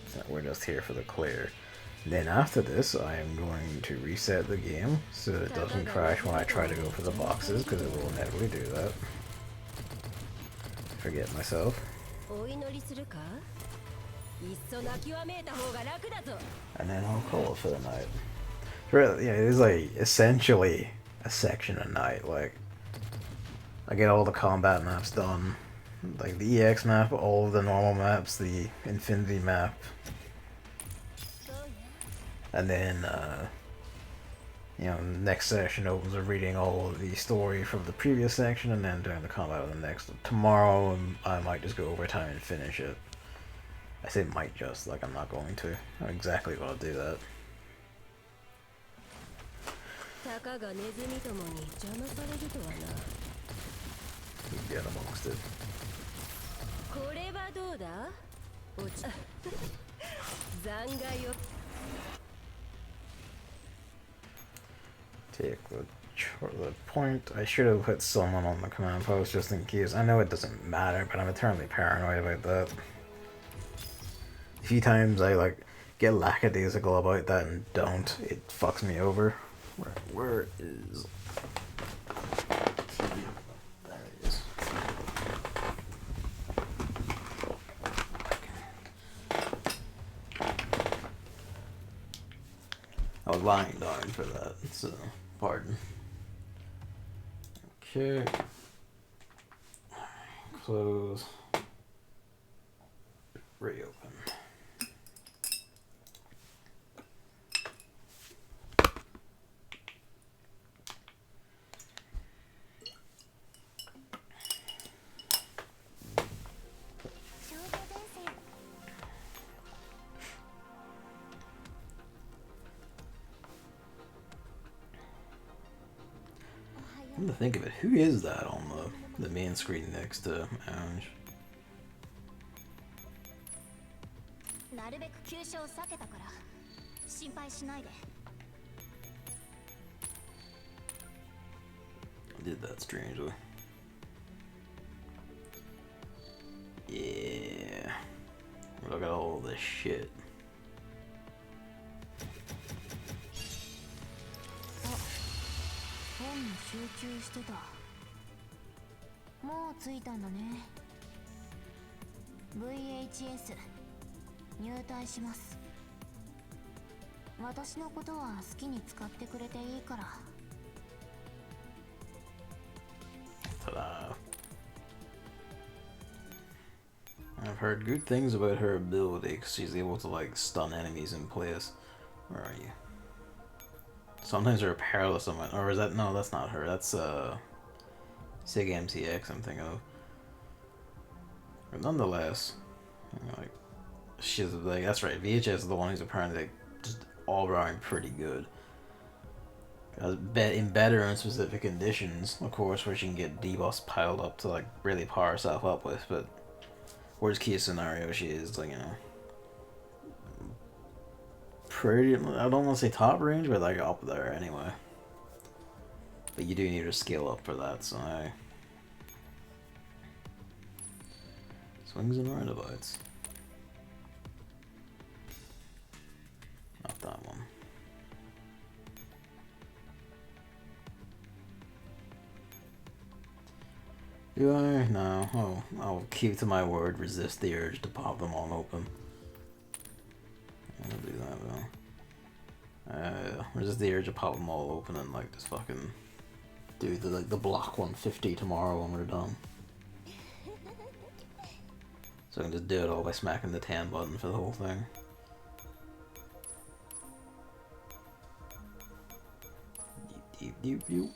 So we're just here for the clear. Then after this, I am going to reset the game so that it doesn't crash when I try to go for the boxes, because it will inevitably do that. Forget myself. And then I'll call it for the night. Really, yeah, it is like essentially a section a night. Like, I get all the combat maps done, like the EX map, all of the normal maps, the Infinity map, and then you know, next section opens with reading all of the story from the previous section, and then doing the combat of the next. Tomorrow, I might just go overtime and finish it. I say might just, like I'm not going to. I'm exactly gonna do that. Get amongst it. Take the point. I should have put someone on the command post just in case. I know it doesn't matter, but I'm eternally paranoid about that. A few times I like get lackadaisical about that and don't. It fucks me over. Where is? There it is. I was lying down for that, so pardon. Okay. Close. Reopen. Come to think of it, who is that on the main screen next to Ange? I did that strangely. Yeah. Look at all this shit. VHS 入隊します。私のことは好きに使ってくれていいから。Ta-da. I've heard good things about her ability because she's able to like stun enemies in place. Where are you? Sometimes they're powerless on my, or is that, no, that's not her. That's Sig MCX I'm thinking of. But nonetheless, you know, like she's like, that's right. VHS is the one who's apparently like, just all around pretty good. In better and specific conditions, of course, where she can get debuffs piled up to like really power herself up with, but worst case scenario, she is like, you know, pretty, I don't want to say top range, but like up there anyway. But you do need to scale up for that, so swings and roundabouts. Not that one. Do I? No. Oh, I'll keep to my word, resist the urge to pop them all open. I'll do that though. Resist the urge to pop them all open and like just fucking do the block 150 tomorrow when we're done. So I can just do it all by smacking the 10 button for the whole thing. Deep.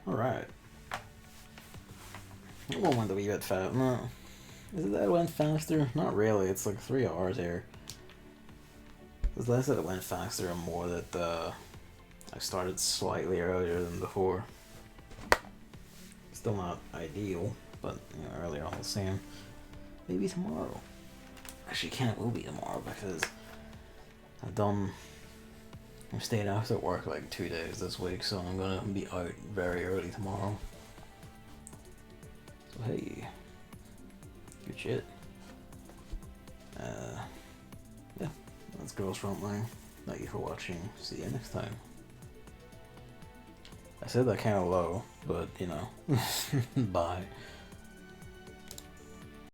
Alright. That one went a wee bit fast. No. Is it that it went faster? Not really, it's like 3 hours here. It's less that it went faster and more that I started slightly earlier than before. Still not ideal, but you know, earlier all the same. Maybe tomorrow. Actually, it will be tomorrow because I'm staying after work like 2 days this week, so I'm gonna be out very early tomorrow. So hey, good shit. Yeah, that's Girls Frontline. Thank you for watching. See you next time. I said that kind of low, but you know, bye.